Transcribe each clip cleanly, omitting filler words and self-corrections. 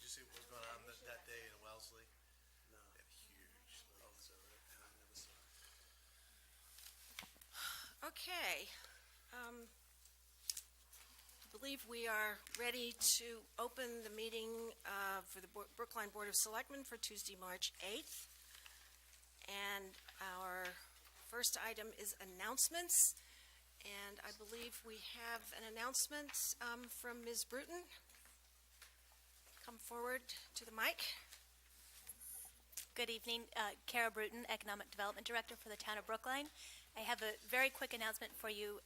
you see what was going on that day in Wellesley? No. They had huge Oh, leaks. is that right? I never saw it. Okay. I believe we are ready to open the meeting for the Brookline Board of Selectmen for Tuesday, March 8th. And our first item is announcements. And I believe we have an announcement from Ms. Bruton. Come forward to the mic. Good evening, Kara Bruton, Economic Development Director for the Town of Brookline. I have a very quick announcement for you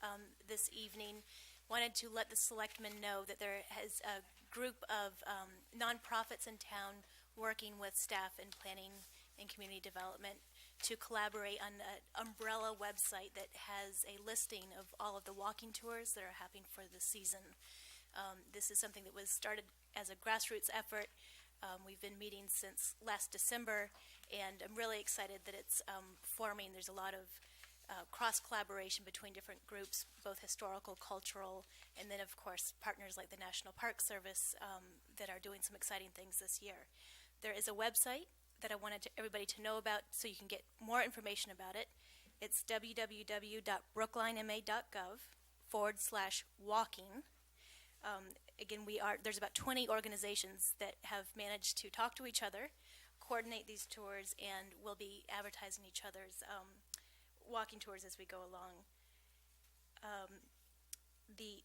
this evening. Wanted to let the selectmen know that there is a group of nonprofits in town working with staff in planning and community development to collaborate on an umbrella website that has a listing of all of the walking tours that are happening for the season. This is something that was started as a grassroots effort. We've been meeting since last December, and I'm really excited that it's forming. There's a lot of cross-collaboration between different groups, both historical, cultural, and then, of course, partners like the National Park Service that are doing some exciting things this year. There is a website that I wanted everybody to know about so you can get more information about it. It's www.brooklinema.gov/walking. Again, there's about 20 organizations that have managed to talk to each other, coordinate these tours, and will be advertising each other's walking tours as we go along.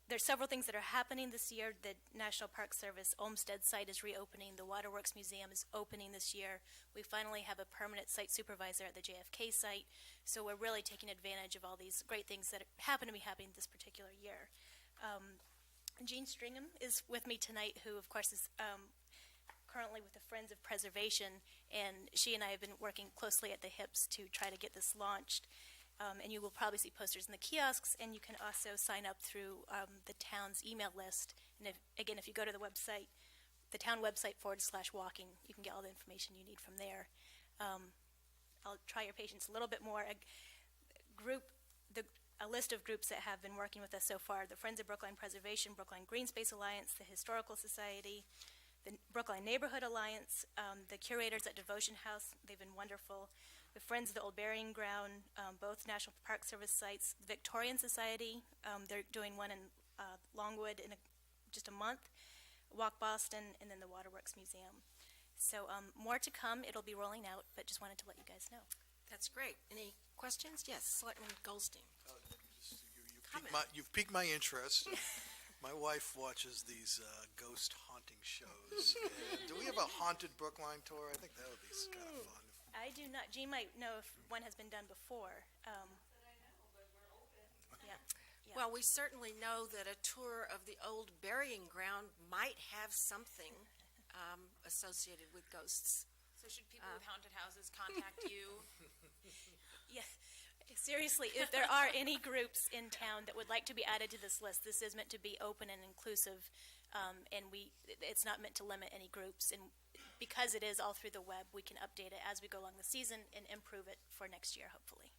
There's several things that are happening this year. The National Park Service Olmsted site is reopening. The Waterworks Museum is opening this year. We finally have a permanent site supervisor at the JFK site, so we're really taking advantage of all these great things that happen to be happening this particular year. Jean Stringham is with me tonight, who, of course, is currently with the Friends of Preservation, and she and I have been working closely at the hips to try to get this launched. And you will probably see posters in the kiosks, and you can also sign up through the town's email list. And if you go to the website, the town website /walking, you can get all the information you need from there. I'll try your patience a little bit more. A list of groups that have been working with us so far: the Friends of Brookline Preservation, Brookline Green Space Alliance, the Historical Society, the Brookline Neighborhood Alliance, the curators at Devotion House, they've been wonderful, the Friends of the Old Burying Ground, both National Park Service sites, the Victorian Society, they're doing one in Longwood in just a month, Walk Boston, and then the Waterworks Museum. So more to come. It'll be rolling out, but just wanted to let you guys know. That's great. Any questions? Yes, Selectman Goldstein. You've piqued my interest. My wife watches these ghost haunting shows. And do we have a haunted Brookline tour? I think that would be kind of fun. I do not. Jean might know if one has been done before. Yeah. Well, we certainly know that a tour of the old burying ground might have something associated with ghosts. So should people with haunted houses contact you? Yeah, seriously, if there are any groups in town that would like to be added to this list, this is meant to be open and inclusive, and it's not meant to limit any groups. And because it is all through the web, we can update it as we go along the season and improve it for next year, hopefully.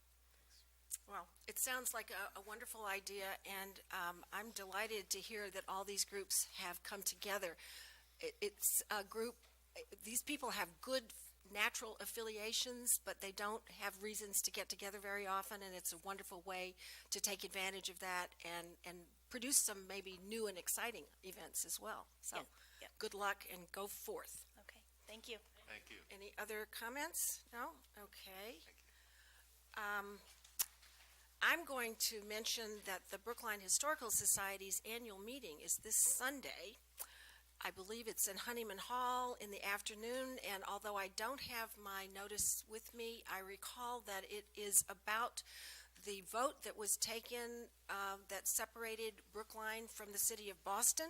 Well, it sounds like a wonderful idea, and I'm delighted to hear that all these groups have come together. It's a group. These people have good natural affiliations, but they don't have reasons to get together very often, and it's a wonderful way to take advantage of that and produce some maybe new and exciting events as well. So Yeah. Good luck and go forth. Okay, thank you. Thank you. Any other comments? No? Okay. Thank you. I'm going to mention that the Brookline Historical Society's annual meeting is this Sunday. I believe it's in Honeyman Hall in the afternoon, and although I don't have my notice with me, I recall that it is about the vote that was taken that separated Brookline from the city of Boston,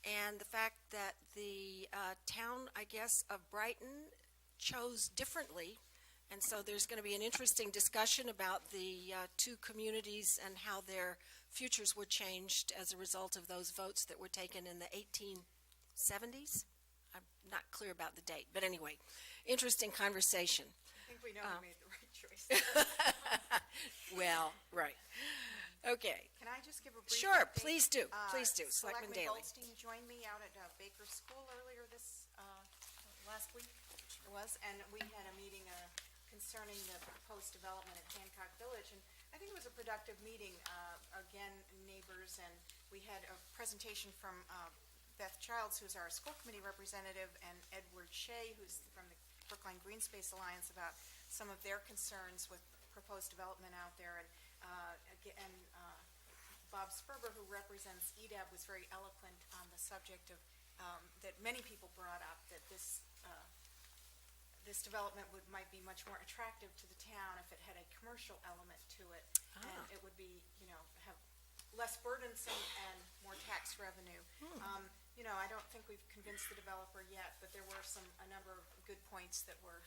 and the fact that the town, I guess, of Brighton chose differently. And so there's going to be an interesting discussion about the two communities and how their futures were changed as a result of those votes that were taken in the 1870s. I'm not clear about the date, but anyway, interesting conversation. I think we know who made the right choice. Well, right. Okay. Can I just give a brief Sure, update? please do. Please do. Selectman Selectman Daley. Goldstein joined me out at Baker School earlier this last week. It was, and we had a meeting concerning the proposed development at Hancock Village, and I think it was a productive meeting. Again, neighbors, and we had a presentation from Beth Childs, who's our school committee representative, and Edward Shea, who's from the Brookline Green Space Alliance, about some of their concerns with proposed development out there. And Bob Sperber, who represents EDAB, was very eloquent on the subject of that many people brought up, that this development might be much more attractive to the town if it had a commercial element to it. And it would be, have less burdensome and more tax revenue. I don't think we've convinced the developer yet, but there were a number of good points that were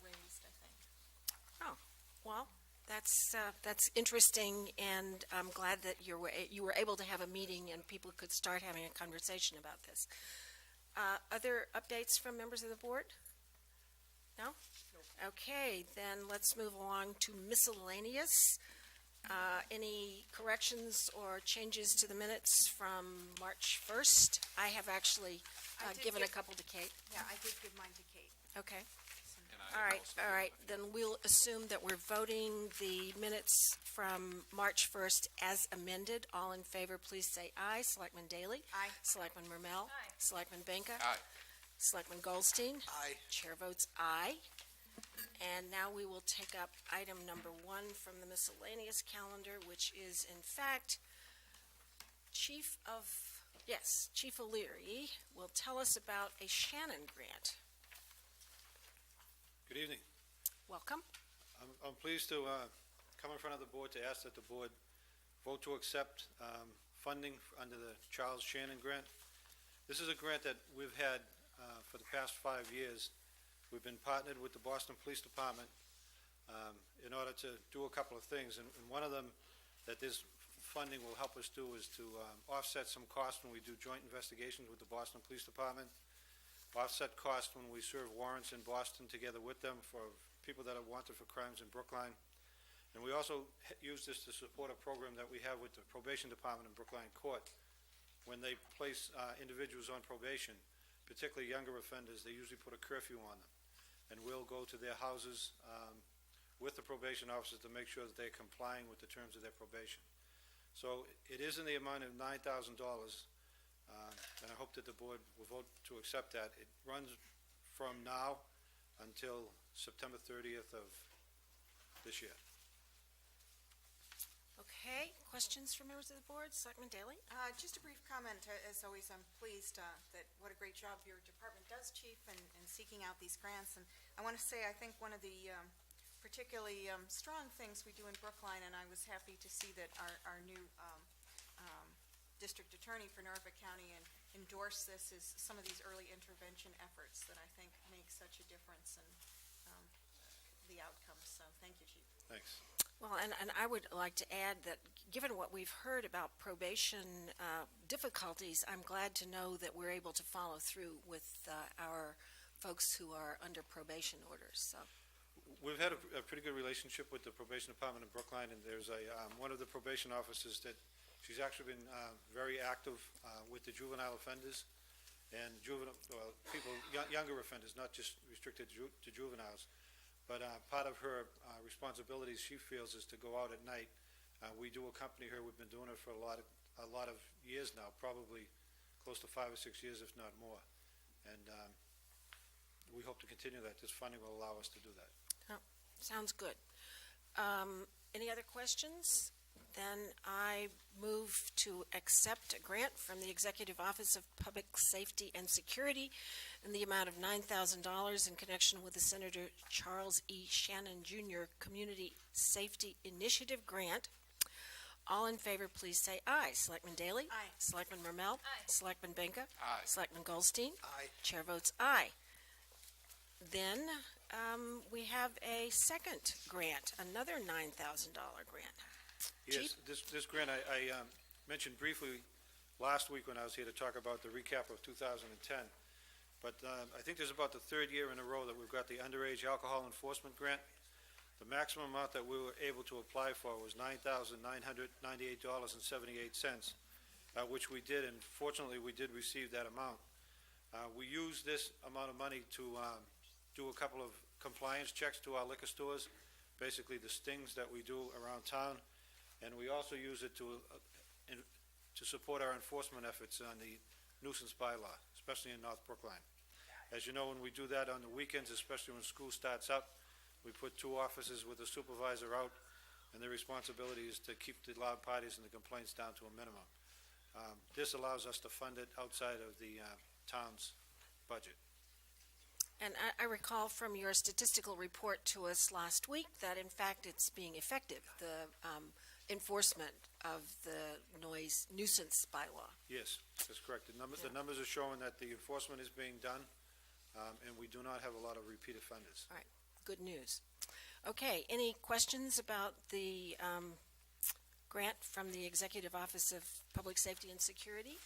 raised, I think. Oh, well, that's interesting, and I'm glad that you were able to have a meeting and people could start having a conversation about this. Other updates from members of the board? No? Okay, then let's move along to miscellaneous. Any corrections or changes to the minutes from March 1st? I have actually given a couple to Kate. Yeah, I did give mine to Kate. Okay. All right, then we'll assume that we're voting the minutes from March 1st as amended. All in favor, please say aye. Selectman Daley? Aye. Selectman Rommel? Aye. Selectman Benka? Aye. Selectman Goldstein? Aye. Chair votes aye. And now we will take up item number 1 from the miscellaneous calendar, which is in fact Chief O'Leary will tell us about a Shannon grant. Good evening. Welcome. I'm pleased to come in front of the board to ask that the board vote to accept funding under the Charles Shannon Grant. This is a grant that we've had for the past 5 years. We've been partnered with the Boston Police Department in order to do a couple of things, and one of them that this funding will help us do is to offset some costs when we do joint investigations with the Boston Police Department, offset costs when we serve warrants in Boston together with them for people that are wanted for crimes in Brookline. And we also use this to support a program that we have with the Probation Department in Brookline Court. When they place individuals on probation, particularly younger offenders, they usually put a curfew on them. And we'll go to their houses with the probation officers to make sure that they're complying with the terms of their probation. So it is in the amount of $9,000. And I hope that the board will vote to accept that. It runs from now until September 30th of this year. Okay, questions from members of the board? Selectman Daley? Just a brief comment. As always, I'm pleased that what a great job your department does, Chief, in seeking out these grants. And I want to say, I think one of the particularly strong things we do in Brookline, and I was happy to see that our new district attorney for Norfolk County endorsed this, is some of these early intervention efforts that I think make such a difference in the outcomes. So thank you, Chief. Thanks. Well, and I would like to add that given what we've heard about probation difficulties, I'm glad to know that we're able to follow through with our folks who are under probation orders. So We've had a pretty good relationship with the Probation Department in Brookline, and there's one of the probation officers that she's actually been very active with the juvenile offenders and people, younger offenders, not just restricted to juveniles. But part of her responsibilities, she feels, is to go out at night. We do accompany her. We've been doing it for a lot of years now, probably close to 5 or 6 years, if not more. And we hope to continue that. This funding will allow us to do that. oh, sounds good. Any other questions? Then I move to accept a grant from the Executive Office of Public Safety and Security in the amount of $9,000 in connection with the Senator Charles E. Shannon Jr. Community Safety Initiative Grant. All in favor, please say aye. Selectman Daley? Aye. Selectman Rommel? Aye. Selectman Benka? Aye. Selectman Goldstein? Aye. Chair votes aye. Then we have a second grant, another $9,000 grant. Yes, this grant, I mentioned briefly last week when I was here to talk about the recap of 2010. But I think this is about the third year in a row that we've got the Underage Alcohol Enforcement Grant. The maximum amount that we were able to apply for was $9,998.78, which we did, and fortunately we did receive that amount. We use this amount of money to do a couple of compliance checks to our liquor stores, basically the stings that we do around town, and we also use it to support our enforcement efforts on the nuisance bylaw, especially in North Brookline. As you know, when we do that on the weekends, especially when school starts up, we put 2 officers with a supervisor out, and their responsibility is to keep the loud parties and the complaints down to a minimum. This allows us to fund it outside of the town's budget. And I recall from your statistical report to us last week that in fact it's being effective, the enforcement of the noise nuisance bylaw. Yes, that's correct. The numbers are showing that the enforcement is being done, and we do not have a lot of repeat offenders. All right, good news. Okay, any questions about the grant from the Executive Office of Public Safety and Security?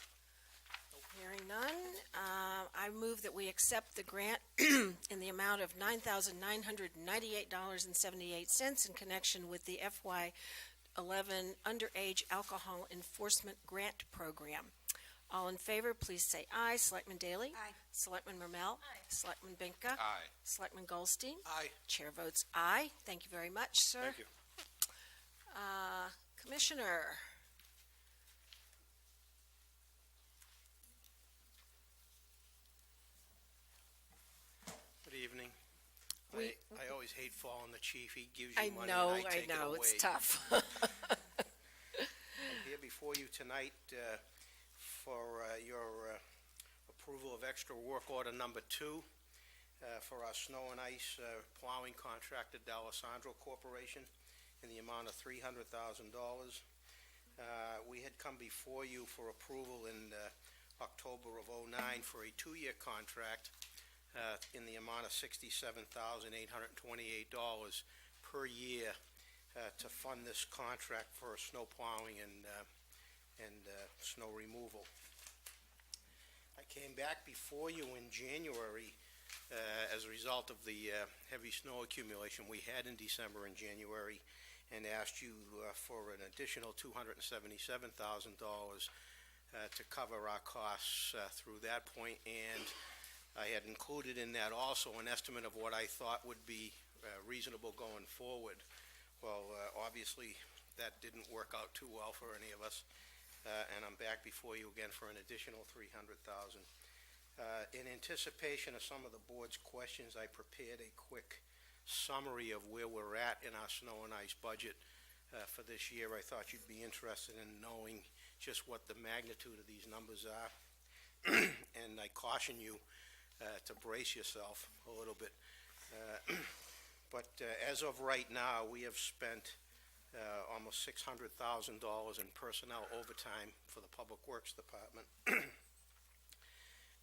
Hearing none, I move that we accept the grant in the amount of $9,998.78 in connection with the FY11 Underage Alcohol Enforcement Grant Program. All in favor, please say aye. Selectman Daley? Aye. Selectman Rommel? Aye. Selectman Benka? Aye. Selectman Goldstein? Aye. Chair votes aye. Thank you very much, sir. Thank you. Commissioner? Good evening. We- I always hate following the chief. He gives I you money know, and I take it away. it's tough. I'm here before you tonight for your approval of extra work order number 2 for our snow and ice plowing contractor, D'Alessandro Corporation, in the amount of $300,000. We had come before you for approval in October of '09 for a 2-year contract in the amount of $67,828 per year to fund this contract for snow plowing and snow removal. I came back before you in January as a result of the heavy snow accumulation we had in December and January, and asked you for an additional $277,000 to cover our costs through that point, and I had included in that also an estimate of what I thought would be reasonable going forward. Well, obviously, that didn't work out too well for any of us, and I'm back before you again for an additional $300,000. In anticipation of some of the board's questions, I prepared a quick summary of where we're at in our snow and ice budget for this year. I thought you'd be interested in knowing just what the magnitude of these numbers are, and I caution you to brace yourself a little bit. But as of right now, we have spent almost $600,000 in personnel overtime for the Public Works Department.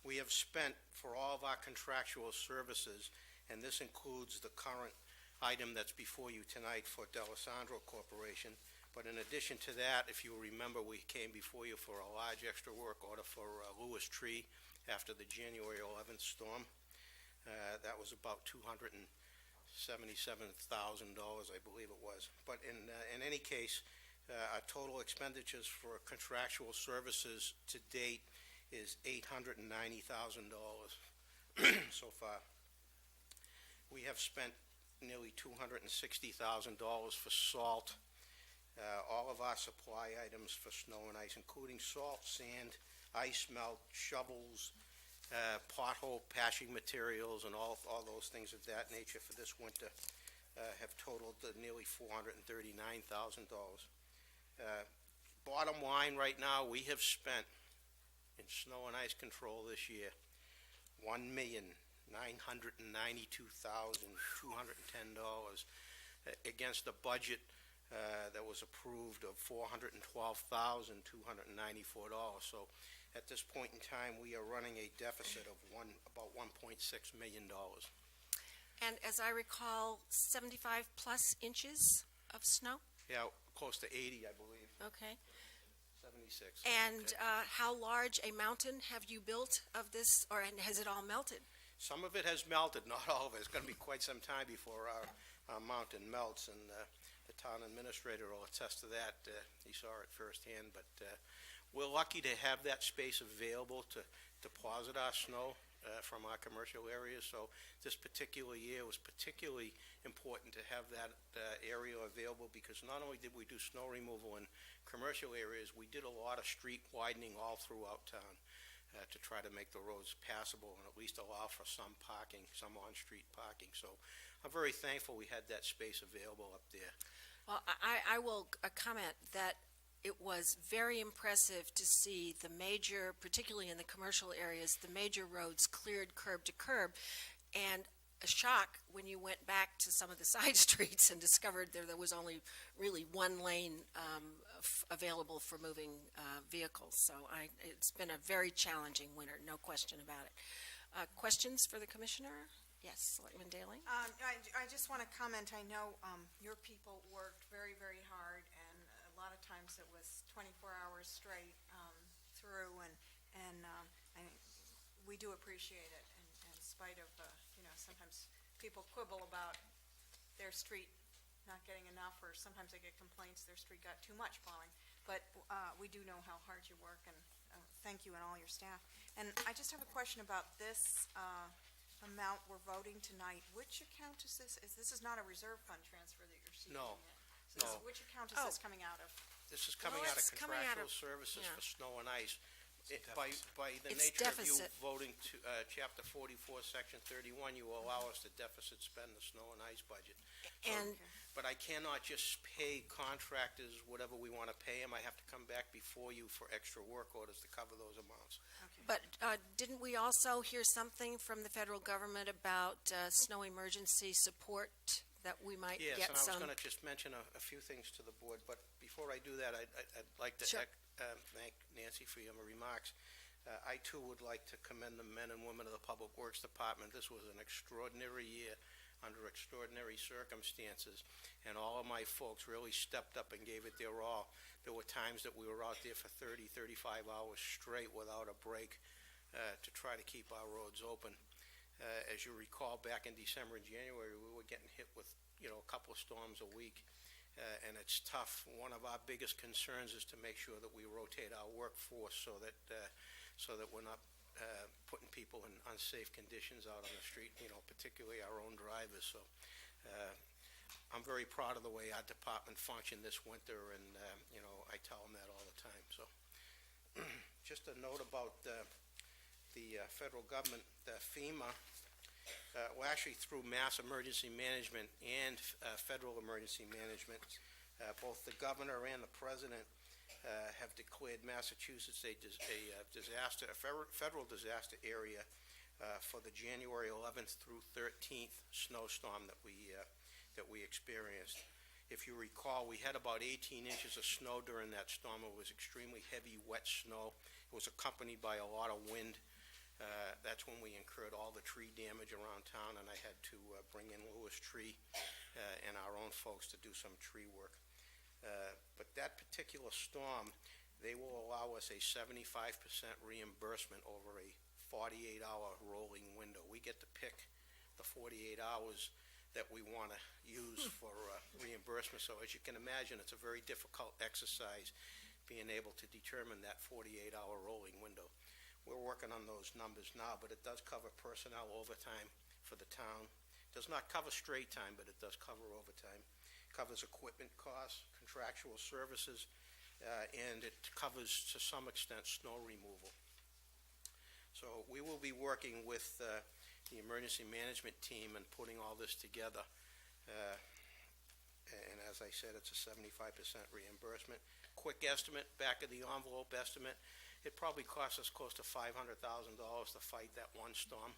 We have spent for all of our contractual services, and this includes the current item that's before you tonight for D'Alessandro Corporation. But in addition to that, if you remember, we came before you for a large extra work order for Lewis Tree after the January 11th storm. That was about $277,000, I believe it was. But in any case, our total expenditures for contractual services to date is $890,000 so far. We have spent nearly $260,000 for salt. All of our supply items for snow and ice, including salt, sand, ice melt, shovels, pothole patching materials, and all those things of that nature for this winter have totaled nearly $439,000. Bottom line right now, we have spent in snow and ice control this year $1,992,210 against a budget that was approved of $412,294. So at this point in time, we are running a deficit of about $1.6 million. And as I recall, 75-plus inches of snow? Yeah, close to 80, I believe, Okay. 76. And Okay. how large a mountain have you built of this, or has it all melted? Some of it has melted, not all of it. It's going to be quite some time before our mountain melts, and the town administrator will attest to that. He saw it firsthand, but we're lucky to have that space available to deposit our snow from our commercial areas. So this particular year was particularly important to have that area available, because not only did we do snow removal in commercial areas, we did a lot of street widening all throughout town to try to make the roads passable and at least allow for some parking, some on-street parking. So I'm very thankful we had that space available up there. Well, I will comment that it was very impressive to see the major, particularly in the commercial areas, the major roads cleared curb to curb, and a shock when you went back to some of the side streets and discovered there was only really one lane available for moving vehicles. So it's been a very challenging winter, no question about it. Questions for the Commissioner? Yes, Selectman Daley? I just want to comment, I know your people worked very, very hard, and a lot of times it was 24 hours straight through, and we do appreciate it, in spite of, sometimes people quibble about their street not getting enough, or sometimes they get complaints their street got too much plowing, but we do know how hard you work, and thank you and all your staff. And I just have a question about this amount we're voting tonight. Which account is this? This is not a reserve fund transfer that you're seeking? No, So no. which account is this coming out of? This is coming Well, out of it's coming out contractual of- services yeah. for snow and ice. By the It's nature of you deficit. voting to Chapter 44, Section 31, you allow us to deficit spend the snow and ice budget. So- And But I cannot just pay contractors whatever we want to pay them. I have to come back before you for extra work orders to cover those amounts. But didn't we also hear something from the federal government about snow emergency support that we might Yes, get and I was some? going to just mention a few things to the board, but before I do that, I'd like to Sure. thank Nancy for your remarks. I too would like to commend the men and women of the Public Works Department. This was an extraordinary year under extraordinary circumstances, and all of my folks really stepped up and gave it their all. There were times that we were out there for 30, 35 hours straight without a break to try to keep our roads open. As you recall, back in December and January, we were getting hit with, a couple of storms a week, and it's tough. One of our biggest concerns is to make sure that we rotate our workforce so that we're not putting people in unsafe conditions out on the street, particularly our own drivers. So I'm very proud of the way our department functioned this winter, and, I tell them that all the time. So just a note about the federal government, FEMA, well, actually through Mass Emergency Management and Federal Emergency Management, both the governor and the president have declared Massachusetts a federal disaster area for the January 11th through 13th snowstorm that we experienced. If you recall, we had about 18 inches of snow during that storm. It was extremely heavy, wet snow. It was accompanied by a lot of wind. That's when we incurred all the tree damage around town, and I had to bring in Lewis Tree and our own folks to do some tree work. But that particular storm, they will allow us a 75% reimbursement over a 48-hour rolling window. We get to pick the 48 hours that we want to use for reimbursement. So as you can imagine, it's a very difficult exercise being able to determine that 48-hour rolling window. We're working on those numbers now, but it does cover personnel overtime for the town. It does not cover straight time, but it does cover overtime. It covers equipment costs, contractual services, and it covers, to some extent, snow removal. So we will be working with the emergency management team and putting all this together. And as I said, it's a 75% reimbursement. Quick estimate, back of the envelope estimate, it probably costs us close to $500,000 to fight that one storm.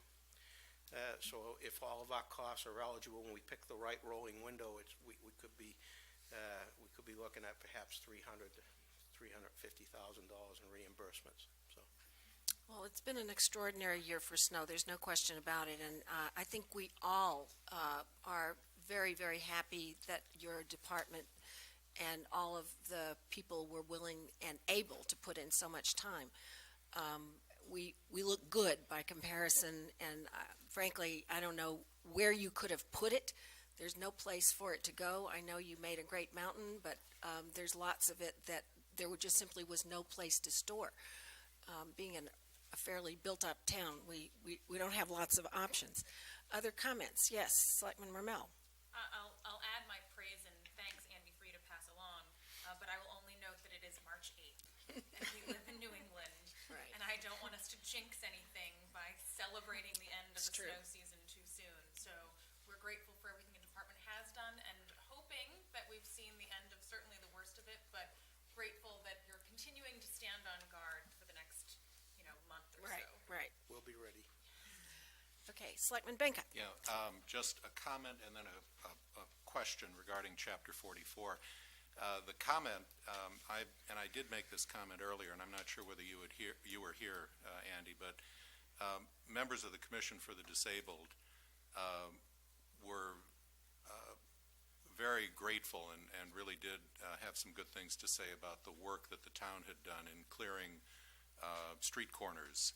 So if all of our costs are eligible and we pick the right rolling window, we could be looking at perhaps $300,000 to $350,000 in reimbursements. So. Well, it's been an extraordinary year for snow. There's no question about it, and I think we all are very, very happy that your department and all of the people were willing and able to put in so much time. We look good by comparison, and frankly, I don't know where you could have put it. There's no place for it to go. I know you made a great mountain, but there's lots of it that there just simply was no place to store. Being a fairly built-up town. We don't have lots of options. Other comments? Yes, Selectman Rommel. I'll add my praise and thanks, Andy, for you to pass along, but I will only note that it is March 8th, and we live in New England. Right. And I don't want us to jinx anything by celebrating the end of It's the true. snow season too soon. So we're grateful for everything the department has done and hoping that we've seen the end of certainly the worst of it, but grateful that you're continuing to stand on guard for the next, month or Right, so. right. We'll be ready. Okay, Selectman Benka. Yeah, just a comment and then a question regarding Chapter 44. The comment, I did make this comment earlier, and I'm not sure whether you were here, Andy, but members of the Commission for the Disabled were very grateful and really did have some good things to say about the work that the town had done in clearing street corners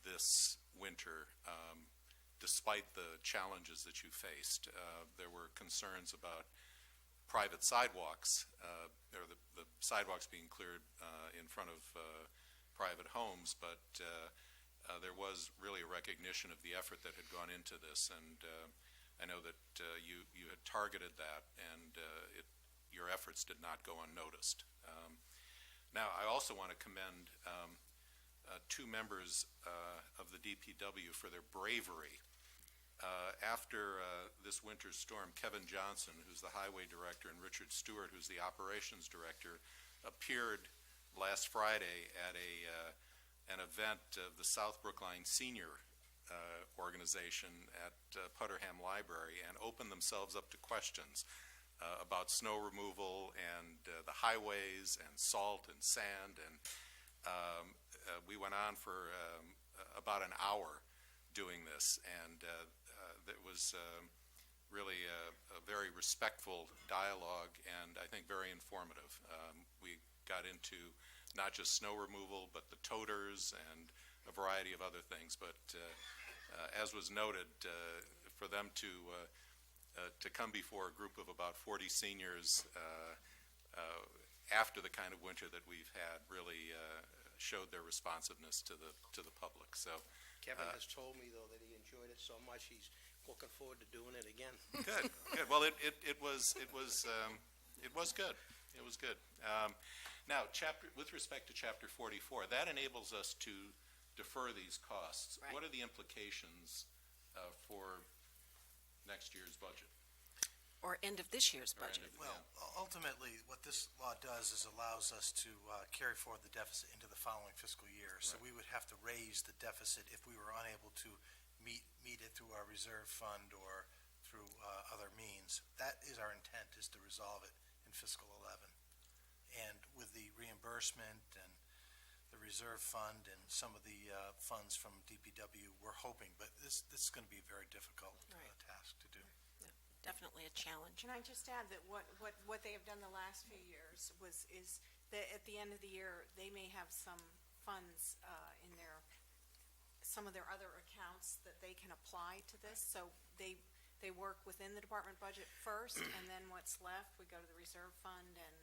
this winter, despite the challenges that you faced. There were concerns about private sidewalks, or the sidewalks being cleared in front of private homes, but there was really a recognition of the effort that had gone into this, and I know that you had targeted that, and your efforts did not go unnoticed. Now, I also want to commend two members of the DPW for their bravery. After this winter's storm, Kevin Johnson, who's the highway director, and Richard Stewart, who's the operations director, appeared last Friday at an event of the South Brookline Senior organization at Putterham Library and opened themselves up to questions about snow removal and the highways and salt and sand, and we went on for about an hour doing this, and it was really a very respectful dialogue and I think very informative. We got into not just snow removal, but the toters and a variety of other things, but as was noted, for them to come before a group of about 40 seniors after the kind of winter that we've had really showed their responsiveness to the public. So Kevin has told me, though, that he enjoyed it so much, he's looking forward to doing it again. good. Well, it was good. It was good. Now, with respect to Chapter 44, that enables us to defer these costs. Right. What are the implications for next year's budget? Or end of this year's Or budget. end of- Well, ultimately, what this law does is allows us to carry forward the deficit into the following fiscal year. So Right. we would have to raise the deficit if we were unable to meet it through our reserve fund or through other means. That is our intent, is to resolve it in fiscal 11. And with the reimbursement and the reserve fund and some of the funds from DPW, we're hoping, but this is going to be a very difficult Right. task to do. Definitely a challenge. Can I just add that what they have done the last few years is that at the end of the year, they may have some funds in some of their other accounts that they can apply to this. So they work within the department budget first, and then what's left, we go to the reserve fund and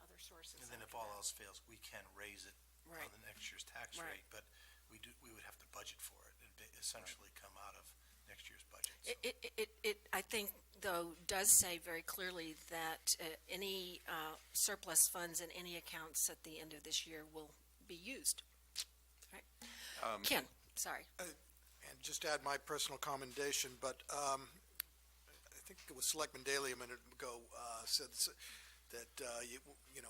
other sources. And then if after all that. else fails, we can raise it Right. on the next year's tax Right. rate, but we would have to budget for it. It'd essentially come out of next year's budget. So It, I think, though, does say very clearly that any surplus funds in any accounts at the end of this year will be used. Right. Ken, sorry. And just to add my personal commendation, but I think it was Selectman Daley a minute ago said that,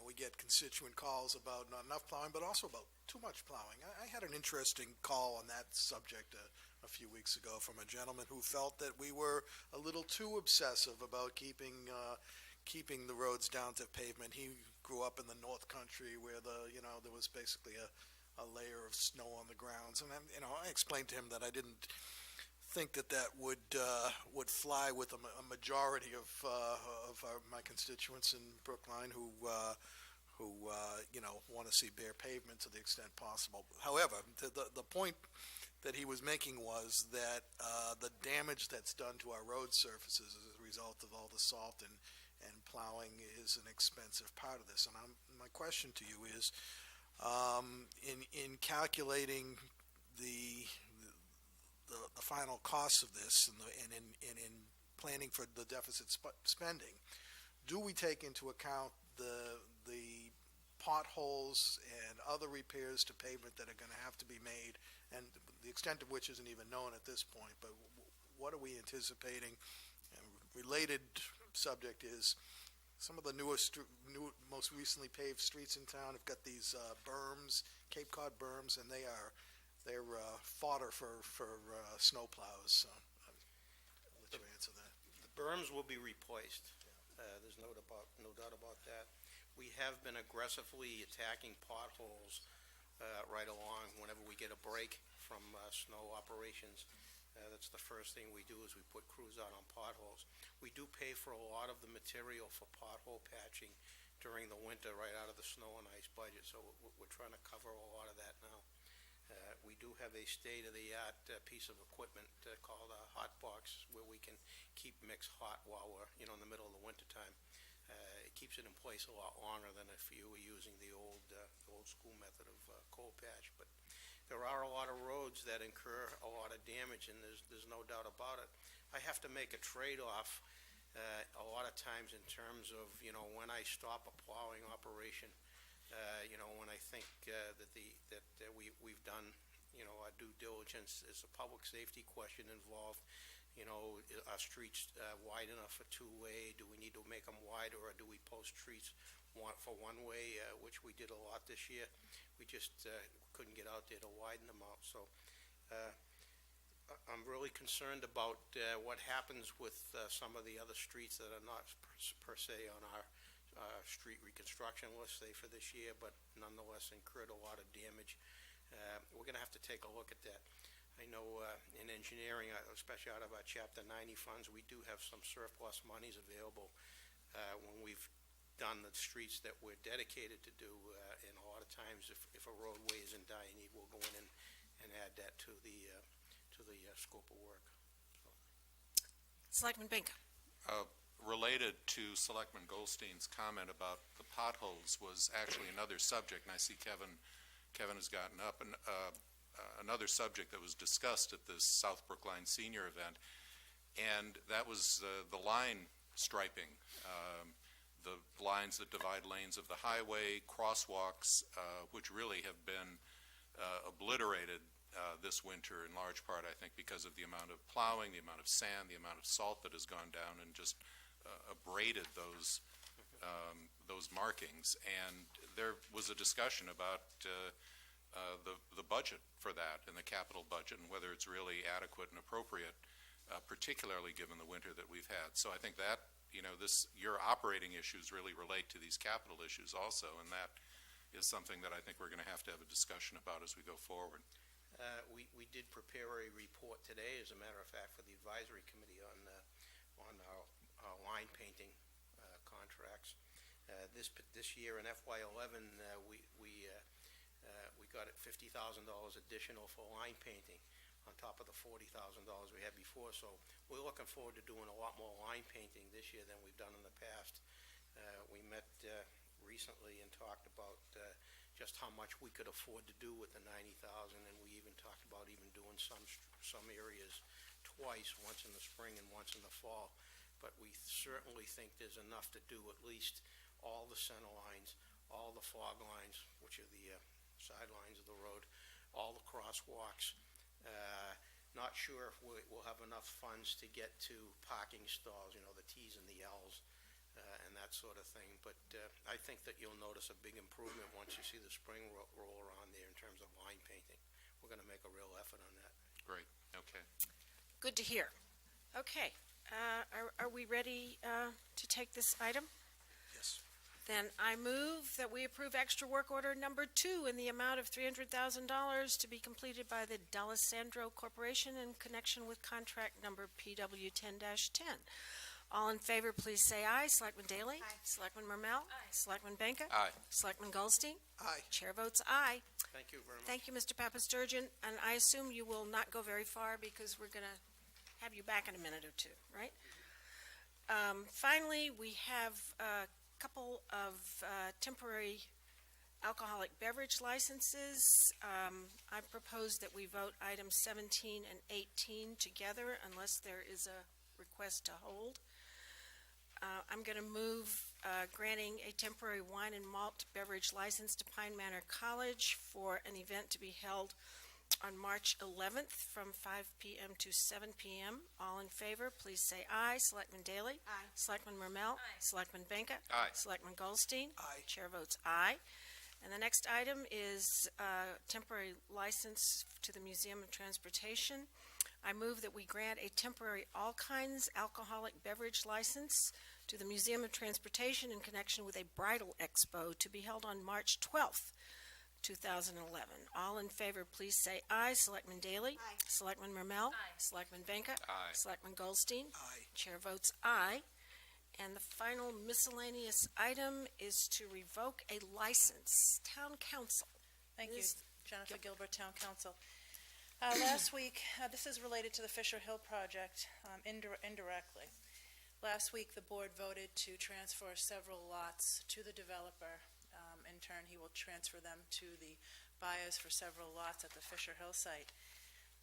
we get constituent calls about not enough plowing, but also about too much plowing. I had an interesting call on that subject a few weeks ago from a gentleman who felt that we were a little too obsessive about keeping the roads down to pavement. He grew up in the North Country where there was basically a layer of snow on the grounds, and I explained to him that I didn't think that would fly with a majority of my constituents in Brookline who want to see bare pavement to the extent possible. However, the point that he was making was that the damage that's done to our road surfaces as a result of all the salt and plowing is an expensive part of this. And my question to you is, In calculating the final costs of this and in planning for the deficit spending, do we take into account the potholes and other repairs to pavement that are going to have to be made, and the extent of which isn't even known at this point, but what are we anticipating? And related subject is some of the most recently paved streets in town have got these berms, Cape Cod berms, and they're fodder for snow plows. So I'll let you answer that. The berms will be replaced. There's no doubt about that. We have been aggressively attacking potholes right along whenever we get a break from snow operations. That's the first thing we do is we put crews out on potholes. We do pay for a lot of the material for pothole patching during the winter right out of the snow and ice budget, so we're trying to cover a lot of that now. We do have a state-of-the-art piece of equipment called a hot box where we can keep mix hot while we're in the middle of the winter time. It keeps it in place a lot longer than if you were using the old school method of cold patch. But there are a lot of roads that incur a lot of damage, and there's no doubt about it. I have to make a trade-off a lot of times in terms of when I stop a plowing operation. When I think that we've done our due diligence, is a public safety question involved. Are streets wide enough for two-way? Do we need to make them wider, or do we post streets for one-way, which we did a lot this year? We just couldn't get out there to widen them out. So I'm really concerned about what happens with some of the other streets that are not per se on our street reconstruction list, say, for this year, but nonetheless incurred a lot of damage. We're going to have to take a look at that. I know in engineering, especially out of our Chapter 90 funds, we do have some surplus monies available when we've done the streets that we're dedicated to do. And a lot of times, if a roadway is in dire need, we'll go in and add that to the scope of work. Selectman Binka. Related to Selectman Goldstein's comment about the potholes was actually another subject, and I see Kevin has gotten up, and another subject that was discussed at this South Brookline senior event, and that was the line striping, the lines that divide lanes of the highway, crosswalks, which really have been obliterated this winter in large part, I think, because of the amount of plowing, the amount of sand, the amount of salt that has gone down and just abraded those markings. And there was a discussion about the budget for that and the capital budget and whether it's really adequate and appropriate, particularly given the winter that we've had. So I think that, your operating issues really relate to these capital issues also, and that is something that I think we're going to have a discussion about as we go forward. We did prepare a report today, as a matter of fact, for the advisory committee on our line painting contracts. This year in FY11, we got it $50,000 additional for line painting on top of the $40,000 we had before. So we're looking forward to doing a lot more line painting this year than we've done in the past. We met recently and talked about just how much we could afford to do with the $90,000, and we even talked about even doing some areas twice, once in the spring and once in the fall. But we certainly think there's enough to do at least all the center lines, all the fog lines, which are the sidelines of the road, all the crosswalks. Not sure if we'll have enough funds to get to parking stalls, the T's and the L's, and that sort of thing. But I think that you'll notice a big improvement once you see the spring roll around there in terms of line painting. We're going to make a real effort on that. Great. Okay. Good to hear. Okay. Are we ready to take this item? Yes. Then I move that we approve extra work order number 2 in the amount of $300,000 to be completed by the D'Alessandro Corporation in connection with contract number PW10-10. All in favor, please say aye. Selectman Daley? Aye. Selectman Marmel? Aye. Selectman Benka? Aye. Selectman Goldstein? Aye. Chair votes aye. Thank you very much. Thank you, Mr. Papasturgeon, and I assume you will not go very far because we're going to have you back in a minute or two, right? Finally, we have a couple of temporary alcoholic beverage licenses. I propose that we vote items 17 and 18 together unless there is a request to hold. I'm going to move granting a temporary wine and malt beverage license to Pine Manor College for an event to be held on March 11th from 5 p.m. to 7 p.m. All in favor, please say aye. Selectman Daley? Aye. Selectman Rommel? Aye. Selectman Benka? Aye. Selectman Goldstein? Aye. Chair votes aye. And the next item is temporary license to the Museum of Transportation. I move that we grant a temporary all kinds alcoholic beverage license to the Museum of Transportation in connection with a bridal expo to be held on March 12th, 2011. All in favor, please say aye. Selectman Daley? Aye. Selectman Rommel? Aye. Selectman Benka? Aye. Selectman Goldstein? Aye. Chair votes aye. And the final miscellaneous item is to revoke a license. Town Council. Thank you, Ms. Jennifer Gilbert, Town Council. Last week, this is related to the Fisher Hill project indirectly. Last week, the board voted to transfer several lots to the developer. In turn, he will transfer them to the buyers for several lots at the Fisher Hill site.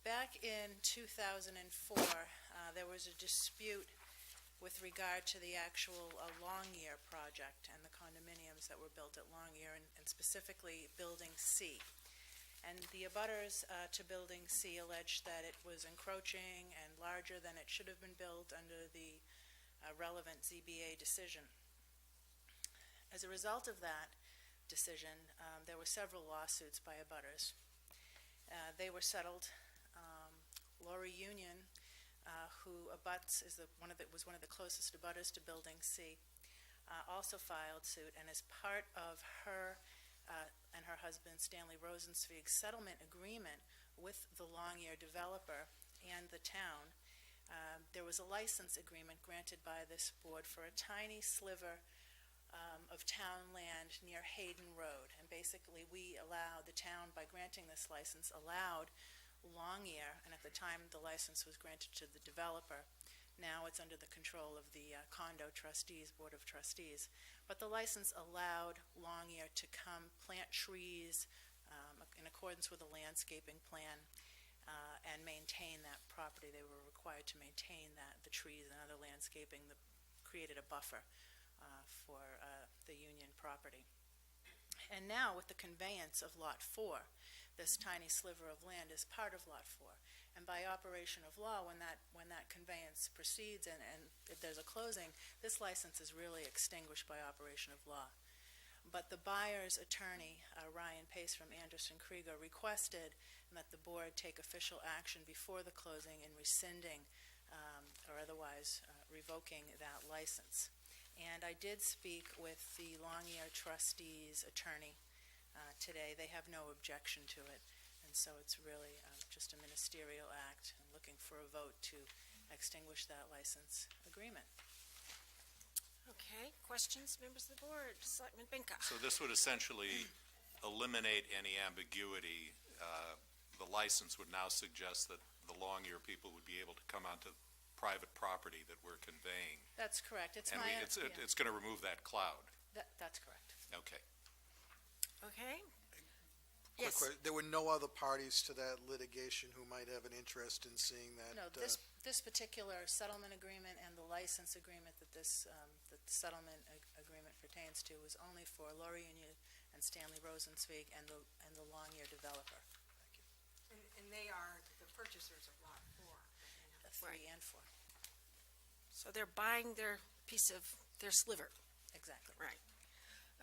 Back in 2004, there was a dispute with regard to the actual Longyear project and the condominiums that were built at Longyear, and specifically Building C. And the abutters to Building C alleged that it was encroaching and larger than it should have been built under the relevant ZBA decision. As a result of that decision, there were several lawsuits by abutters. They were settled. Laurie Union, who abuts, was one of the closest abutters to Building C, also filed suit, and as part of her and her husband Stanley Rosenzweig's settlement agreement with the Longyear developer and the town, there was a license agreement granted by this board for a tiny sliver of town land near Hayden Road. And basically, the town, by granting this license, allowed Longyear, and at the time the license was granted to the developer. Now it's under the control of the condo trustees, board of trustees. But the license allowed Longyear to come plant trees in accordance with a landscaping plan and maintain that property. They were required to maintain the trees and other landscaping that created a buffer for the Union property. And now with the conveyance of Lot 4, this tiny sliver of land is part of Lot 4. And by operation of law, when that conveyance proceeds and if there's a closing, this license is really extinguished by operation of law. But the buyer's attorney, Ryan Pace from Anderson Krieger, requested that the board take official action before the closing in rescinding or otherwise revoking that license. And I did speak with the Longyear trustees' attorney today. They have no objection to it. And so it's really just a ministerial act and looking for a vote to extinguish that license agreement. Okay, questions, members of the board? Selectman Benka? So this would essentially eliminate any ambiguity. The license would now suggest that the Longyear people would be able to come onto private property that we're conveying. That's correct. It's And it's going to remove that cloud. That's correct. Okay. Okay. Quick Yes. question. There were no other parties to that litigation who might have an interest in seeing that? No, this particular settlement agreement and the license agreement that that the settlement agreement pertains to was only for Laurie Union and Stanley Rosenzweig and the Longyear developer. And they are the purchasers of Lot 4. 3 and 4. So they're buying their piece of their sliver. Exactly. Right.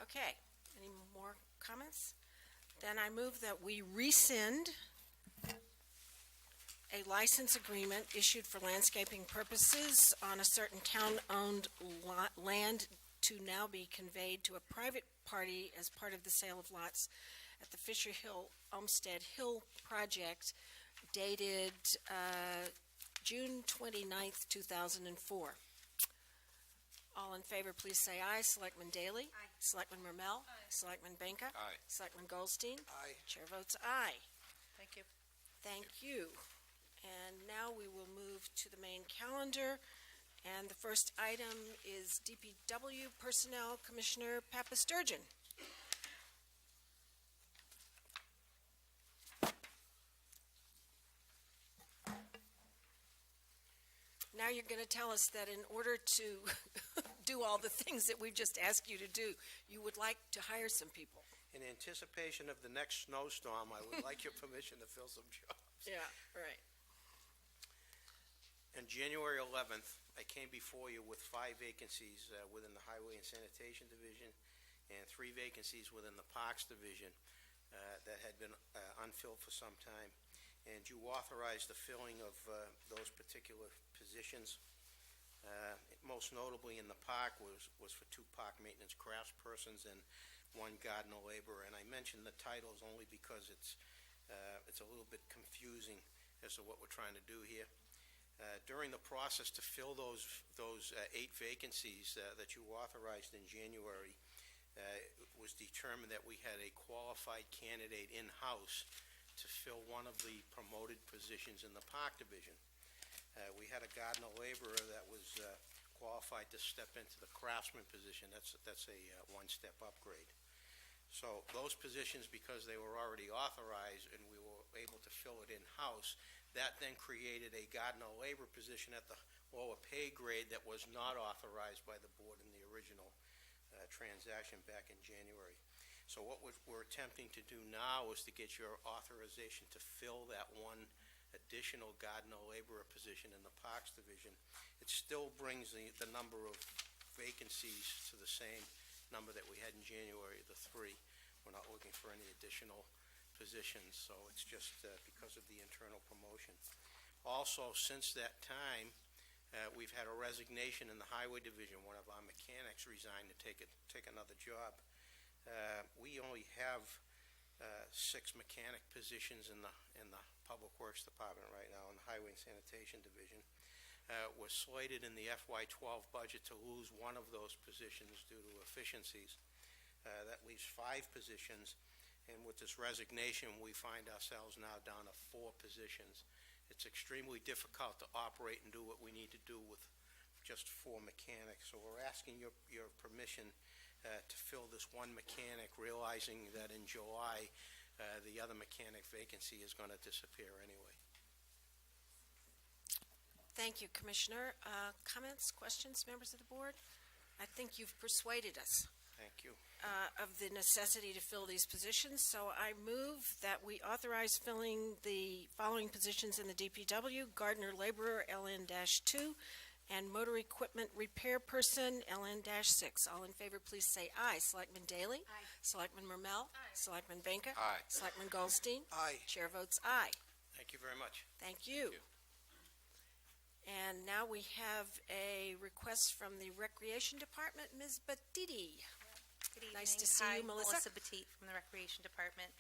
Okay. Any more comments? Then I move that we rescind a license agreement issued for landscaping purposes on a certain town-owned land to now be conveyed to a private party as part of the sale of lots at the Fisher Hill Olmsted Hill project dated June 29th, 2004. All in favor, please say aye. Selectman Daley? Aye. Selectman Rommel? Aye. Selectman Benka? Aye. Selectman Goldstein? Aye. Chair votes aye. Thank you. Thank you. And now we will move to the main calendar. And the first item is DPW Personnel Commissioner Papasturgeon. now you're going to tell us that in order to do all the things that we've just asked you to do, you would like to hire some people. In anticipation of the next snowstorm, I would like your permission to fill some jobs. Yeah, right. On January 11th, I came before you with 5 vacancies within the Highway and Sanitation Division and 3 vacancies within the Parks Division that had been unfilled for some time. And you authorized the filling of those particular positions. Most notably in the park was for 2 park maintenance craftspersons and 1 gardener laborer. And I mentioned the titles only because it's a little bit confusing as to what we're trying to do here. During the process to fill those 8 vacancies that you authorized in January, it was determined that we had a qualified candidate in-house to fill one of the promoted positions in the Park Division. We had a gardener laborer that was qualified to step into the craftsman position. That's a 1-step upgrade. So those positions, because they were already authorized and we were able to fill it in-house, that then created a gardener labor position at the lower pay grade that was not authorized by the board in the original transaction back in January. So what we're attempting to do now is to get your authorization to fill that 1 additional gardener laborer position in the Parks Division. It still brings the number of vacancies to the same number that we had in January, the 3. We're not looking for any additional positions, so it's just because of the internal promotion. Also, since that time, we've had a resignation in the Highway Division. One of our mechanics resigned to take another job. We only have 6 mechanic positions in the Public Works Department right now in the Highway and Sanitation Division. We're slated in the FY12 budget to lose one of those positions due to efficiencies. That leaves 5 positions. And with this resignation, we find ourselves now down to 4 positions. It's extremely difficult to operate and do what we need to do with just 4 mechanics. So we're asking your permission to fill this 1 mechanic, realizing that in July, the other mechanic vacancy is going to disappear anyway. Thank you, Commissioner. Comments, questions, members of the board? I think you've persuaded us Thank you. of the necessity to fill these positions, so I move that we authorize filling the following positions in the DPW: gardener laborer, LN-2, and motor equipment repair person, LN-6. All in favor, please say aye. Selectman Daley? Aye. Selectman Rommel? Aye. Selectman Benka? Aye. Selectman Goldstein? Aye. Chair votes aye. Thank you very much. Thank you. And now we have a request from the Recreation Department, Ms. Batiti. Good evening. Nice to see you, Melissa. Hi, Melissa Petit from the Recreation Department.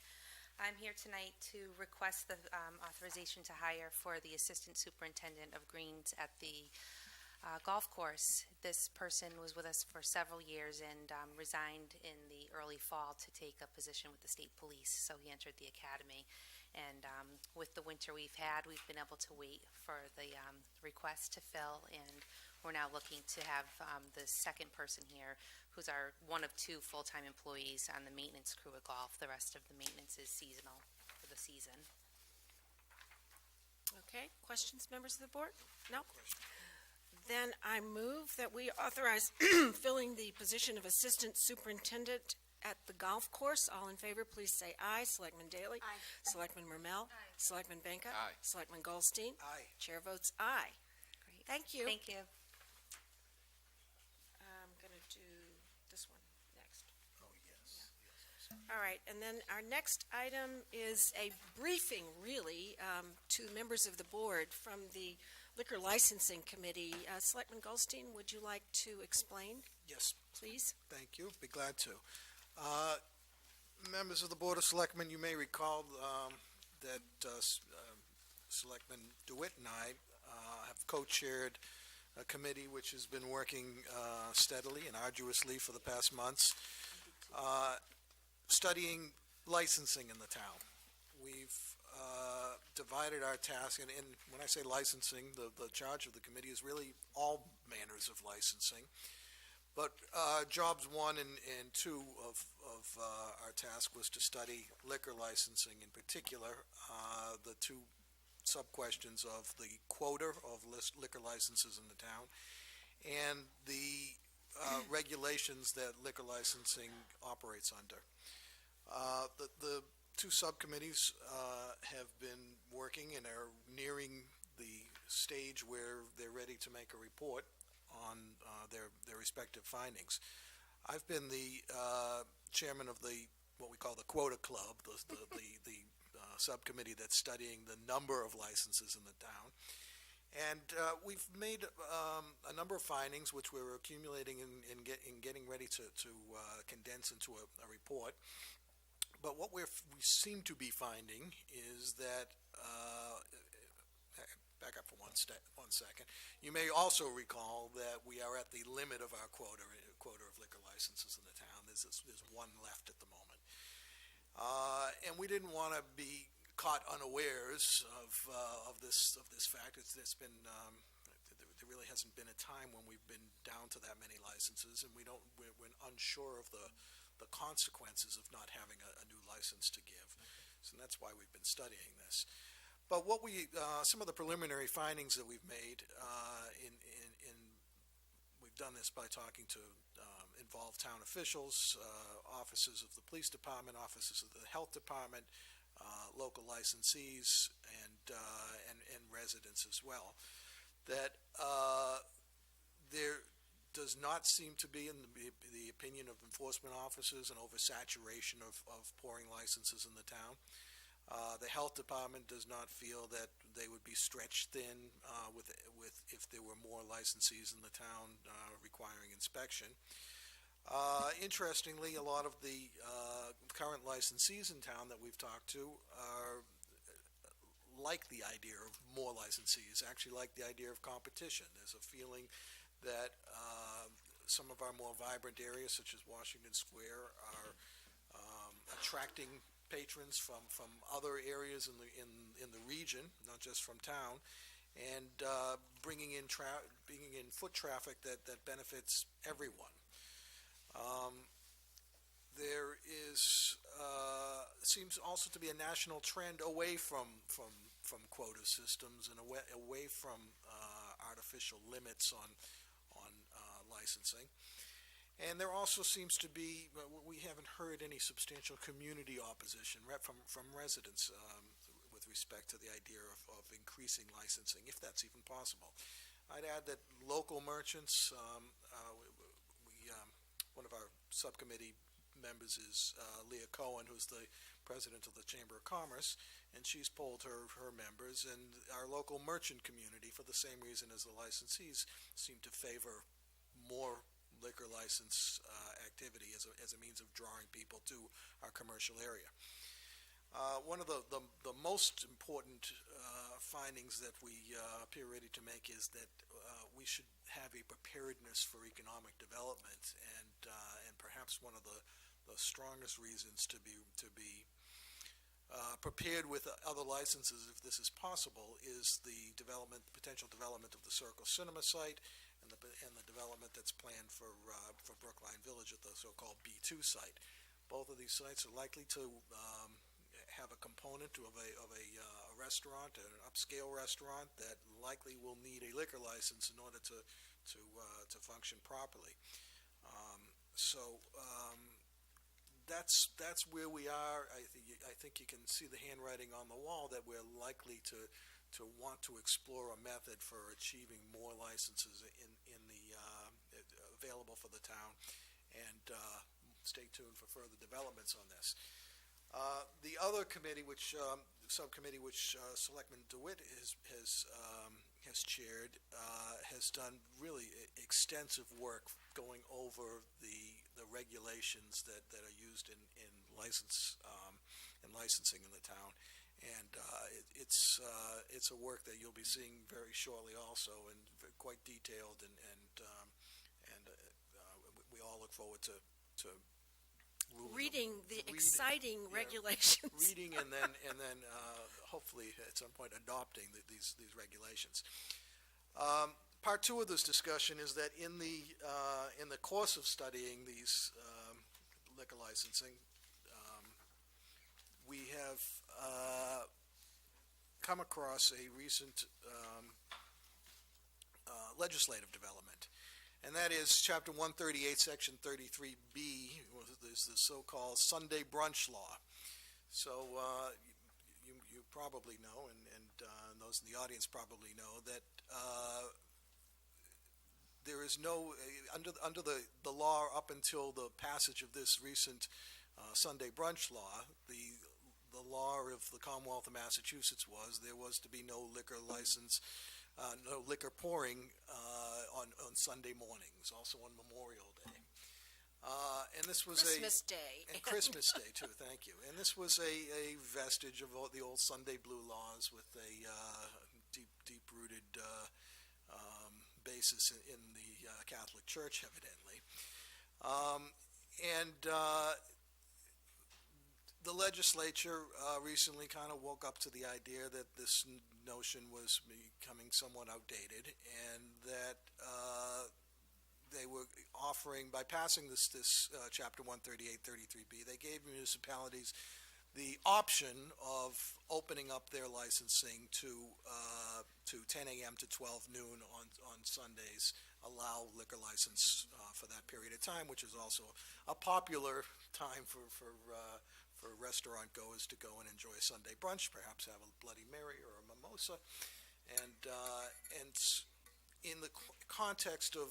I'm here tonight to request the authorization to hire for the Assistant Superintendent of Greens at the golf course. This person was with us for several years and resigned in the early fall to take a position with the state police, so he entered the academy. And with the winter we've had, we've been able to wait for the request to fill, and we're now looking to have the second person here, who's one of 2 full-time employees on the maintenance crew at golf. The rest of the maintenance is seasonal for the season. Okay, questions, members of the board? No? Then I move that we authorize filling the position of Assistant Superintendent at the golf course. All in favor, please say aye. Selectman Daley? Aye. Selectman Rommel? Aye. Selectman Benka? Aye. Selectman Goldstein? Aye. Chair votes aye. Great. Thank you. Thank you. I'm going to do this one next. Oh, yes. All right, and then our next item is a briefing, really, to members of the board from the Liquor Licensing Committee. Selectman Goldstein, would you like to explain, Yes, please? thank you. Be glad to. Members of the Board of Selectmen, you may recall that Selectman DeWitt and I have co-chaired a committee which has been working steadily and arduously for the past months, studying licensing in the town. We've divided our task, and when I say licensing, the charge of the committee is really all manners of licensing. But jobs 1 and 2 of our task was to study liquor licensing, in particular, the 2 sub-questions of the quota of liquor licenses in the town and the regulations that liquor licensing operates under. The two subcommittees have been working and are nearing the stage where they're ready to make a report on their respective findings. I've been the chairman of what we call the Quota Club, the subcommittee that's studying the number of licenses in the town. And we've made a number of findings which we're accumulating and getting ready to condense into a report. But what we seem to be finding is that, back up for one second, you may also recall that we are at the limit of our quota of liquor licenses in the town. There's one left at the moment. And we didn't want to be caught unawares of this fact. There's been there really hasn't been a time when we've been down to that many licenses, and we're unsure of the consequences of not having a new license to give. So that's why we've been studying this. But what some of the preliminary findings that we've made, we've done this by talking to involved town officials, offices of the police department, offices of the health department, local licensees, and residents as well, that there does not seem to be, in the opinion of enforcement officers, an oversaturation of pouring licenses in the town. The health department does not feel that they would be stretched thin if there were more licensees in the town requiring inspection. Interestingly, a lot of the current licensees in town that we've talked to like the idea of more licensees, actually like the idea of competition. There's a feeling that some of our more vibrant areas, such as Washington Square, are attracting patrons from other areas in the region, not just from town, and bringing in foot traffic that benefits everyone. There seems also to be a national trend away from quota systems and away from artificial limits on licensing. And there also seems to be, we haven't heard any substantial community opposition from residents with respect to the idea of increasing licensing, if that's even possible. I'd add that local merchants, one of our subcommittee members is Leah Cohen, who's the president of the Chamber of Commerce, and she's polled her members, and our local merchant community, for the same reason as the licensees, seem to favor more liquor license activity as a means of drawing people to our commercial area. One of the most important findings that we appear ready to make is that we should have a preparedness for economic development, and perhaps one of the strongest reasons to be prepared with other licenses, if this is possible, is the potential development of the Circle Cinema site and the development that's planned for Brookline Village at the so-called B2 site. Both of these sites are likely to have a component of a restaurant, an upscale restaurant that likely will need a liquor license in order to function properly. That's where we are. I think you can see the handwriting on the wall that we're likely to want to explore a method for achieving more licenses available for the town, and stay tuned for further developments on this. The other committee, subcommittee, which Selectman DeWitt has chaired, has done really extensive work going over the regulations that are used in licensing in the town, and it's a work that you'll be seeing very shortly, also, and quite detailed, and we all look forward to reading the exciting regulations. Reading and then hopefully at some point adopting these regulations. Part two of this discussion is that in the course of studying these liquor licensing, we have come across a recent legislative development, and that is Chapter 138, Section 33B, is the so-called Sunday Brunch Law. So you probably know, and those in the audience probably know, that there is no, under the law up until the passage of this recent Sunday Brunch Law, the law of the Commonwealth of Massachusetts was there was to be no liquor license, no liquor pouring on Sunday mornings, also on Memorial Day. And this was Christmas Day. and Christmas Day too. Thank you. And this was a vestige of the old Sunday Blue laws with a deep-rooted basis in the Catholic Church, evidently. The legislature recently kind of woke up to the idea that this notion was becoming somewhat outdated, and that they were offering, by passing this Chapter 138, 33B, they gave municipalities the option of opening up their licensing to 10 a.m. to 12 noon on Sundays, allow liquor license for that period of time, which is also a popular time for restaurant goers to go and enjoy a Sunday brunch, perhaps have a Bloody Mary or a mimosa, and in the context of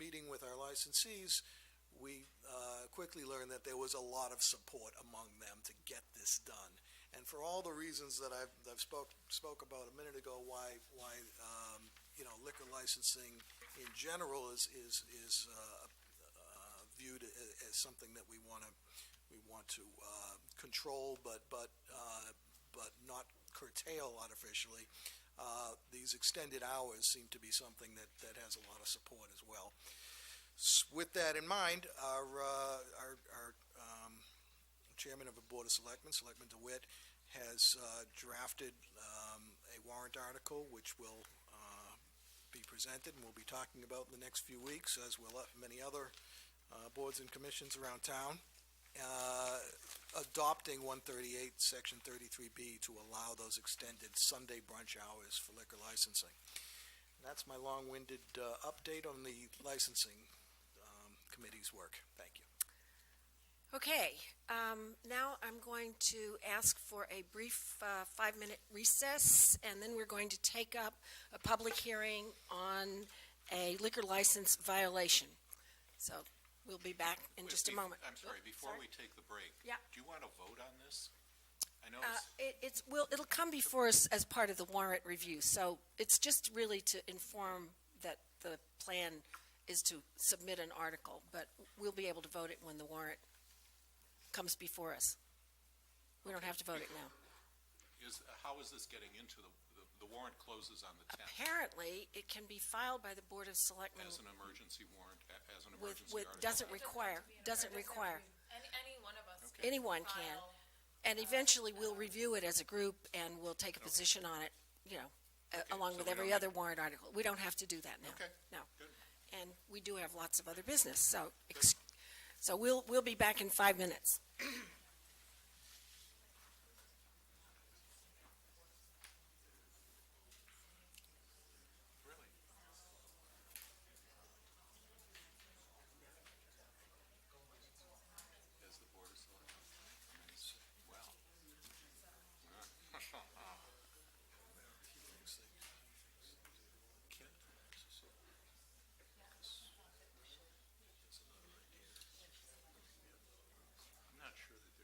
meeting with our licensees, we quickly learned that there was a lot of support among them to get this done. And for all the reasons that I've spoke about a minute ago, why liquor licensing in general is viewed as something that we want to control, but not curtail artificially. These extended hours seem to be something that has a lot of support as well. With that in mind, our chairman of the Board of Selectmen, Selectman DeWitt, has drafted a warrant article which will be presented and we'll be talking about in the next few weeks, as will many other boards and commissions around town, adopting 138, Section 33B, to allow those extended Sunday brunch hours for liquor licensing. And that's my long-winded update on the licensing committee's work. Thank you. Okay, now I'm going to ask for a brief 5-minute recess, and then we're going to take up a public hearing on a liquor license violation. So we'll be back in just a moment. I'm sorry, before we take the break. Yeah. Do you want to vote on this? I know It'll come before us as part of the warrant review, so it's just really to inform that the plan is to submit an article, but we'll be able to vote it when the warrant comes before us. We don't have to vote it now. How is this getting into the warrant closes on the 10th? Apparently, it can be filed by the Board of Selectmen As an emergency warrant, as an with, emergency article? doesn't require. Any one of us. Okay. Anyone can. file, And eventually, we'll review it as a group, and we'll take a position on it, along so with we every don't other warrant article. We don't have to do that now. Okay. No. Good. And we do have lots of other business, so we'll be back in 5 minutes. Really? As the Board of Selectmen? Well. I'm not sure that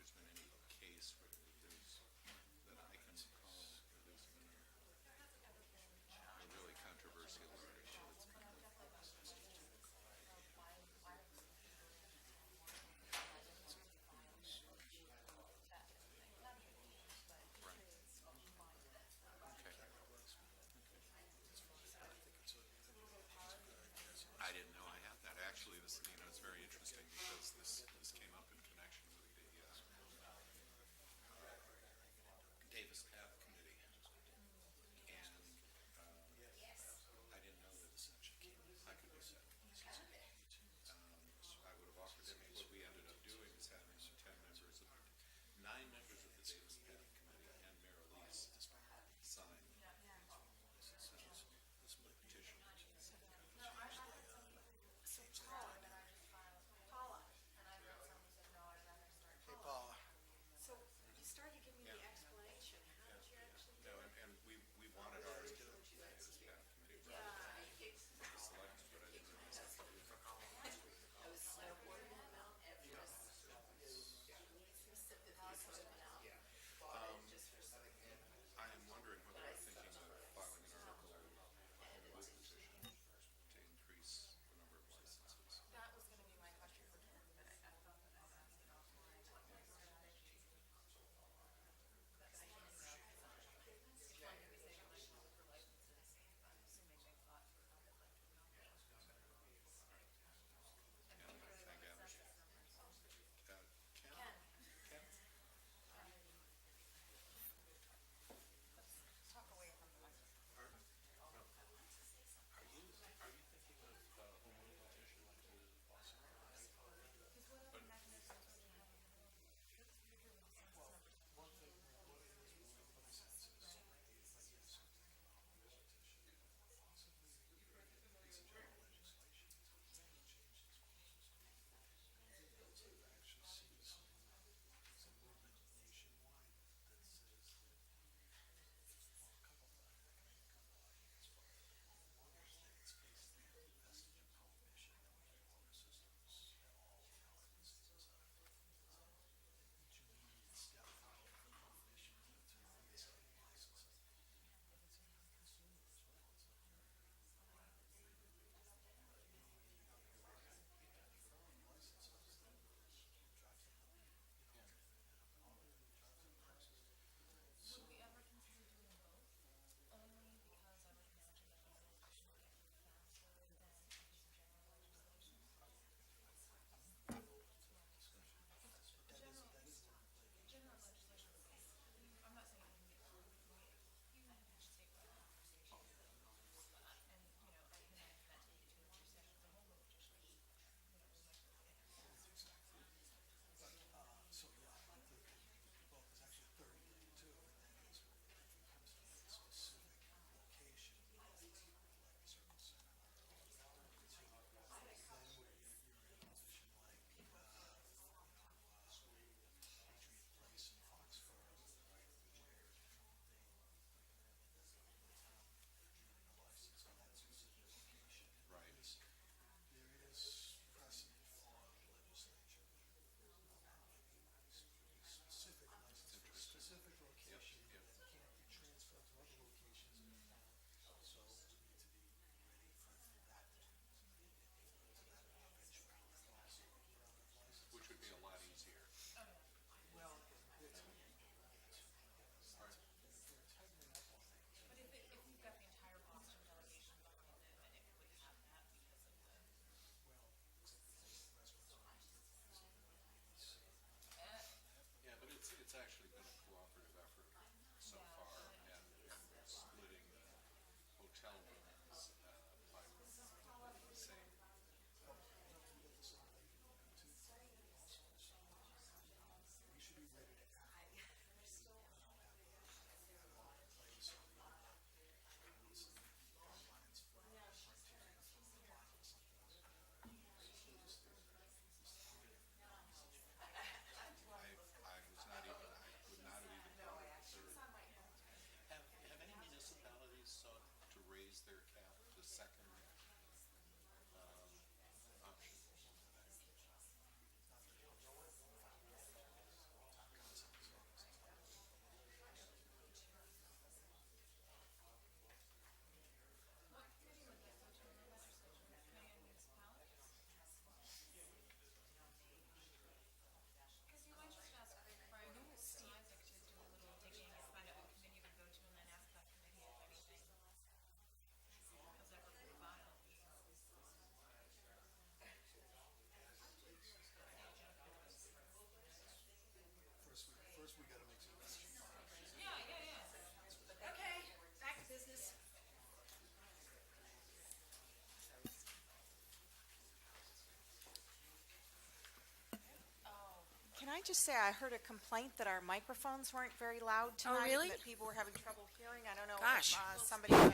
Can I just say, I heard a complaint that our microphones weren't very loud tonight. really? That people were having trouble hearing. I don't know Gosh. if somebody can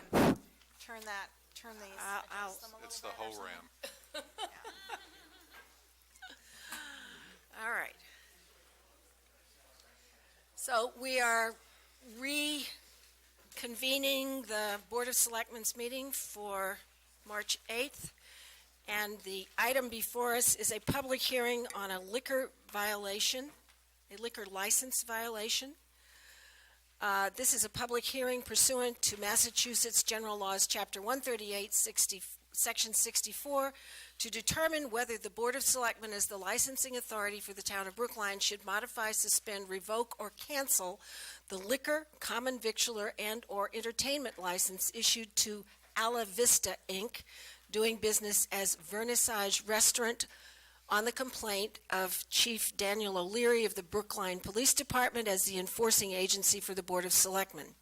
turn these, I'll- adjust them a little bit. It's the or whole something. ram. All right. So we are reconvening the Board of Selectmen's meeting for March 8th. And the item before us is a public hearing on a liquor violation, a liquor license violation. This is a public hearing pursuant to Massachusetts General Laws, Chapter 138, Section 64, to determine whether the Board of Selectmen, as the licensing authority for the town of Brookline, should modify, suspend, revoke, or cancel the liquor, common victualler, and/or entertainment license issued to Alla Vista, Inc., doing business as Vernissage Restaurant, on the complaint of Chief Daniel O'Leary of the Brookline Police Department as the enforcing agency for the Board of Selectmen.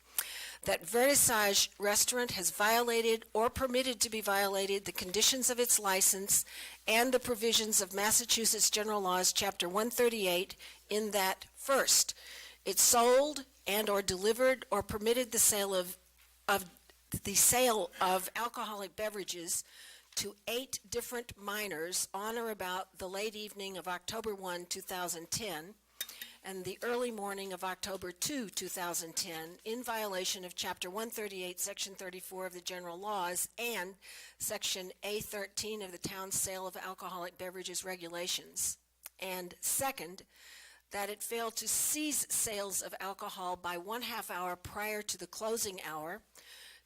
That Vernissage Restaurant has violated or permitted to be violated the conditions of its license and the provisions of Massachusetts General Laws, Chapter 138, in that, first, it sold and/or delivered or permitted the sale of alcoholic beverages to 8 different minors on or about the late evening of October 1, 2010, and the early morning of October 2, 2010, in violation of Chapter 138, Section 34 of the General Laws and Section A13 of the town's sale of alcoholic beverages regulations. And second, that it failed to cease sales of alcohol by 1/2 hour prior to the closing hour,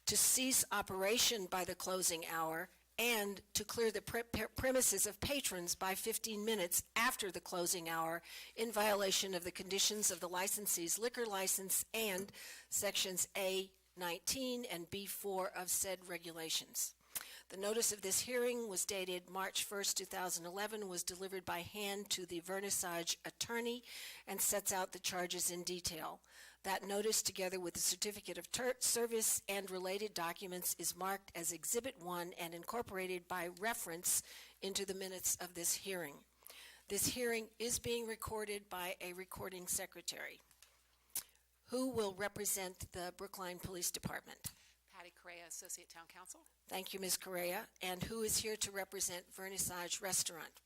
to cease operation by the closing hour, and to clear the premises of patrons by 15 minutes after the closing hour in violation of the conditions of the licensee's liquor license and Sections A19 and B4 of said regulations. The notice of this hearing was dated March 1st, 2011, was delivered by hand to the Vernissage attorney, and sets out the charges in detail. That notice, together with the certificate of service and related documents, is marked as Exhibit 1 and incorporated by reference into the minutes of this hearing. This hearing is being recorded by a recording secretary. Who will represent the Brookline Police Department? Patty Correa, Associate Town Council. Thank you, Ms. Correa. And who is here to represent Vernissage Restaurant?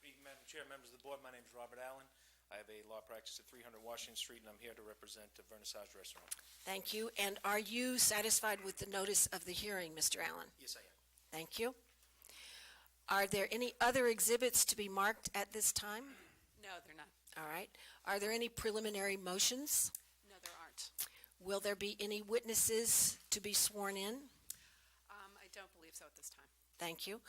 Good evening, Madam Chair, members of the board. My name is Robert Allen. I have a law practice at 300 Washington Street, and I'm here to represent the Vernissage Restaurant. Thank you. And are you satisfied with the notice of the hearing, Mr. Allen? Yes, I am. Thank you. Are there any other exhibits to be marked at this time? No, they're not. All right. Are there any preliminary motions? No, there aren't. Will there be any witnesses to be sworn in? I don't believe so at this time. Thank you.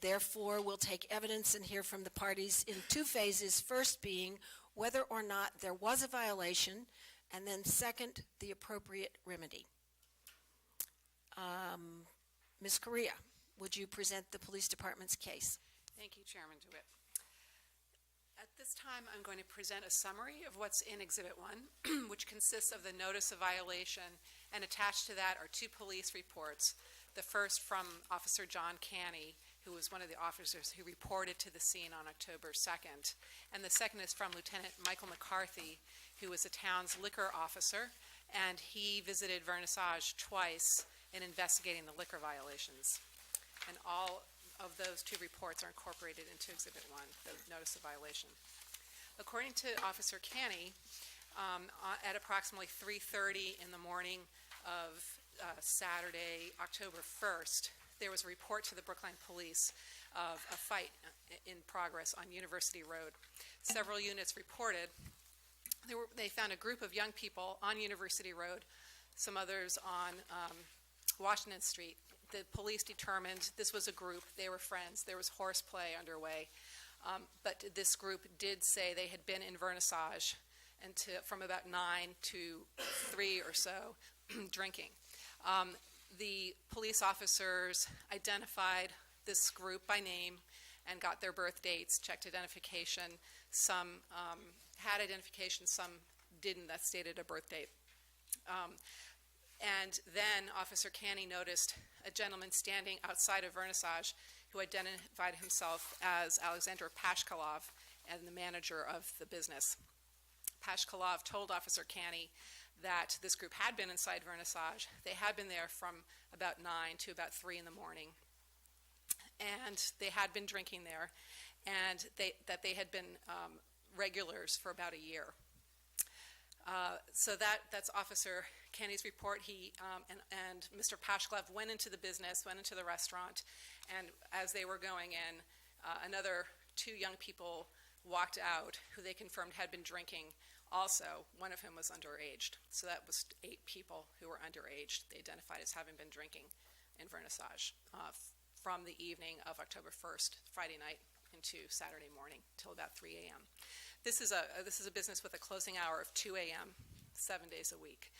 Therefore, we'll take evidence and hear from the parties in 2 phases, first being whether or not there was a violation, and then second, the appropriate remedy. Ms. Correa, would you present the police department's case? Thank you, Chairman DeWitt. At this time, I'm going to present a summary of what's in Exhibit 1, which consists of the notice of violation, and attached to that are 2 police reports. The first from Officer John Canny, who was one of the officers who reported to the scene on October 2nd. And the second is from Lieutenant Michael McCarthy, who was the town's liquor officer, and he visited Vernissage twice in investigating the liquor violations. And all of those 2 reports are incorporated into Exhibit 1, the notice of violation. According to Officer Canny, at approximately 3:30 in the morning of Saturday, October 1st, there was a report to the Brookline Police of a fight in progress on University Road. Several units reported they found a group of young people on University Road, some others on Washington Street. The police determined this was a group, they were friends, there was horseplay underway, but this group did say they had been in Vernissage from about 9 to 3 or so drinking. The police officers identified this group by name and got their birth dates, checked identification. Some had identification, some didn't. That stated a birth date. And then Officer Canny noticed a gentleman standing outside of Vernissage who identified himself as Alexander Pashkalov and the manager of the business. Pashkalov told Officer Canny that this group had been inside Vernissage. They had been there from about 9 to about 3 in the morning, and they had been drinking there, and that they had been regulars for about a year. So that's Officer Canny's report. He and Mr. Pashkalov went into the business, went into the restaurant, and as they were going in, another 2 young people walked out who they confirmed had been drinking also. One of whom was underage. So that was 8 people who were underage. They identified as having been drinking in Vernissage from the evening of October 1st, Friday night, into Saturday morning till about 3 a.m. This is a business with a closing hour of 2 a.m., 7 days a week.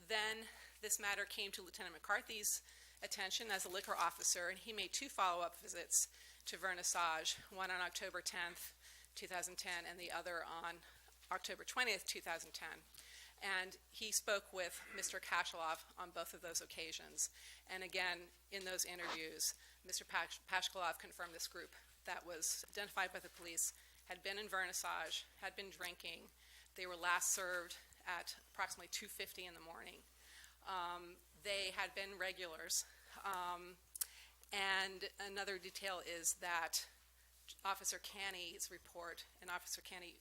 Then this matter came to Lieutenant McCarthy's attention as a liquor officer, and he made 2 follow-up visits to Vernissage, one on October 10th, 2010, and the other on October 20th, 2010. And he spoke with Mr. Kashalov on both of those occasions. And again, in those interviews, Mr. Pashkalov confirmed this group that was identified by the police had been in Vernissage, had been drinking. They were last served at approximately 2:50 in the morning. They had been regulars. And another detail is that Officer Canny's report, and Officer Canny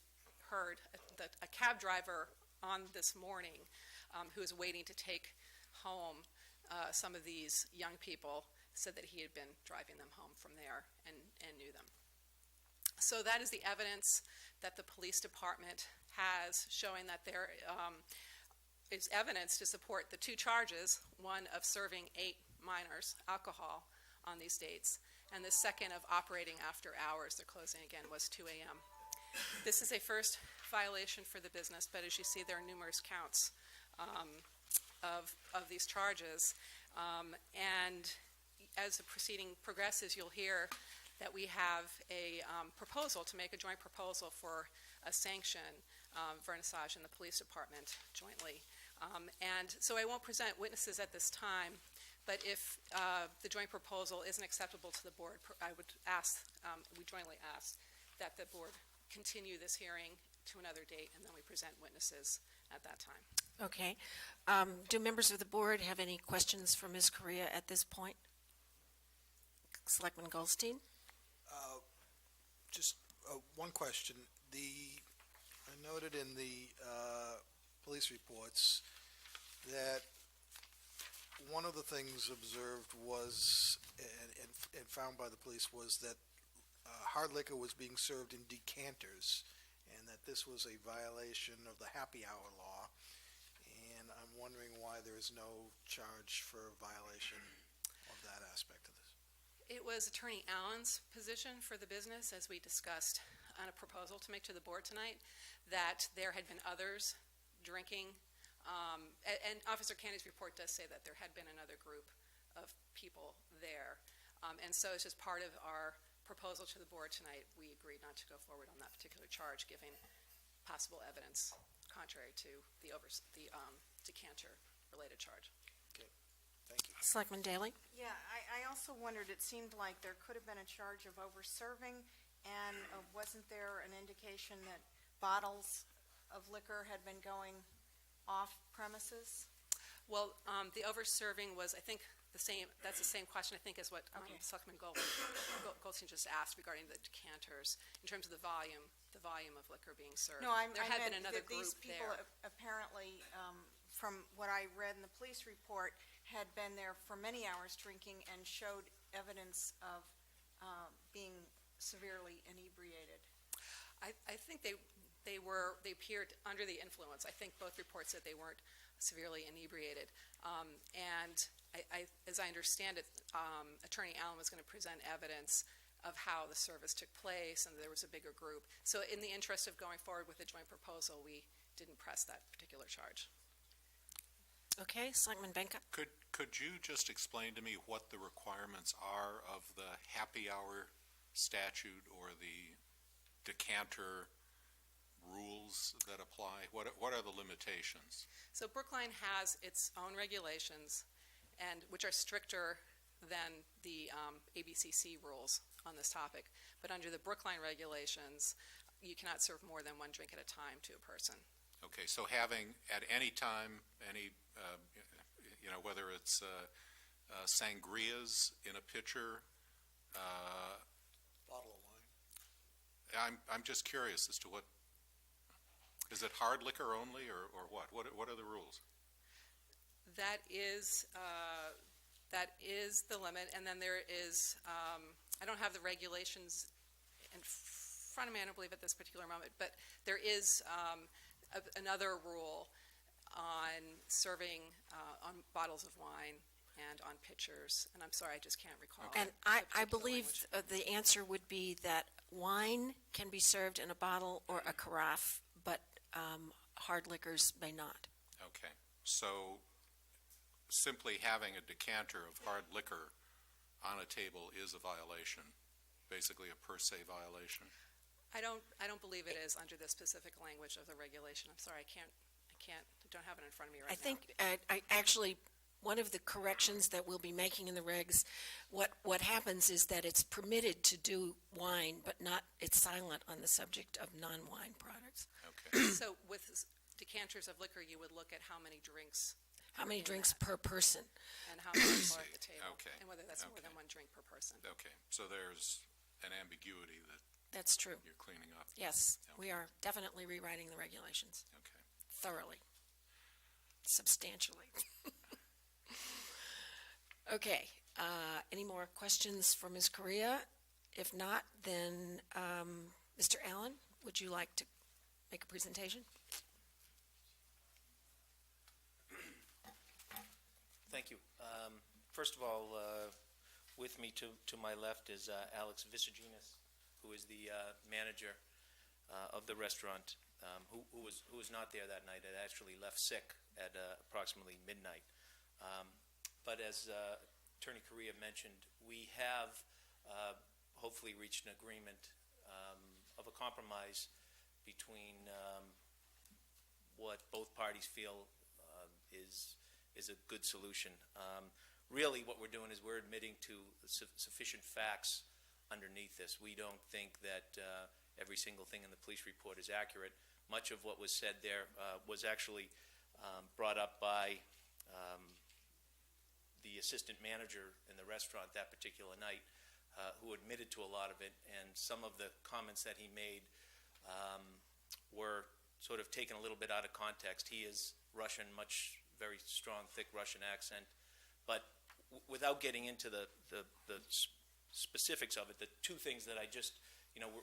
heard that a cab driver on this morning who was waiting to take home some of these young people said that he had been driving them home from there and knew them. So that is the evidence that the police department has showing that there is evidence to support the 2 charges, one of serving 8 minors alcohol on these dates, and the second of operating after hours. Their closing, again, was 2 a.m. This is a first violation for the business, but as you see, there are numerous counts of these charges. And as the proceeding progresses, you'll hear that we have a proposal to make a joint proposal for a sanction, Vernissage and the police department jointly. And so I won't present witnesses at this time, but if the joint proposal isn't acceptable to the board, I would ask, we jointly ask, that the board continue this hearing to another date, and then we present witnesses at that time. Okay. Do members of the board have any questions for Ms. Correa at this point? Selectman Goldstein? Just one question. I noted in the police reports that one of the things observed was, and found by the police, was that hard liquor was being served in decanters, and that this was a violation of the happy hour law. And I'm wondering why there is no charge for violation of that aspect of this. It was Attorney Allen's position for the business, as we discussed on a proposal to make to the board tonight, that there had been others drinking. And Officer Candy's report does say that there had been another group of people there. And so it's just part of our proposal to the board tonight. We agreed not to go forward on that particular charge, giving possible evidence contrary to the decanter-related charge. Okay, thank you. Selectman Daley? Yeah, I also wondered, it seemed like there could have been a charge of over-serving, and wasn't there an indication that bottles of liquor had been going off premises? Well, the over-serving was, I think, that's the same question, I think, as what Selectman Goldstein just asked regarding the decanters, in terms of the volume of liquor being served. No, I There had been meant another that these group people there. apparently, from what I read in the police report, had been there for many hours drinking and showed evidence of being severely inebriated. I think they appeared under the influence. I think both reports said they weren't severely inebriated. And as I understand it, Attorney Allen was going to present evidence of how the service took place and there was a bigger group. So in the interest of going forward with the joint proposal, we didn't press that particular charge. Okay, Selectman Benka? Could you just explain to me what the requirements are of the happy hour statute or the decanter rules that apply? What are the limitations? So Brookline has its own regulations, and which are stricter than the ABCC rules on this topic. But under the Brookline regulations, you cannot serve more than one drink at a time to a person. Okay, so having at any time, any, whether it's sangrias in a pitcher, Bottle of wine. I'm just curious as to what, is it hard liquor only, or what? What are the rules? That is the limit, and then there is, I don't have the regulations in front of me, I don't believe at this particular moment, but there is another rule on serving on bottles of wine and on pitchers, and I'm sorry, I just can't recall. Okay. And I believe the answer would be that wine can be served in a bottle or a carafe, but hard liquors may not. Okay, so simply having a decanter of hard liquor on a table is a violation, basically a per se violation? I don't believe it is under the specific language of the regulation. I'm sorry, I don't have it in front of me right now. I think, I actually, one of the corrections that we'll be making in the regs, what happens is that it's permitted to do wine, but not, it's silent on the subject of non-wine products. Okay, So with decanters of liquor, you would look at how many drinks. How many drinks per person? And how many people are at the table. Okay. And whether that's more than Okay. one drink per person. okay, so there's an ambiguity that That's true. you're cleaning up. Yes, we are definitely rewriting the regulations Okay. thoroughly, substantially. Okay, any more questions for Ms. Correa? If not, then, Mr. Allen, would you like to make a presentation? Thank you. First of all, with me to my left is Alex Visaginas, who is the manager of the restaurant, who was not there that night. Had actually left sick at approximately midnight. But as Attorney Correa mentioned, we have hopefully reached an agreement of a compromise between what both parties feel is a good solution. Really, what we're doing is we're admitting to sufficient facts underneath this. We don't think that every single thing in the police report is accurate. Much of what was said there was actually brought up by the assistant manager in the restaurant that particular night, who admitted to a lot of it, and some of the comments that he made were sort of taken a little bit out of context. He is Russian, very strong, thick Russian accent, but without getting into the specifics of it, the two things that I just,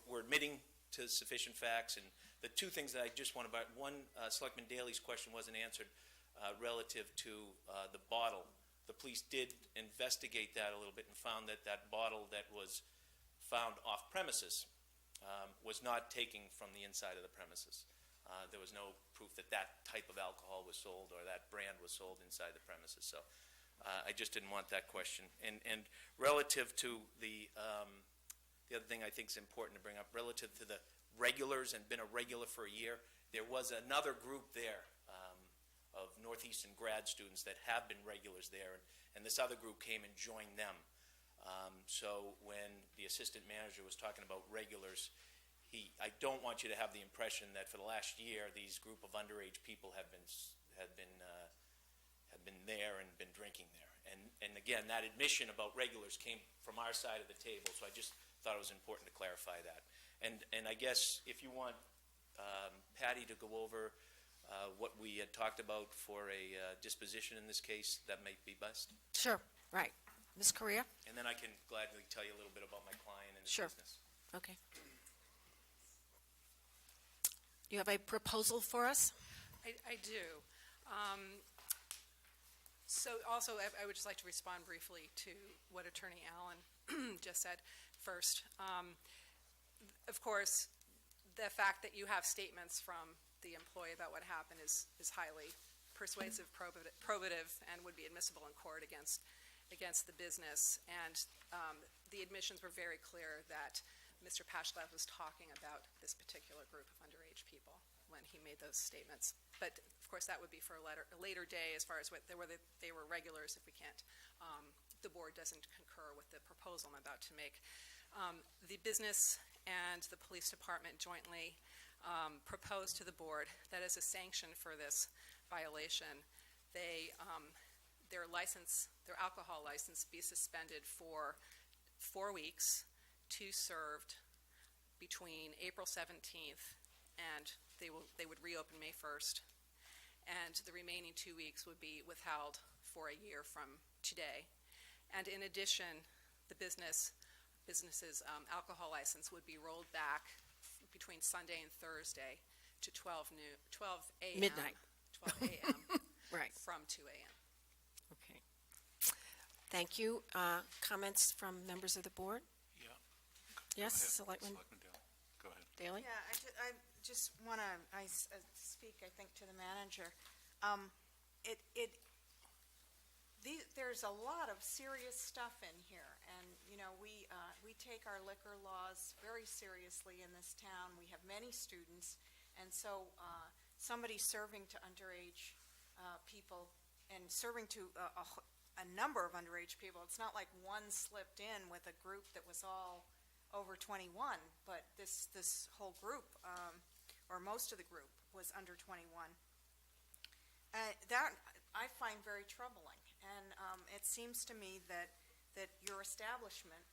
we're admitting to sufficient facts, and the two things that I just want to, one, Selectman Daley's question wasn't answered relative to the bottle. The police did investigate that a little bit and found that that bottle that was found off premises was not taken from the inside of the premises. There was no proof that that type of alcohol was sold or that brand was sold inside the premises. So I just didn't want that question. And relative to the other thing I think is important to bring up, relative to the regulars and been a regular for a year, there was another group there of Northeastern grad students that have been regulars there, and this other group came and joined them. So when the assistant manager was talking about regulars, I don't want you to have the impression that for the last year these group of underage people have been there and been drinking there. And again, that admission about regulars came from our side of the table, so I just thought it was important to clarify that. And I guess if you want Patty to go over what we had talked about for a disposition in this case, that might be best. Sure, right. Ms. Correa? And then I can gladly tell you a little bit about my client and his Sure. business. Okay. You have a proposal for us? I do. So also, I would just like to respond briefly to what Attorney Allen just said first. Of course, the fact that you have statements from the employee about what happened is highly persuasive, probative, and would be admissible in court against the business. And the admissions were very clear that Mr. Pashlev was talking about this particular group of underage people when he made those statements. But, of course, that would be for a later day as far as whether they were regulars, if we can't, the board board doesn't concur with the proposal I'm about to make. The business and the police department jointly proposed to the board that as a sanction for this violation, their alcohol license be suspended for 4 weeks, 2 served between April 17th, and they would reopen May 1st. And the remaining 2 weeks would be withheld for a year from today. And in addition, the business's alcohol license would be rolled back between Sunday and Thursday to 12 a.m. Midnight. 12 a.m. Right. from 2 a.m. Okay. Thank you. Comments from members of the board? Yeah. Yes, Go ahead. Selectman Selectman Daley. Go ahead. Daley? Yeah, I just want to, speak, I think, to the manager. There's a lot of serious stuff in here, and, you know, we take our liquor laws very seriously in this town. We have many students, and so somebody serving to underage people and serving to a number of underage people, it's not like one slipped in with a group that was all over 21, but this whole group, or most of the group, was under 21. That I find very troubling, and it seems to me that your establishment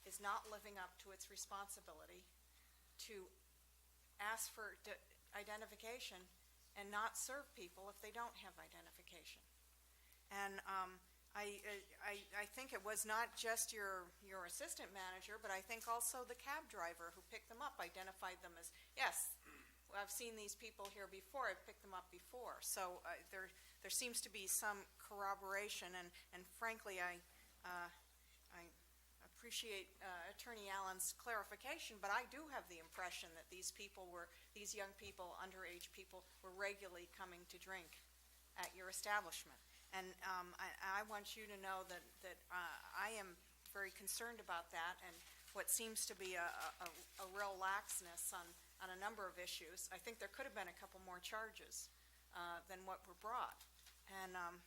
is not living up to its responsibility to ask for identification and not serve people if they don't have identification. And I think it was not just your assistant manager, but I think also the cab driver who picked them up identified them as, yes, I've seen these people here before, I've picked them up before. So there seems to be some corroboration, and frankly, I appreciate Attorney Allen's clarification, but I do have the impression that these young people, underage people, were regularly coming to drink at your establishment. And I want you to know that I am very concerned about that, and what seems to be a real laxness on a number of issues. I think there could have been a couple more charges than what were brought. And I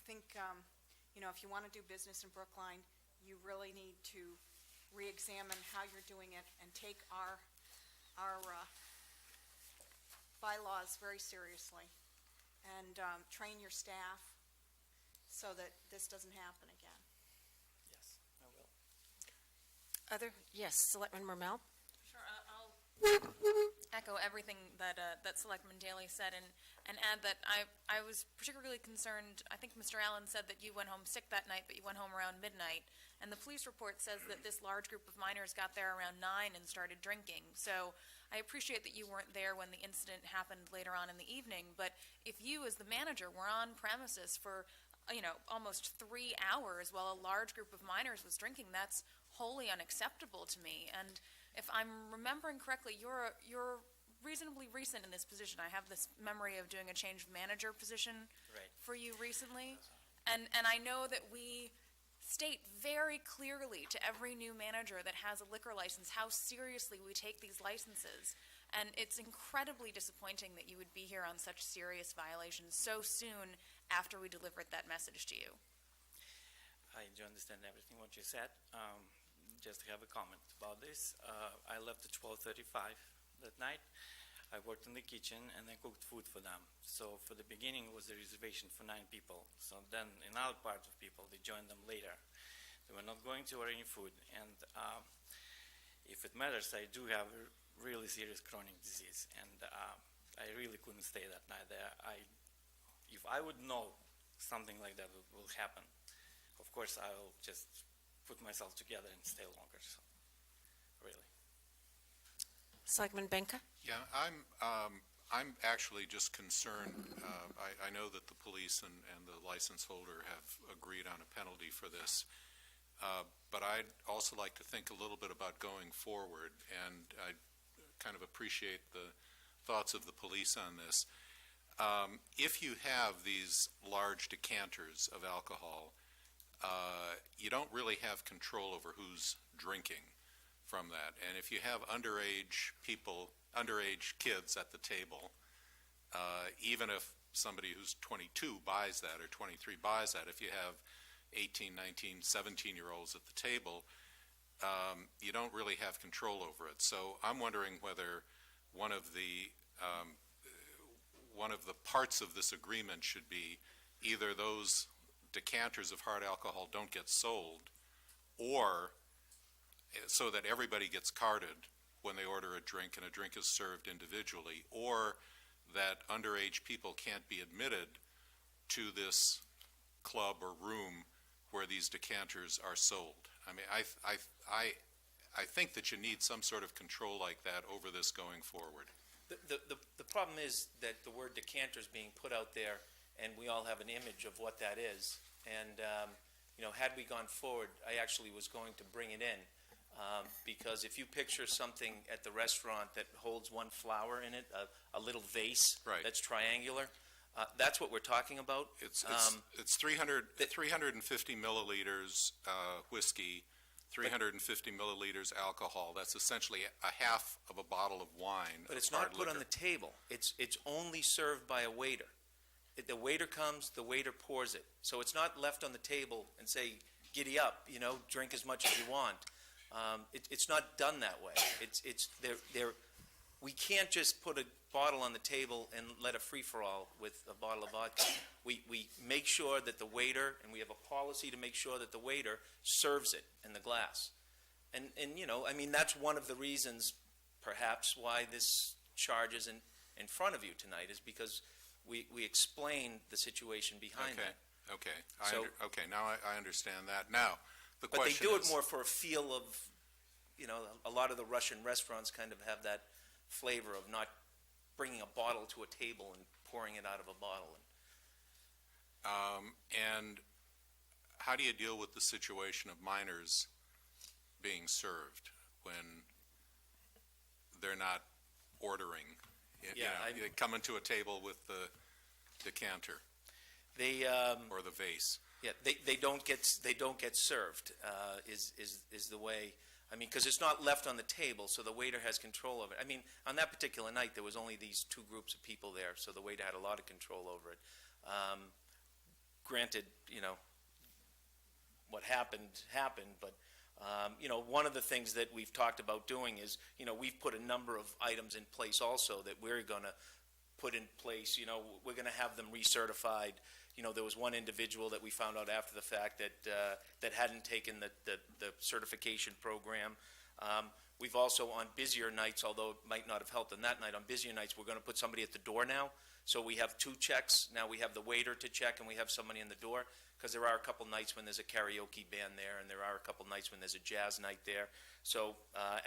think, you know, if you want to do business in Brookline, you really need to re-examine how you're doing it and take our bylaws very seriously, and train your staff so that this doesn't happen again. Yes, I will. Yes, Selectman Marmel? Sure, I'll echo everything that Selectman Daley said, and add that I was particularly concerned. I think Mr. Allen said that you went home sick that night, but you went home around midnight. And the police report says that this large group of minors got there around 9 and started drinking. So I appreciate that you weren't there when the incident happened later on in the evening, but if you as the manager were on premises for, you know, almost 3 hours while a large group of minors was drinking, that's wholly unacceptable to me. And if I'm remembering correctly, you're reasonably recent in this position. I have this memory of doing a change of manager position for you recently. And I know that we state very clearly to every new manager that has a liquor license how seriously we take these licenses. And it's incredibly disappointing that you would be here on such serious violations so soon after we delivered that message to you. I do understand everything what you said. Just have a comment about this. I left at 12:35 that night. I worked in the kitchen and I cooked food for them. So for the beginning it was a reservation for 9 people. So then another part of people, they joined them later. They were not going to order any food. And if it matters, I do have a really serious chronic disease. And I really couldn't stay that night there. If I would know something like that will happen, of course I'll just put myself together and stay longer. So, really. Selectman Benka? Yeah, I'm actually just concerned. I know that the police and the license holder have agreed on a penalty for this, but I'd also like to think a little bit about going forward, and I kind of appreciate the thoughts of the police on this. If you have these large decanters of alcohol, you don't really have control over who's drinking from that. And if you have underage kids at the table, even if somebody who's 22 buys that or 23 buys that. If you have 18, 19, 17-year-olds at the table, you don't really have control over it. So I'm wondering whether one of the parts of this agreement should be either those decanters of hard alcohol don't get sold, or so that everybody gets carded when they order a drink and a drink is served individually, or that underage people can't be admitted to this club or room where these decanters are sold. I mean, I think that you need some sort of control like that over this going forward. The problem is that the word decanter is being put out there, and we all have an image of what that is. And, had we gone forward, I actually was going to bring it in. Because if you picture something at the restaurant that holds one flower in it, a little vase that's triangular, that's what we're talking about. It's 350 milliliters whiskey, 350 milliliters alcohol. That's essentially a half of a bottle of wine. But it's not put on the table. It's only served by a waiter. The waiter comes, the waiter pours it. So it's not left on the table and say, giddy up, drink as much as you want. It's not done that way. We can't just put a bottle on the table and let a free-for-all with a bottle of vodka. We make sure that the waiter, and we have a policy to make sure that the waiter serves it in the glass. And that's one of the reasons, perhaps, why this charge is in front of you tonight, is because we explain the situation behind that. Okay, now I understand that. Now, but they do it more for a feel of, a lot of the Russian restaurants kind of have that flavor of not bringing a bottle to a table and pouring it out of a bottle. And how do you deal with the situation of minors being served when they're not ordering? They come into a table with the decanter or the vase. Yeah, they don't get served. Is the way. I mean, because it's not left on the table, so the waiter has control over it. I mean, on that particular night, there was only these two groups of people there, so the waiter had a lot of control over it. Granted, what happened, but one of the things that we've talked about doing is, we've put a number of items in place also that we're going to put in place. We're going to have them recertified. There was one individual that we found out after the fact that hadn't taken the certification program. We've also, on busier nights, although it might not have helped on that night, on busier nights, we're going to put somebody at the door now. So we have two checks. Now we have the waiter to check, and we have somebody in the door, because there are a couple nights when there's a karaoke band there, and there are a couple nights when there's a jazz night there. So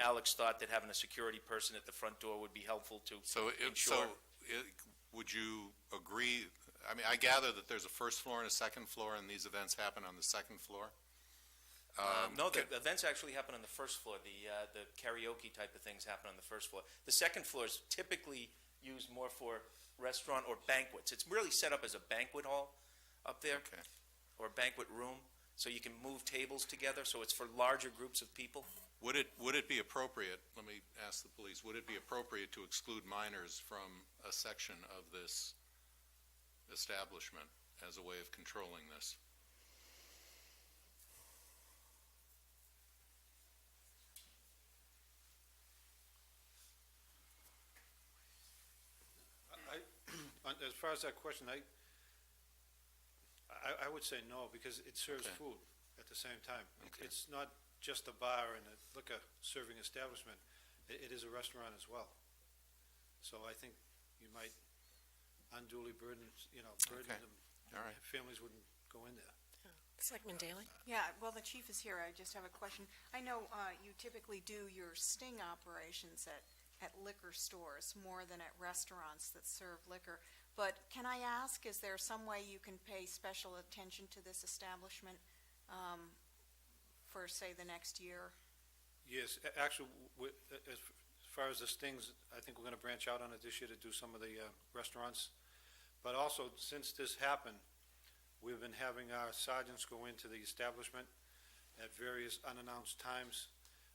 Alex thought that having a security person at the front door would be helpful to ensure. Would you agree? I mean, I gather that there's a first floor and a second floor, and these events happen on the second floor? No, the events actually happen on the first floor. The karaoke type of things happen on the first floor. The second floor is typically used more for restaurant or banquets. It's really set up as a banquet hall up there, or a banquet room, so you can move tables together, so it's for larger groups of people. Would it be appropriate, let me ask the police, would it be appropriate to exclude minors from a section of this establishment as a way of controlling this? As far as that question, I would say no, because it serves food at the same time. It's not just a bar and a liquor serving establishment. It is a restaurant as well. So I think you might unduly burden them. All right. Families wouldn't go in there. Selectman Daley? Yeah, well, the chief is here. I just have a question. I know you typically do your sting operations at liquor stores more than at restaurants that serve liquor. But can I ask, is there some way you can pay special attention to this establishment for, say, the next year? Yes, actually, as far as the stings, I think we're going to branch out on it this year to do some of the restaurants. But also, since this happened, we've been having our sergeants go into the establishment at various unannounced times.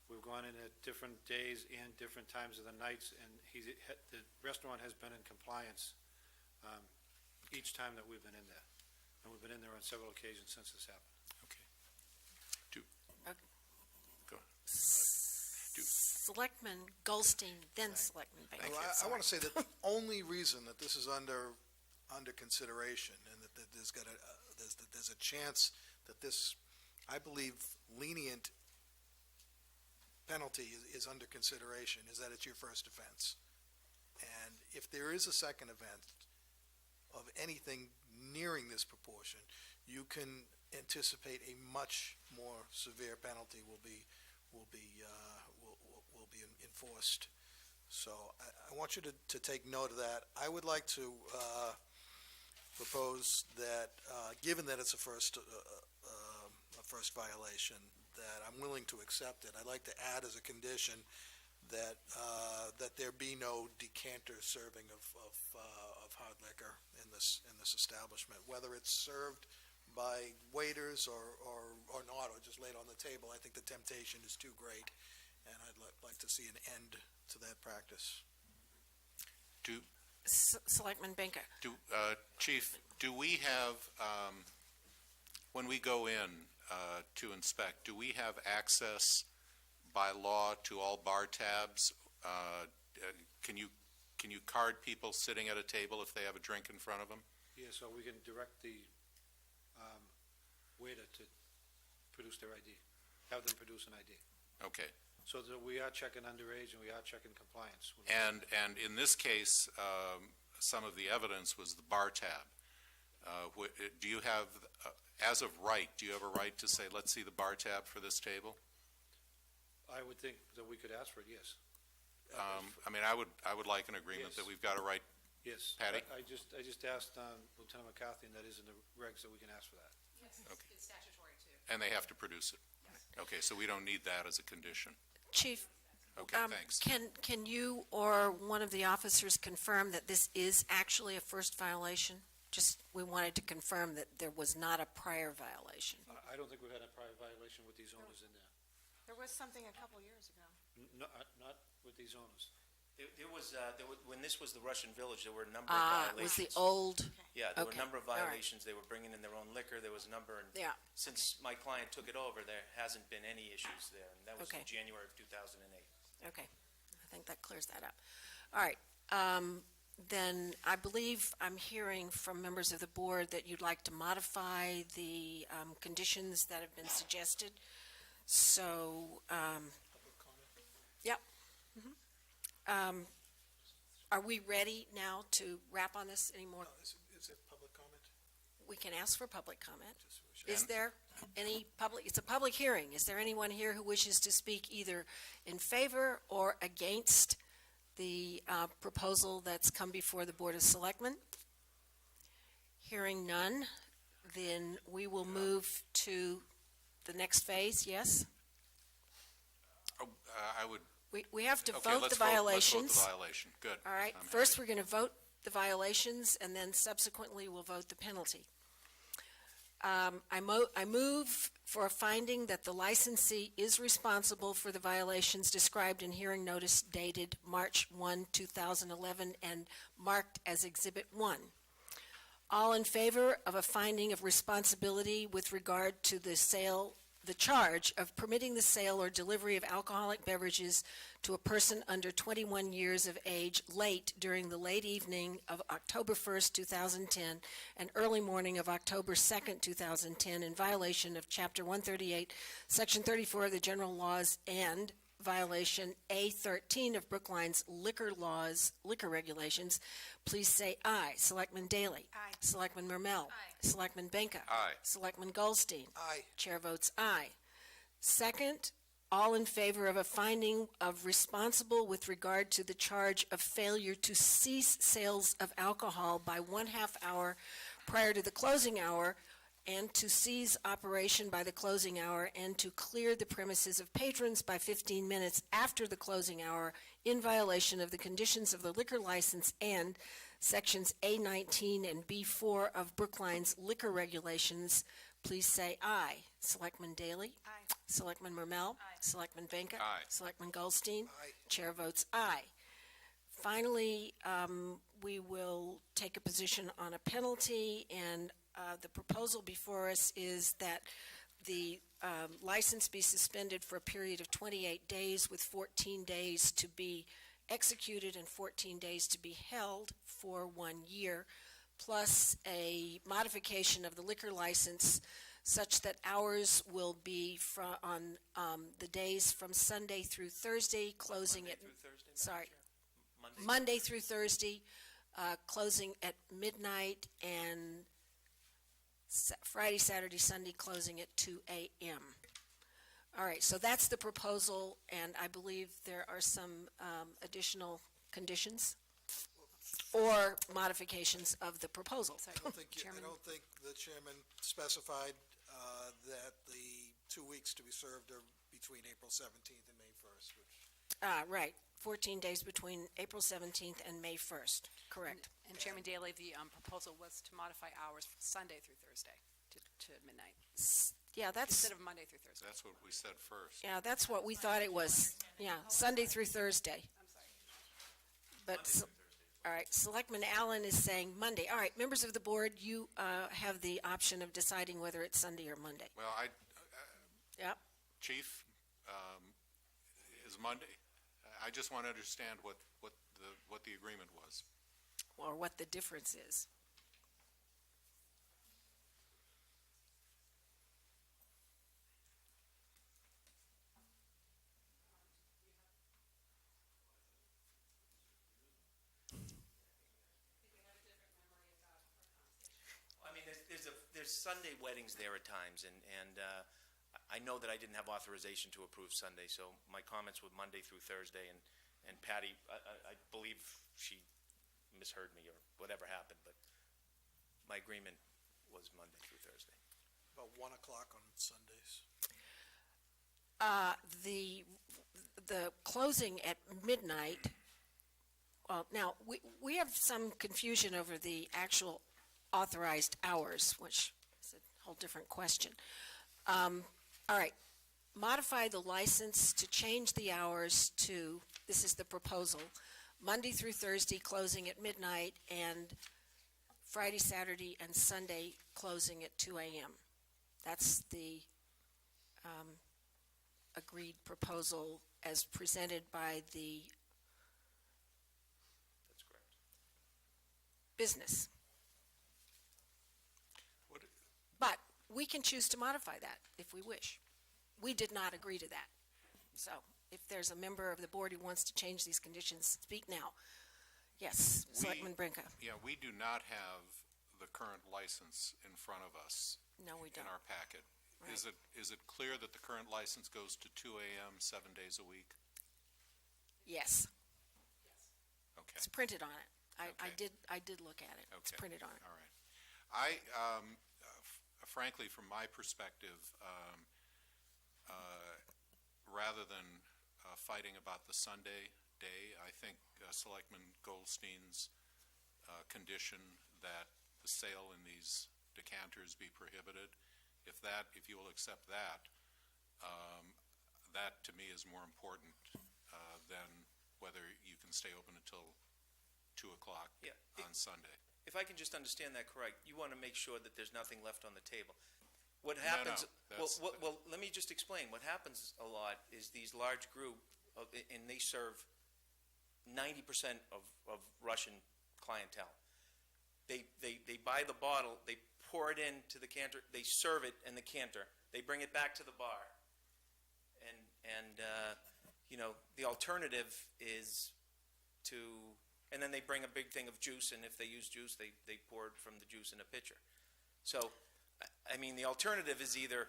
We've gone in at different days and different times of the nights, and the restaurant has been in compliance each time that we've been in there. And we've been in there on several occasions since this happened. Okay. Selectman Goldstein, then Selectman Baker. Well, I want to say that the only reason that this is under consideration and that there's a chance that this, I believe, lenient penalty is under consideration is that it's your first offense. And if there is a second event of anything nearing this proportion, you can anticipate a much more severe penalty will be enforced. So I want you to take note of that. I would like to propose that, given that it's a first violation, that I'm willing to accept it. I'd like to add as a condition that there be no decanter serving of hard liquor in this establishment, whether it's served by waiters or not, or just laid on the table. I think the temptation is too great, and I'd like to see an end to that practice. Selectman Baker. Chief, do we have, when we go in to inspect, do we have access by law to all bar tabs? Can you card people sitting at a table if they have a drink in front of them? Yeah, so we can direct the waiter to produce their ID, have them produce an ID. Okay. So that we are checking underage and we are checking compliance. And in this case, some of the evidence was the bar tab. Do you have, as of right, do you have a right to say, let's see the bar tab for this table? I would think that we could ask for it, yes. I mean, I would like an agreement Yes. that we've got a right. Yes. Patty? I just asked Lieutenant McCarthy, and that is in the regs that we can ask for that. Yes, Okay. it's statutory too. And they have to produce it? Okay, so we don't need that as a condition. Chief, Okay, thanks. can you or one of the officers confirm that this is actually a first violation? Just, we wanted to confirm that there was not a prior violation. I don't think we've had a prior violation with these owners in there. There was something a couple years ago. Not with these owners. There was, when this was the Russian Village, there were a number of It was violations. the old, Yeah, there were okay, a number of all right. violations. They were bringing in their own liquor. There was a number, and Yeah. since my client took it over, there hasn't been any issues there, and that was Okay. in January of 2008. okay, I think that clears that up. All right, then I believe I'm hearing from members of the board that you'd like to modify the conditions that have been suggested. So, yep. Are we ready now to wrap on this anymore? Is it public comment? We can ask for public comment. Is there any public, it's a public hearing. Is there anyone here who wishes to speak either in favor or against the proposal that's come before the Board of Selectmen? Hearing none, then we will move to the next phase, yes? I would, We have to okay, vote let's the violations. Let's vote the violation. Good. All right, I'm first happy. we're going to vote the violations, and then subsequently we'll vote the penalty. I move for a finding that the licensee is responsible for the violations described in hearing notice dated March 1, 2011, and marked as Exhibit 1. All in favor of a finding of responsibility with regard to the charge of permitting the sale or delivery of alcoholic beverages to a person under 21 years of age late during the late evening of October 1st, 2010, and early morning of October 2nd, 2010, in violation of Chapter 138, Section 34 of the General Laws, and violation A13 of Brookline's liquor laws, liquor regulations, please say aye. Selectman Daley? Aye. Selectman Mermel? Aye. Selectman Benka? Aye. Selectman Goldstein? Aye. Chair votes aye. Second, all in favor of a finding of responsible with regard to the charge of failure to cease sales of alcohol by 1/2 hour prior to the closing hour, and to cease operation by the closing hour, and to clear the premises of patrons by 15 minutes after the closing hour in violation of the conditions of the liquor license and Sections A19 and B4 of Brookline's liquor regulations, please say aye. Selectman Daley? Aye. Selectman Mermel? Aye. Selectman Benka? Aye. Selectman Goldstein? Aye. Chair votes aye. Finally, we will take a position on a penalty, and the proposal before us is that the license be suspended for a period of 28 days with 14 days to be executed and 14 days to be held for 1 year, plus a modification of the liquor license such that hours will be on the days from Sunday through Thursday, closing Monday at, through Thursday, Madam sorry, Chair? Monday through Thursday, closing at midnight, and Friday, Saturday, Sunday, closing at 2 a.m. All right, so that's the proposal, and I believe there are some additional conditions or modifications of the proposal. I don't think the chairman specified that the 2 weeks to be served are between April 17th and May 1st, which... Right, 14 days between April 17th and May 1st, correct. And Chairman Daley, the proposal was to modify hours from Sunday through Thursday to midnight, Yeah, that's, instead of Monday through Thursday. That's what we said first. yeah, that's what we thought it was. Yeah, Sunday through Thursday. I'm sorry. But, all right, Selectman Allen is saying Monday. All right, members of the board, you have the option of deciding whether it's Sunday or Monday. Well, Yep. Chief, is Monday, I just want to understand what the agreement was. Or what the difference is. I mean, there's Sunday weddings there at times, and I know that I didn't have authorization to approve Sunday, so my comments were Monday through Thursday, and Patty, I believe she misheard me or whatever happened, but my agreement was Monday through Thursday. About 1 o'clock on Sundays. The closing at midnight, well, now, we have some confusion over the actual authorized hours, which is a whole different question. All right, modify the license to change the hours to, this is the proposal, Monday through Thursday closing at midnight, and Friday, Saturday, and Sunday closing at 2 a.m. That's the agreed proposal as presented by the That's correct. business. What- But we can choose to modify that if we wish. We did not agree to that. So if there's a member of the board who wants to change these conditions, speak now. Yes, Selectman Brinka. Yeah, we do not have the current license in front of us No, we in don't. our packet. Right. Is it clear that the current license goes to 2 a.m. 7 days a week? Yes, Okay. it's printed on it. I Okay. did look at it. It's Okay. printed on it. All right. Frankly, from my perspective, rather than fighting about the Sunday day, I think Selectman Goldstein's condition that the sale in these decanters be prohibited, if you will accept that, that to me is more important than whether you can stay open until 2 o'clock Yeah. on Sunday. If I can just understand that correct, you want to make sure that there's nothing left on the table. What No, happens, that's- well, let me just explain. What happens a lot is these large group, and they serve 90% of Russian clientele. They buy the bottle, they pour it into the canter, they serve it in the canter, they bring it back to the bar. And the alternative is to, and then they bring a big thing of juice, and if they use juice, they pour it from the juice in a pitcher. So, I mean, the alternative is either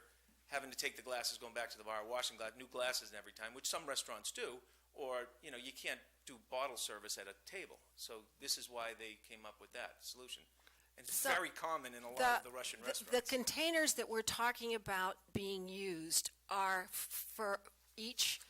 having to take the glasses, going back to the bar, washing new glasses every time, which some restaurants do, or, you can't do bottle service at a table. So this is why they came up with that solution. And it's So very common in a lot of the Russian The restaurants. containers that we're talking about being used are for each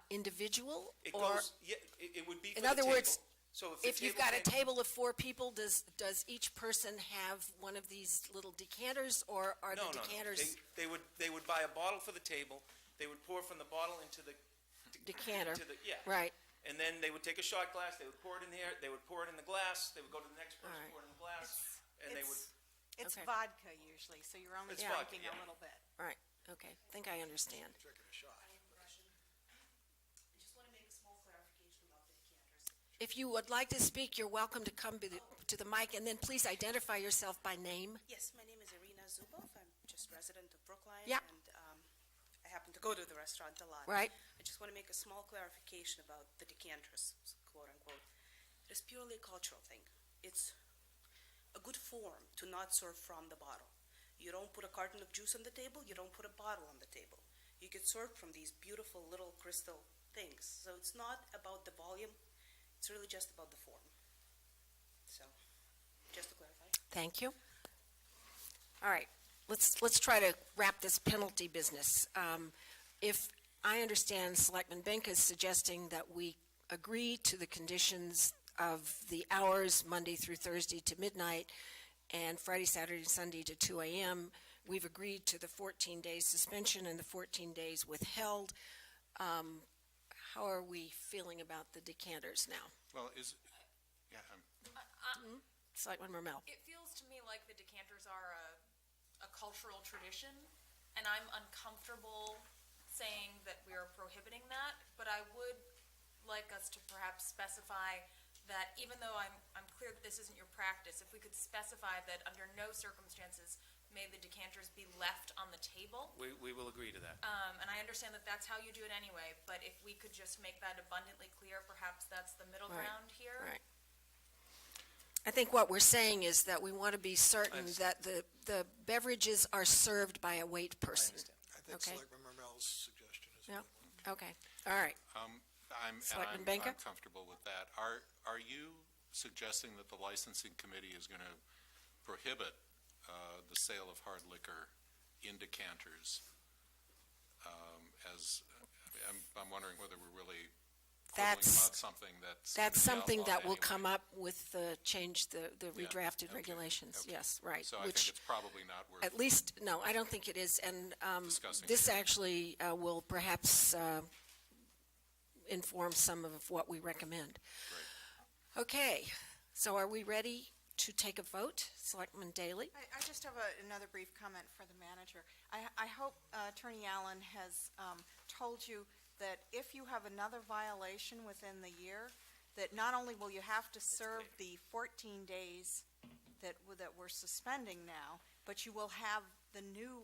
individual? It or goes, yeah, it would be for In the other table. words, So the if you've table got a came- table of 4 people, does each person have one of these little decanters, or are the No. decanters They would buy a bottle for the table, they would pour from the bottle into the decanter? yeah. Right. and then they would take a shot glass, they would pour it in there, they would pour it in the glass, they would go to the next person, All right. pour it in the glass, and they would, It's Okay. vodka usually, so you're only It's vodka, drinking a yeah. little bit. All right, okay, think I understand. Drinking a shot. I just want to make a small clarification about the decanters. If you would like to speak, you're welcome to come to the mic, and then please identify yourself by name. Yes, my name is Irina Zubov. I'm just resident of Brookline. Yeah. And I happen to go to the restaurant a lot. Right. I just want to make a small clarification about the decanters, quote unquote. It's purely a cultural thing. It's a good form to not serve from the bottle. You don't put a carton of juice on the table, you don't put a bottle on the table. You get served from these beautiful little crystal things. So it's not about the volume, it's really just about the form. So, just to clarify. Thank you. All right, let's try to wrap this penalty business. If I understand, Selectman Benka is suggesting that we agree to the conditions of the hours Monday through Thursday to midnight and Friday, Saturday, Sunday to 2 a.m. We've agreed to the 14 days suspension and the 14 days withheld. How are we feeling about the decanters now? Well, Selectman Rommel. It feels to me like the decanters are a cultural tradition, and I'm uncomfortable saying that we are prohibiting that, but I would like us to perhaps specify that even though I'm clear that this isn't your practice, if we could specify that under no circumstances may the decanters be left on the table. we will agree to that. And I understand that that's how you do it anyway, but if we could just make that abundantly clear, perhaps that's the middle Right, ground here. Right. I think what we're saying is that we want to be certain that the beverages are served by a wait person. I think Okay. Selectman Marmel's suggestion is a Yeah. good one. Okay, all right. Selectman Benka? I'm comfortable with that. Are you suggesting that the licensing committee is going to prohibit the sale of hard liquor in decanters? I'm wondering whether we're really quibbling about something that's gonna That's be something that outlawed will anyway. come up with the change, the redrafted okay, regulations, okay. yes, right. So I think it's probably not worth At least, no, I don't think it is, and discussing. this actually will perhaps inform some of what we recommend. Okay, so are we ready to take a vote? Selectman Daley? I just have another brief comment for the manager. I hope Attorney Allen has told you that if you have another violation within the year, that not only will you have to serve the 14 days that we're suspending now, but you will have the new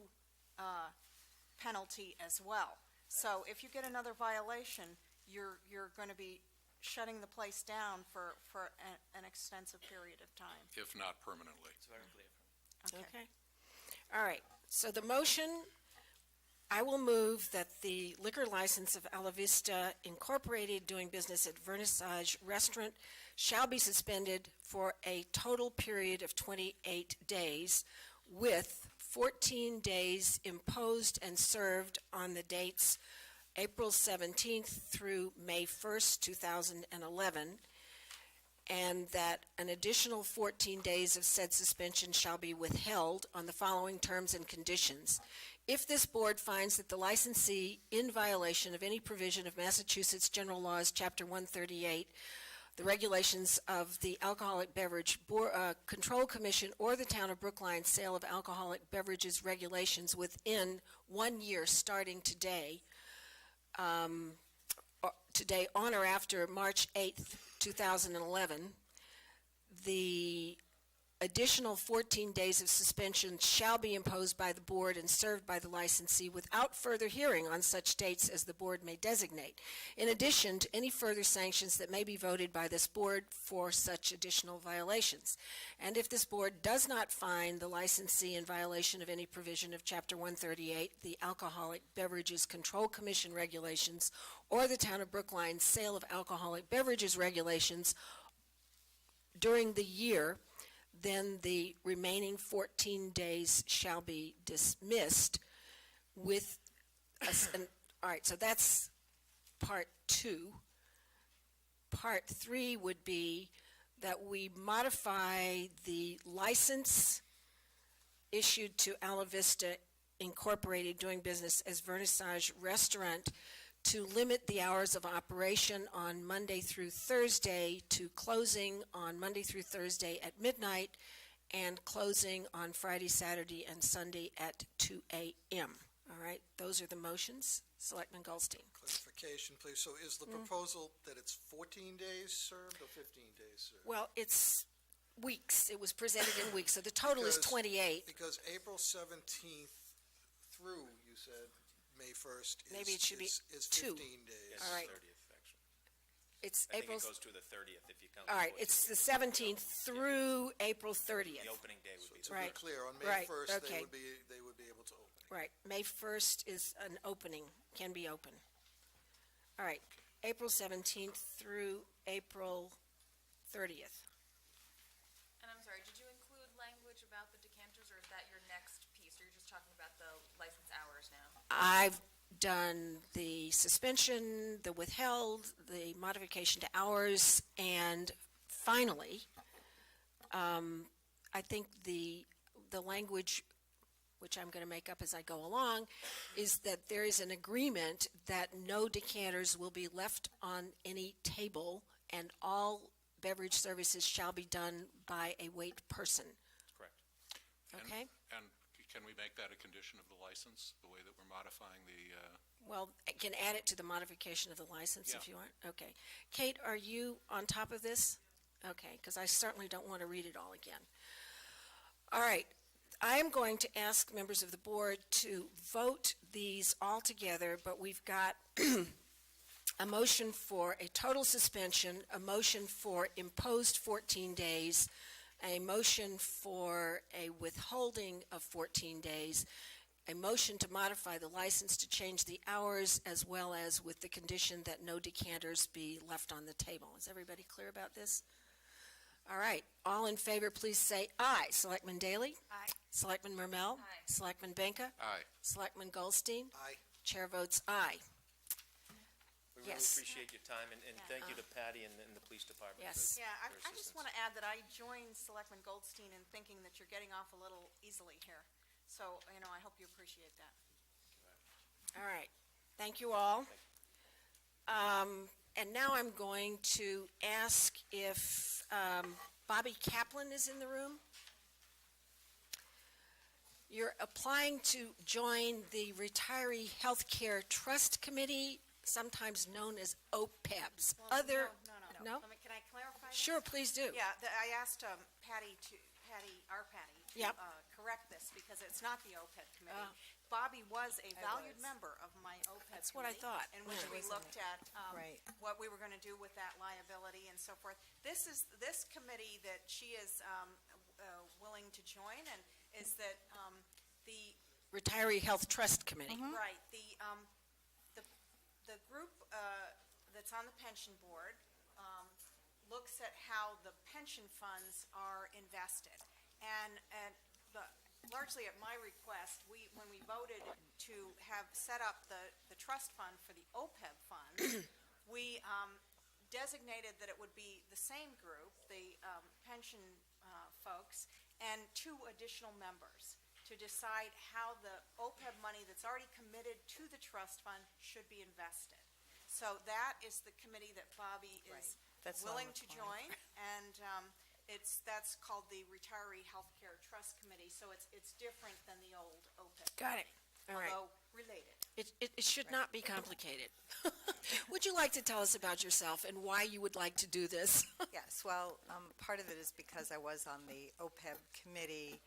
penalty as well. So if you get another violation, you're going to be shutting the place down for an extensive period of time. If not permanently. It's very clear. Okay. All right, so the motion, I will move that the liquor license of Ala Vista Incorporated doing business at Vernissage Restaurant shall be suspended for a total period of 28 days with 14 days imposed and served on the dates April 17th through May 1st, 2011, and that an additional 14 days of said suspension shall be withheld on the following terms and conditions. If this board finds that the licensee in violation of any provision of Massachusetts General Laws, Chapter 138, the regulations of the Alcoholic Beverage Control Commission or the Town of Brookline sale of alcoholic beverages regulations within 1 year starting today, on or after March 8th, 2011, the additional 14 days of suspension shall be imposed by the board and served by the licensee without further hearing on such dates as the board may designate, in addition to any further sanctions that may be voted by this board for such additional violations. And if this board does not find the licensee in violation of any provision of Chapter 138, the Alcoholic Beverages Control Commission regulations, or the Town of Brookline sale of alcoholic beverages regulations during the year, then the remaining 14 days shall be dismissed with, all right, so that's part 2. Part 3 would be that we modify the license issued to Ala Vista Incorporated doing business as Vernissage Restaurant to limit the hours of operation on Monday through Thursday to closing on Monday through Thursday at midnight and closing on Friday, Saturday, and Sunday at 2 a.m. All right, those are the motions. Selectman Goldstein. Clarification, please. So is the proposal that it's 14 days served or 15 days served? Well, it's weeks. It was presented in weeks, so the total is Because- 28. Because April 17th through, you said, May 1st Maybe it should be is two. 15 days. All right. 30th, actually. It's I think April, it goes to the 30th if you count. all right, the it's 14th. the 17th through April 30th. The opening day would be To the be Right. clear, on May Right, 1st, okay. they would be able to open. Right, May 1st is an opening, can be open. All right, April 17th through April 30th. And I'm sorry, did you include language about the decanters, or is that your next piece? Or you're just talking about the license hours now? I've done the suspension, the withheld, the modification to hours, and finally, I think the language, which I'm going to make up as I go along, is that there is an agreement that no decanters will be left on any table, and all beverage services shall be done by a wait person. Correct. Okay? And can we make that a condition of the license, the way that we're modifying the, Well, I can add it to the modification of the license if Yeah. you want. Okay. Kate, are you on top of this? Okay, because I certainly don't want to read it all again. All right. I am going to ask members of the board to vote these all together, but we've got a motion for a total suspension, a motion for imposed 14 days, a motion for a withholding of 14 days, a motion to modify the license to change the hours, as well as with the condition that no decanters be left on the table. Is everybody clear about this? All right. All in favor, please say aye. Selectman Daley? Aye. Selectman Mermel? Aye. Selectman Benka? aye. Selectman Goldstein? Aye. Chair votes aye. We really Yes. appreciate your time, and thank you to Patty and the police department. Yes. Yeah, for I just assistance. want to add that I joined Selectman Goldstein in thinking that you're getting off a little easily here. So, I hope you appreciate that. All right. Thank you all. And now I'm going to ask if Bobby Kaplan is in the room. You're applying to join the Retiree Healthcare Trust Committee, sometimes known as OPEBs. Well, No? No? Can I clarify this? Sure, please do. Yeah, I asked Patty, our Patty, to Yep. correct this, because it's not the OPEB committee. Ah. Bobby was a valued was. member of my OPEB committee. That's what I thought. In which Yeah. we looked at Right. what we were going to do with that liability and so forth. This committee that she is willing to join, and is that the Retiree Health Trust Committee. Right, the group that's on the pension board looks at how the pension funds are invested. And largely at my request, when we voted to have set up the trust fund for the OPEB fund, we designated that it would be the same group, the pension folks, and 2 additional members to decide how the OPEB money that's already committed to the trust fund should be invested. So that is the committee that Bobby is That's willing on the to plan. join, and that's called the Retiree Healthcare Trust Committee, so it's different than the old OPEB. Got it. All right. Although related. It should not be complicated. Would you like to tell us about yourself and why you would like to do this? Yes, well, part of it is because I was on the OPEB committee,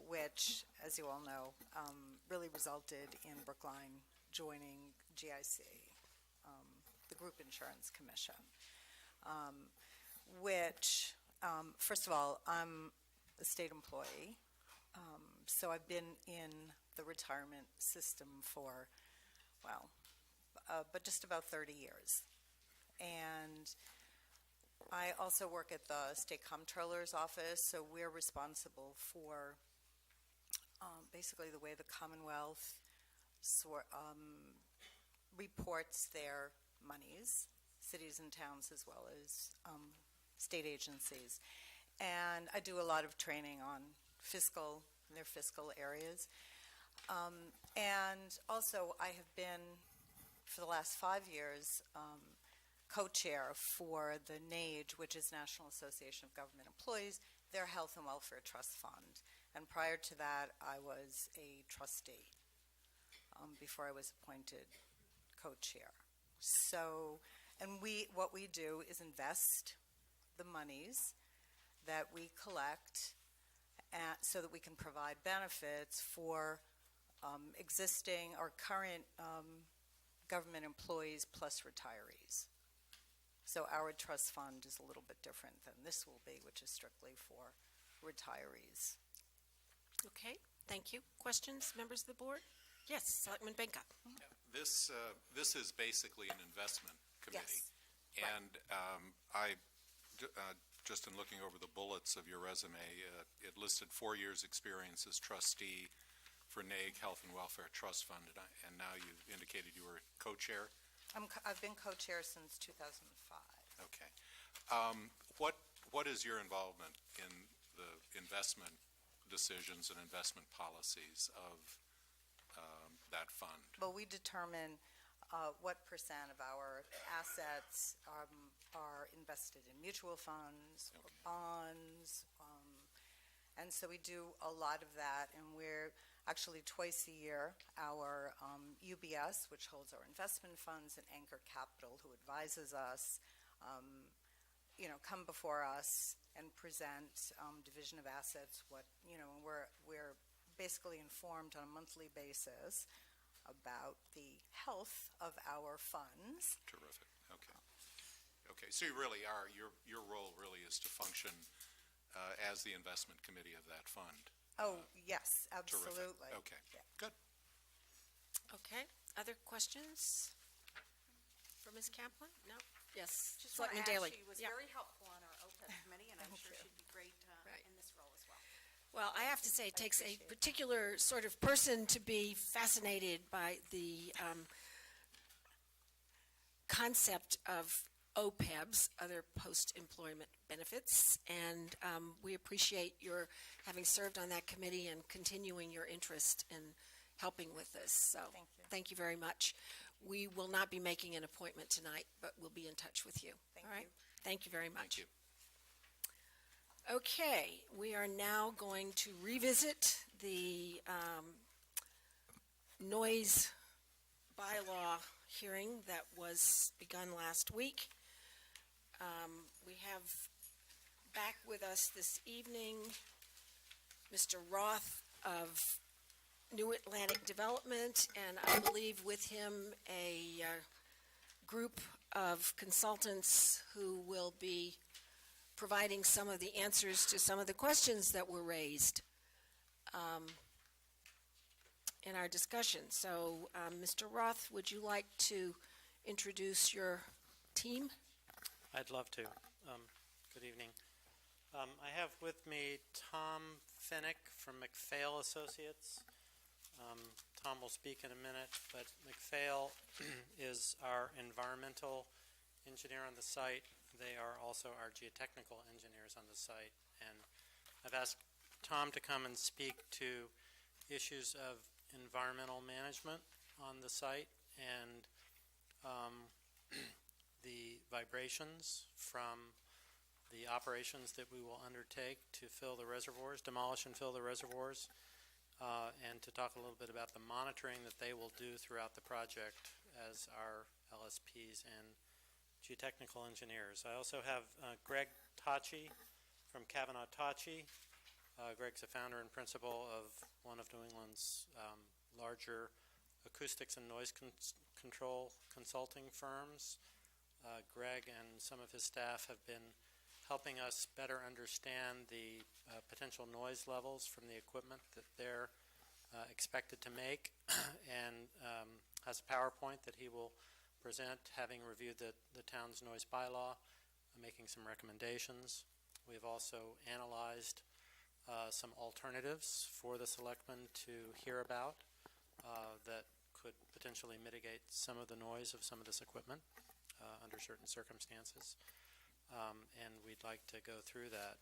which, as you all know, really resulted in Brookline joining GIC, the Group Insurance Commission, which, first of all, I'm a state employee, so I've been in the retirement system for, well, but just about 30 years. And I also work at the State Comptroller's office, so we're responsible for basically the way the Commonwealth reports their monies, cities and towns as well as state agencies. And I do a lot of training on their fiscal areas. And also I have been for the last 5 years, co-chair for the NAGE, which is National Association of Government Employees, their Health and Welfare Trust Fund. And prior to that, I was a trustee before I was appointed co-chair. So, and what we do is invest the monies that we collect so that we can provide benefits for existing or current government employees plus retirees. So our trust fund is a little bit different than this will be, which is strictly for retirees. Okay, thank you. Questions, members of the board? Yes, Selectman Benka. This is basically an investment committee. Yes. And I, just in looking over the bullets of your resume, it listed 4 years' experience as trustee for NAG Health and Welfare Trust Fund, and now you've indicated you were co-chair? I've been co-chair since 2005. Okay. What is your involvement in the investment decisions and investment policies of that fund? Well, we determine what percent of our assets are invested in mutual funds or bonds, and so we do a lot of that, and we're actually twice a year, our UBS, which holds our investment funds, and Anchor Capital, who advises us, come before us and present division of assets. We're basically informed on a monthly basis about the health of our funds. Terrific. Okay. Okay. So you really are. Your role really is to function as the investment committee of that fund. Oh, yes, absolutely. Terrific. Okay. Yeah. Good. Okay, other questions for Ms. Kaplan? No? Yes, Just want to Selectman add, Daley. she was Yeah. very helpful on our OPEB committee, and I'm Thank sure you. she'd be great Right. in this role as well. Well, I have to say, it takes a particular sort of person to be fascinated by the concept of OPEBs, other post-employment benefits, and we appreciate your having served on that committee and continuing your interest in helping with this. So, Thank you. thank you very much. We will not be making an appointment tonight, but we'll be in touch with you. Thank All right? you. Thank you very much. Thank you. Okay, we are now going to revisit the noise bylaw hearing that was begun last week. We have back with us this evening Mr. Roth of New Atlantic Development, and I believe with him a group of consultants who will be providing some of the answers to some of the questions that were raised in our discussion. So, Mr. Roth, would you like to introduce your team? I'd love to. Good evening. I have with me Tom Finnick from McPhail Associates. Tom will speak in a minute, but McPhail is our environmental engineer on the site. They are also our geotechnical engineers on the site. And I've asked Tom to come and speak to issues of environmental management on the site and the vibrations from the operations that we will undertake to fill the reservoirs, demolish and fill the reservoirs, and to talk a little bit about the monitoring that they will do throughout the project as our LSPs and geotechnical engineers. I also have Greg Tachi from Kavanaugh Tachi. Greg's a founder and principal of one of New England's larger acoustics and noise control consulting firms. Greg and some of his staff have been helping us better understand the potential noise levels from the equipment that they're expected to make, and has a PowerPoint that he will present, having reviewed the town's noise bylaw, making some recommendations. We've also analyzed some alternatives for the selectmen to hear about that could potentially mitigate some of the noise of some of this equipment under certain circumstances. And we'd like to go through that.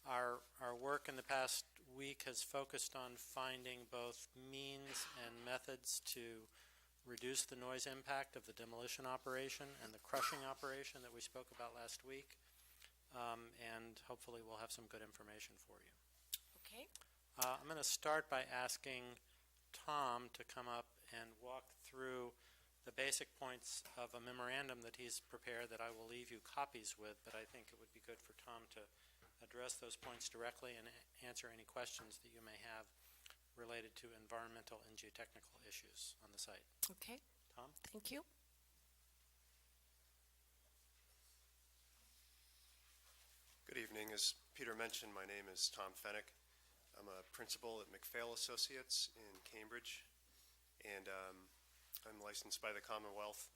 Our work in the past week has focused on finding both means and methods to reduce the noise impact of the demolition operation and the crushing operation that we spoke about last week. And hopefully we'll have some good information for you. Okay. I'm going to start by asking Tom to come up and walk through the basic points of a memorandum that he's prepared that I will leave you copies with, but I think it would be good for Tom to address those points directly and answer any questions that you may have related to environmental and geotechnical issues on the site. Okay. Tom? Thank you. Good evening. As Peter mentioned, my name is Tom Fennick. I'm a principal at McPhail Associates in Cambridge, and I'm licensed by the Commonwealth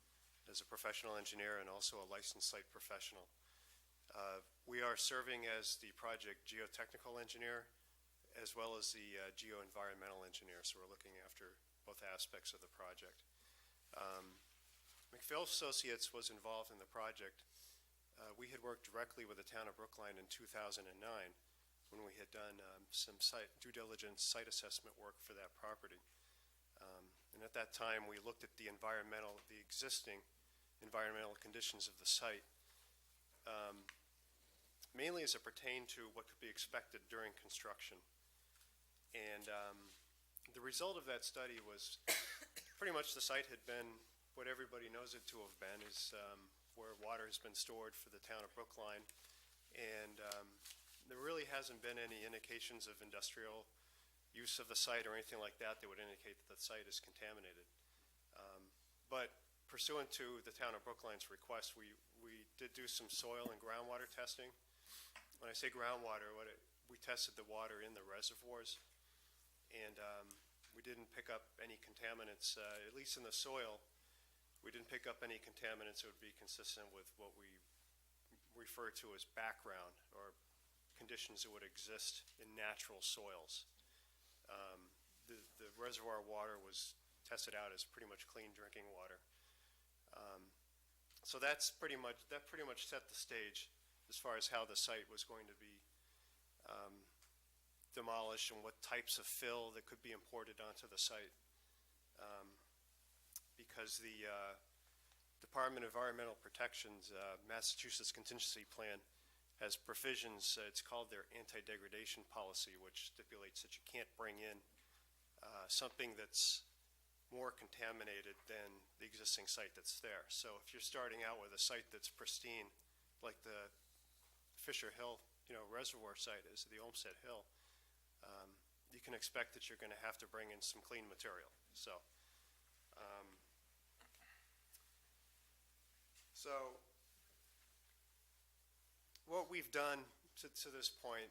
as a professional engineer and also a licensed site professional. We are serving as the project geotechnical engineer as well as the geo-environmental engineer, so we're looking after both aspects of the project. McPhail Associates was involved in the project. We had worked directly with the town of Brookline in 2009 when we had done some due diligence site assessment work for that property. And at that time, we looked at the existing environmental conditions of the site, mainly as it pertained to what could be expected during construction. And the result of that study was pretty much the site had been what everybody knows it to have been, is where water has been stored for the town of Brookline. And there really hasn't been any indications of industrial use of the site or anything like that that would indicate that the site is contaminated. But pursuant to the town of Brookline's request, we did do some soil and groundwater testing. When I say groundwater, we tested the water in the reservoirs, and we didn't pick up any contaminants, at least in the soil. We didn't pick up any contaminants that would be consistent with what we refer to as background or conditions that would exist in natural soils. The reservoir water was tested out as pretty much clean drinking water. So that pretty much set the stage as far as how the site was going to be demolished and what types of fill that could be imported onto the site. Because the Department of Environmental Protection's Massachusetts Contingency Plan has provisions, it's called their Anti-Degradation Policy, which stipulates that you can't bring in something that's more contaminated than the existing site that's there. So if you're starting out with a site that's pristine, like the Fisher Hill, reservoir site is, the Olmsted Hill, you can expect that you're going to have to bring in some clean material. So what we've done to this point,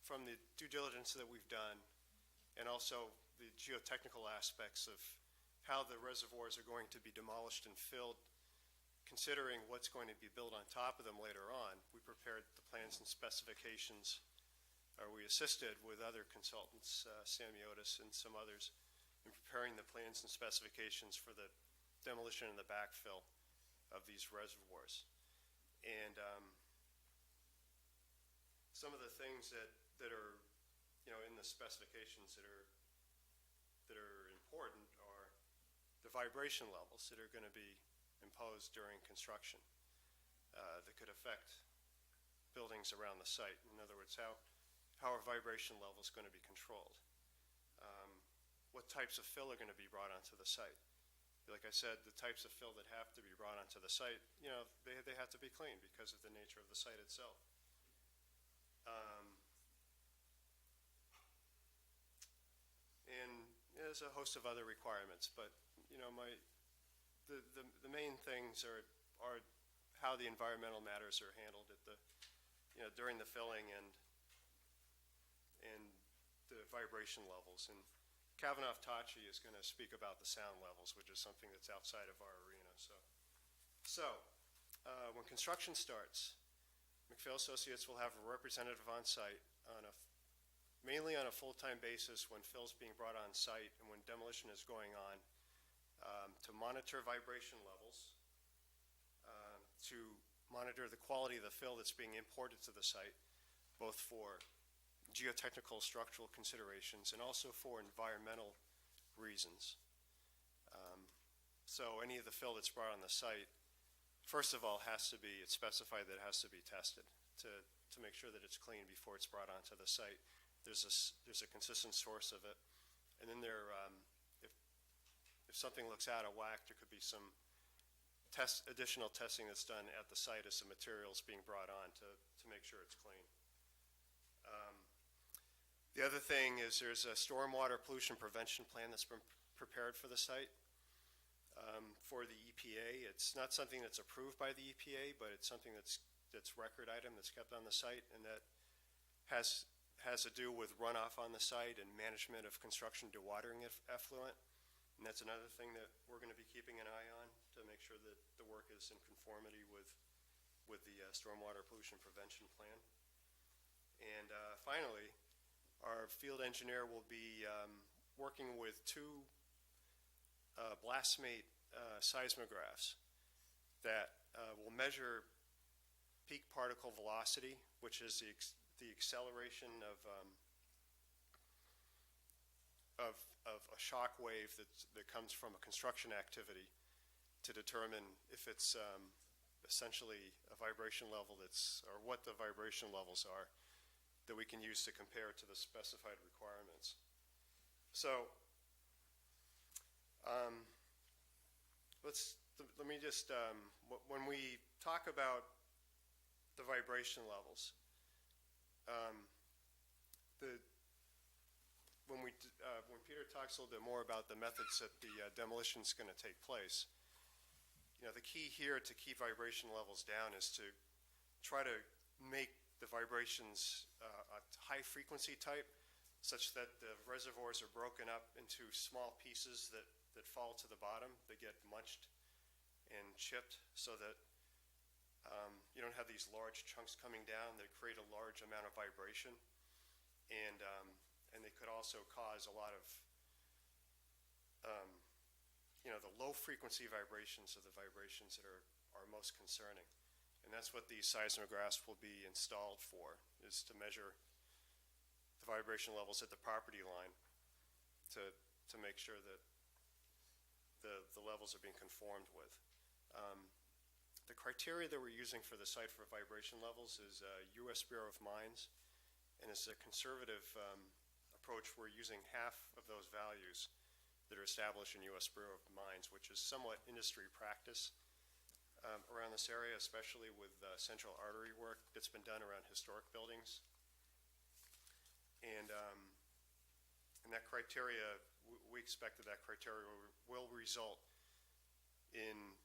from the due diligence that we've done, and also the geotechnical aspects of how the reservoirs are going to be demolished and filled, considering what's going to be built on top of them later on, we prepared the plans and specifications, or we assisted with other consultants, Samiotis and some others, in preparing the plans and specifications for the demolition and the backfill of these reservoirs. And some of the things that are, in the specifications that are important are the vibration levels that are going to be imposed during construction that could affect buildings around the site. In other words, how are vibration levels going to be controlled? What types of fill are going to be brought onto the site? Like I said, the types of fill that have to be brought onto the site, they have to be clean because of the nature of the site itself. And there's a host of other requirements, but the main things are how the environmental matters are handled at during the filling and the vibration levels. And Kavanaugh Tachi is going to speak about the sound levels, which is something that's outside of our arena. So when construction starts, McPhail Associates will have a representative on site mainly on a full-time basis when fill's being brought on site and when demolition is going on, to monitor vibration levels, to monitor the quality of the fill that's being imported to the site, both for geotechnical structural considerations and also for environmental reasons. So any of the fill that's brought on the site, first of all, it's specified that it has to be tested to make sure that it's clean before it's brought onto the site. There's a consistent source of it. And then if something looks out of whack, there could be some additional testing that's done at the site as the material's being brought on to make sure it's clean. The other thing is there's a stormwater pollution prevention plan that's been prepared for the site for the EPA. It's not something that's approved by the EPA, but it's something that's record item that's kept on the site, and that has to do with runoff on the site and management of construction dewatering effluent. And that's another thing that we're going to be keeping an eye on to make sure that the work is in conformity with the stormwater pollution prevention plan. And finally, our field engineer will be working with two blastmate seismographs that will measure peak particle velocity, which is the acceleration of a shock wave that comes from a construction activity, to determine if it's essentially a vibration level or what the vibration levels are that we can use to compare to the specified requirements. So let me just, when we talk about the vibration levels, when Peter talks a little bit more about the methods that the demolition is going to take place, the key here to keep vibration levels down is to try to make the vibrations a high frequency type, such that the reservoirs are broken up into small pieces that fall to the bottom, that get munched and chipped, so that you don't have these large chunks coming down that create a large amount of vibration, and they could also cause a lot of the low frequency vibrations are the vibrations that are most concerning. And that's what these seismographs will be installed for, is to measure the vibration levels at the property line to make sure that the levels are being conformed with. The criteria that we're using for the site for vibration levels is U.S. Bureau of Mines, and it's a conservative approach. We're using half of those values that are established in U.S. Bureau of Mines, which is somewhat industry practice around this area, especially with central artery work that's been done around historic buildings. And that criteria, we expect that criteria will result in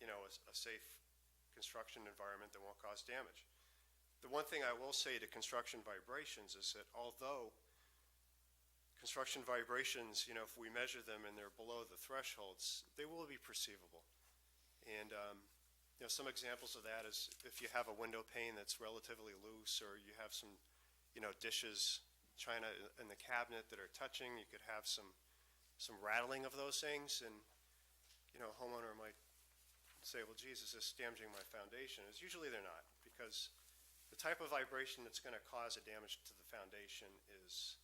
a safe construction environment that won't cause damage. The one thing I will say to construction vibrations is that although construction vibrations, if we measure them and they're below the thresholds, they will be perceivable. And some examples of that is if you have a window pane that's relatively loose, or you have some dishes, china in the cabinet that are touching, you could have some rattling of those things, and a homeowner might say, well, geez, is this damaging my foundation? It's usually they're not, because the type of vibration that's going to cause a damage to the foundation is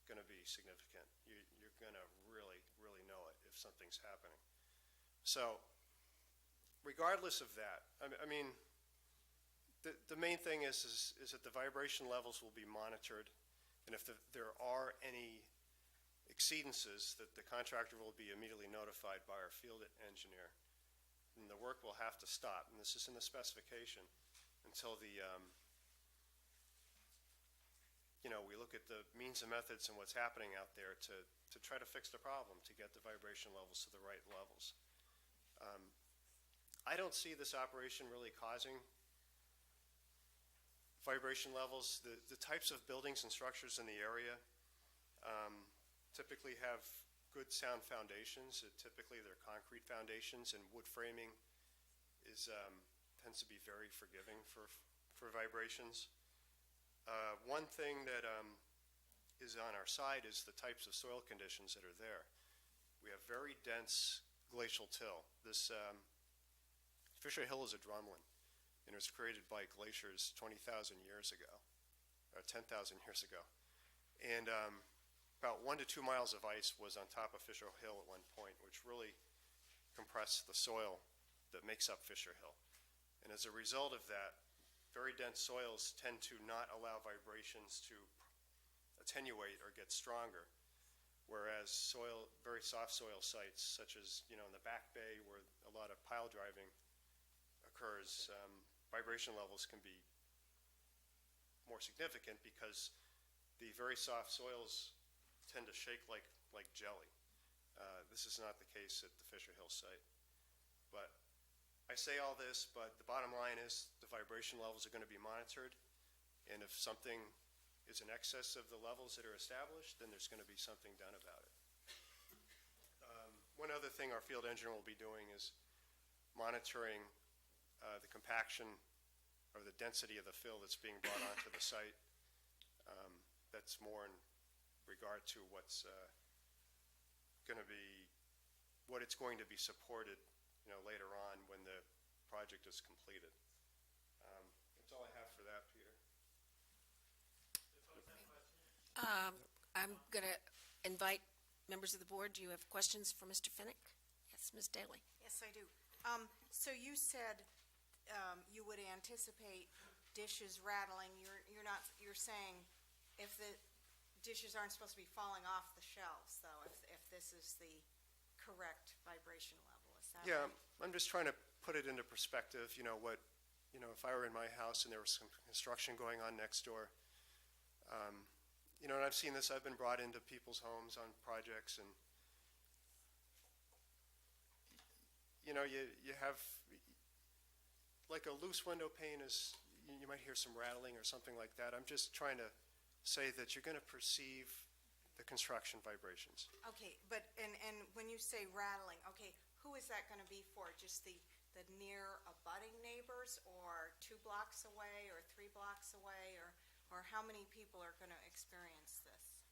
going to be significant. You're going to really, really know it if something's happening. So regardless of that, I mean, the main thing is that the vibration levels will be monitored, and if there are any exceedances, that the contractor will be immediately notified by our field engineer, and the work will have to stop, and this is in the specification, until we look at the means and methods and what's happening out there to try to fix the problem, to get the vibration levels to the right levels. I don't see this operation really causing vibration levels. The types of buildings and structures in the area typically have good sound foundations. Typically they're concrete foundations, and wood framing tends to be very forgiving for vibrations. One thing that is on our side is the types of soil conditions that are there. We have very dense glacial till. This Fisher Hill is a drumlin, and it was created by glaciers 20,000 years ago, or 10,000 years ago. And about 1 to 2 miles of ice was on top of Fisher Hill at one point, which really compress the soil that makes up Fisher Hill. And as a result of that, very dense soils tend to not allow vibrations to attenuate or get stronger, whereas very soft soil sites, such as, in the Back Bay where a lot of pile driving occurs, vibration levels can be more significant because the very soft soils tend to shake like jelly. This is not the case at the Fisher Hill site. But I say all this, but the bottom line is the vibration levels are going to be monitored, and if something is in excess of the levels that are established, then there's going to be something done about it. One other thing our field engineer will be doing is monitoring the compaction or the density of the fill that's being brought onto the site. That's more in regard to what's going to be, what it's going to be supported, later on when the project is completed. That's all I have for that, Peter. I'm going to invite members of the board. Do you have questions for Mr. Finnick? Yes, Ms. Daly. Yes, I do. So you said you would anticipate dishes rattling. You're saying if the dishes aren't supposed to be falling off the shelves, though, if this is the correct vibration level, is that Yeah, right? I'm just trying to put it into perspective, if I were in my house and there was some construction going on next door, and I've seen this, I've been brought into people's homes on projects, and, you have, like a loose window pane is, you might hear some rattling or something like that. I'm just trying to say that you're going to perceive the construction vibrations. Okay, but, and when you say rattling, okay, who is that going to be for? Just the near abutting neighbors, or 2 blocks away, or 3 blocks away, or how many people are going to experience this?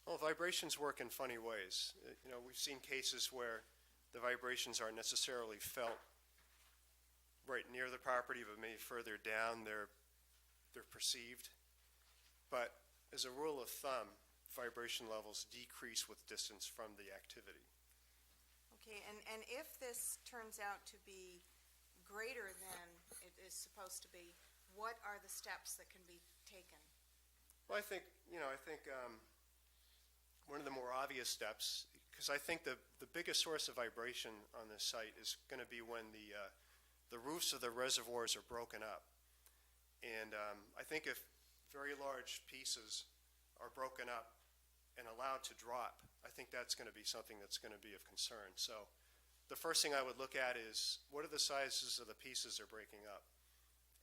Well, vibrations work in funny ways. We've seen cases where the vibrations aren't necessarily felt right near the property, but maybe further down they're perceived. But as a rule of thumb, vibration levels decrease with distance from the activity. Okay, and if this turns out to be greater than it is supposed to be, what are the steps that can be taken? Well, I think one of the more obvious steps, because I think the biggest source of vibration on this site is going to be when the roofs of the reservoirs are broken up. And I think if very large pieces are broken up and allowed to drop, I think that's going to be something that's going to be of concern. So the first thing I would look at is, what are the sizes of the pieces they're breaking up?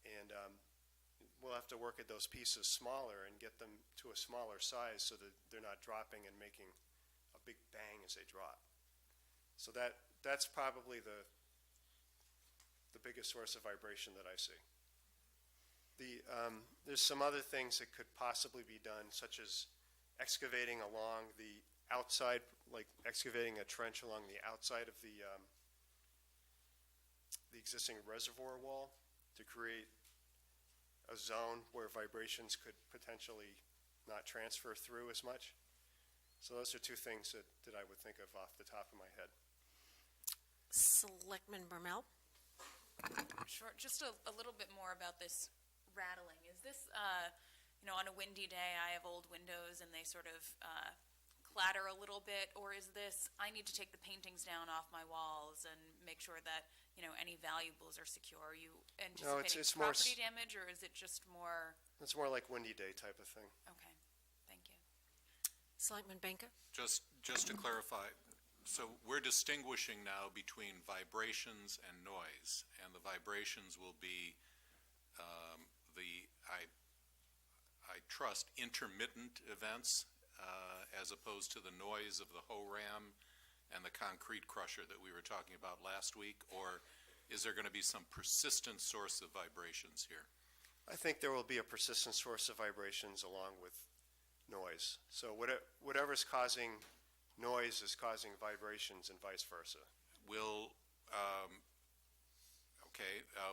And we'll have to work at those pieces smaller and get them to a smaller size so that they're not dropping and making a big bang as they drop. So that's probably the biggest source of vibration that I see. There's some other things that could possibly be done, such as excavating along the outside, like excavating a trench along the outside of the existing reservoir wall to create a zone where vibrations could potentially not transfer through as much. So those are 2 things that I would think of off the top of my head. Selectman Brumell? Sure, just a little bit more about this rattling. Is this, on a windy day, I have old windows and they sort of clatter a little bit, or is this, I need to take the paintings down off my walls and make sure that, any valuables are secure? Are you anticipating it's more property damage, or is it just more? It's more like windy day type of thing. Okay, thank you. Selectman Benka? Just to clarify, so we're distinguishing now between vibrations and noise, and the vibrations will be I trust, intermittent events as opposed to the noise of the HO-RAM and the concrete crusher that we were talking about last week, or is there going to be some persistent source of vibrations here? I think there will be a persistent source of vibrations along with noise. So whatever's causing noise is causing vibrations and vice versa.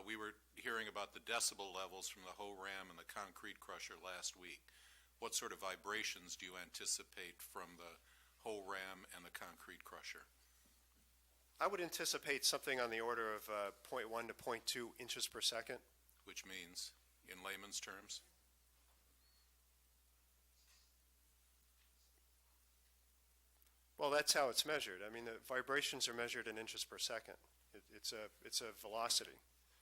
We were hearing about the decibel levels from the HO-RAM and the concrete crusher last week. What sort of vibrations do you anticipate from the HO-RAM and the concrete crusher? I would anticipate something on the order of 0.1 to 0.2 inches per second. Which means, in layman's terms? Well, that's how it's measured. I mean, the vibrations are measured in inches per second. It's a velocity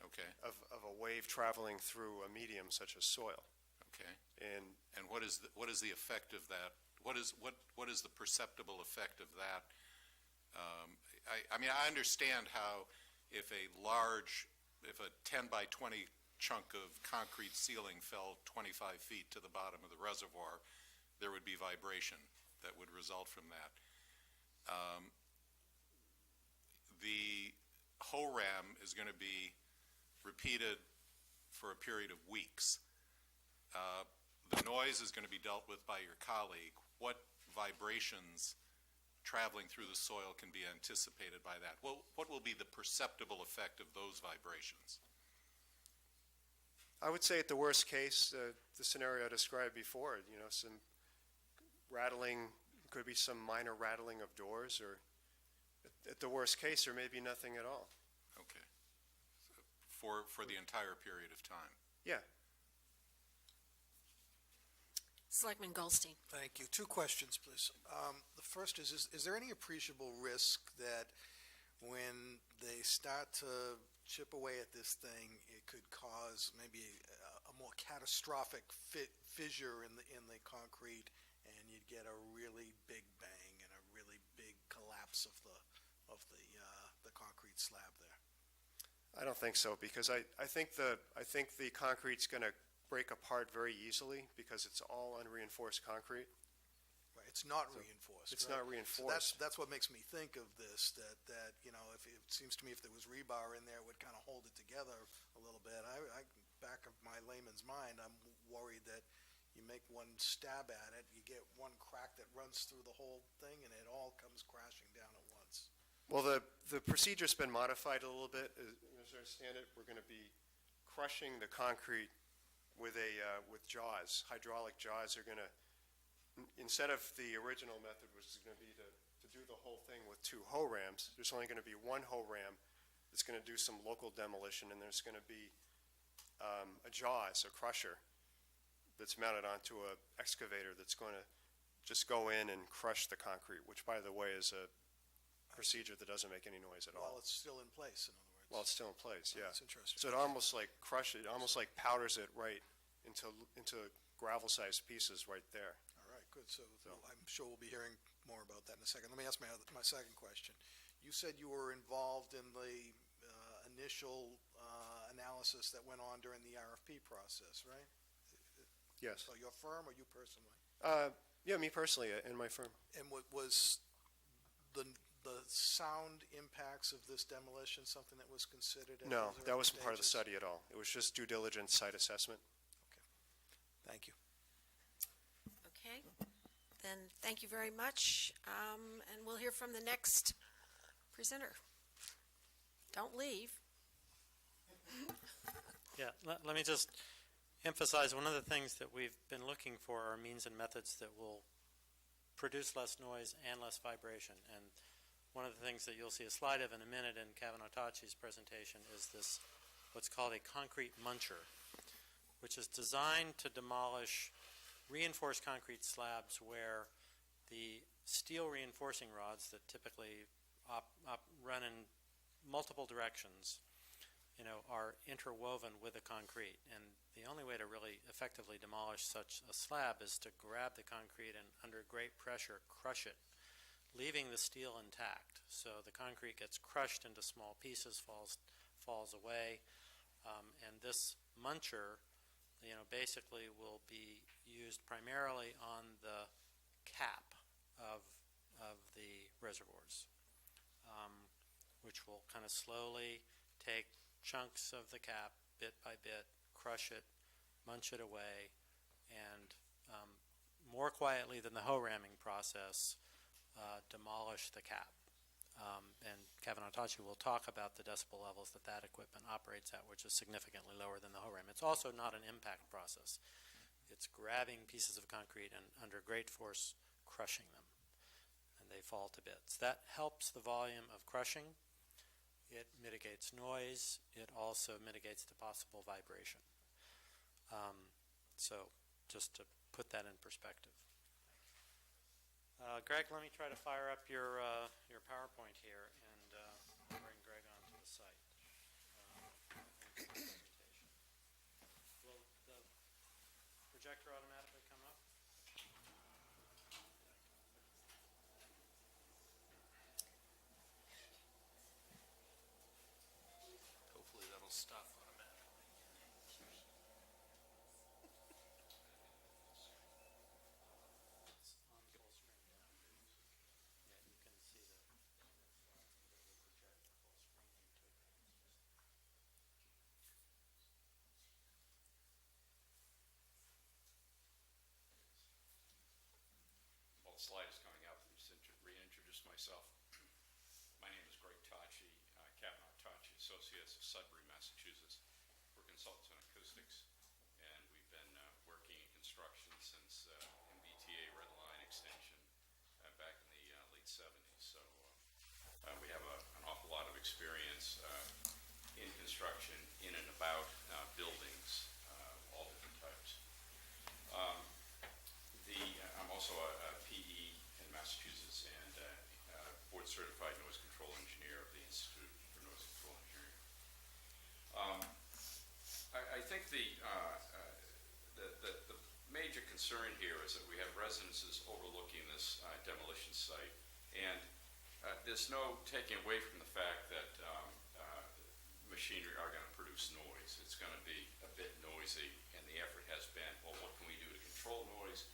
Okay, of a wave traveling through a medium such as soil. okay. And And what is the effect of that? What is the perceptible effect of that? I mean, I understand how if a 10 by 20 chunk of concrete ceiling fell 25 feet to the bottom of the reservoir, there would be vibration that would result from that. The HORAM is going to be repeated for a period of weeks. The noise is going to be dealt with by your colleague. What vibrations traveling through the soil can be anticipated by that? Well, what will be the perceptible effect of those vibrations? I would say at the worst case, the scenario I described before, some rattling, could be some minor rattling of doors, or at the worst case, there may be nothing at all. Okay. For the entire period of time? Yeah. Selectman Goldstein. Thank you. Two questions, please. The first is there any appreciable risk that when they start to chip away at this thing, it could cause maybe a more catastrophic fissure in the concrete, and you'd get a really big bang and a really big collapse of the concrete slab there? I don't think so, because I think the concrete's going to break apart very easily because it's all unreinforced concrete. Right, it's not reinforced. It's right? not reinforced. So that's what makes me think of this, that if it seems to me if there was rebar in there, it would kind of hold it together a little bit. Back of my layman's mind, I'm worried that you make one stab at it, you get one crack that runs through the whole thing, and it all comes crashing down at once. Well, the procedure's been modified a little bit. As I understand it, we're going to be crushing the concrete with jaws. Hydraulic jaws are going to, instead of the original method, which is going to be to do the whole thing with two HORAMs, there's only going to be one HORAM that's going to do some local demolition, and there's going to be a jaws, a crusher, that's mounted onto an excavator that's going to just go in and crush the concrete, which, by the way, is a procedure that doesn't make any noise at all. While it's still in place, in other words. While it's still in place, yeah. That's interesting. So it almost like crushes it, almost like powders it right into gravel-sized pieces right there. All right, good. So I'm sure we'll be hearing more about that in a second. Let me ask my second question. You said you were involved in the initial analysis that went on during the RFP process, right? Yes. So your firm or you personally? Yeah, me personally and my firm. And what was the sound impacts of this demolition something that was considered? at No, those that early wasn't part of the stages? study at all. It was just due diligence site assessment. Thank you. Okay, then thank you very much, and we'll hear from the next presenter. Don't leave. Yeah, let me just emphasize one of the things that we've been looking for are means and methods that will produce less noise and less vibration. And one of the things that you'll see a slide of in a minute in Kevin Otachi's presentation is this, what's called a concrete muncher, which is designed to demolish reinforced concrete slabs where the steel reinforcing rods that typically run in multiple directions, are interwoven with the concrete. And the only way to really effectively demolish such a slab is to grab the concrete and under great pressure crush it, leaving the steel intact. So the concrete gets crushed into small pieces, falls away, and this muncher, basically will be used primarily on the cap of the reservoirs, which will kind of slowly take chunks of the cap, bit by bit, crush it, munch it away, and more quietly than the hoe ramming process, demolish the cap. And Kevin Otachi will talk about the decibel levels that equipment operates at, which is significantly lower than the hoe ram. It's also not an impact process. It's grabbing pieces of concrete and under great force crushing them. And they fall to bits. That helps the volume of crushing. It mitigates noise. It also mitigates the possible vibration. So just to put that in perspective. Greg, let me try to fire up your PowerPoint here and bring Greg onto the site. Will the projector automatically come up? Hopefully that'll stop automatically. It's on full screen now. Yeah, you can see the projector full screen into it. Well, the slide is coming up. Let me just reintroduce myself. My name is Greg Tocci, Kavanaugh Tocci Associates of Sudbury, Massachusetts. We're consultants on acoustics, and we've been working in construction since MBTA Red Line extension back in the late 70s. So we have an awful lot of experience in construction, in and about buildings, all different types. I'm also a PE in Massachusetts and board certified noise control engineer of the Institute for Noise Control Engineering. I think the major concern here is that we have residences overlooking this demolition site, and there's no taking away from the fact that machinery are going to produce noise. It's going to be a bit noisy, and the effort has been, well, what can we do to control noise,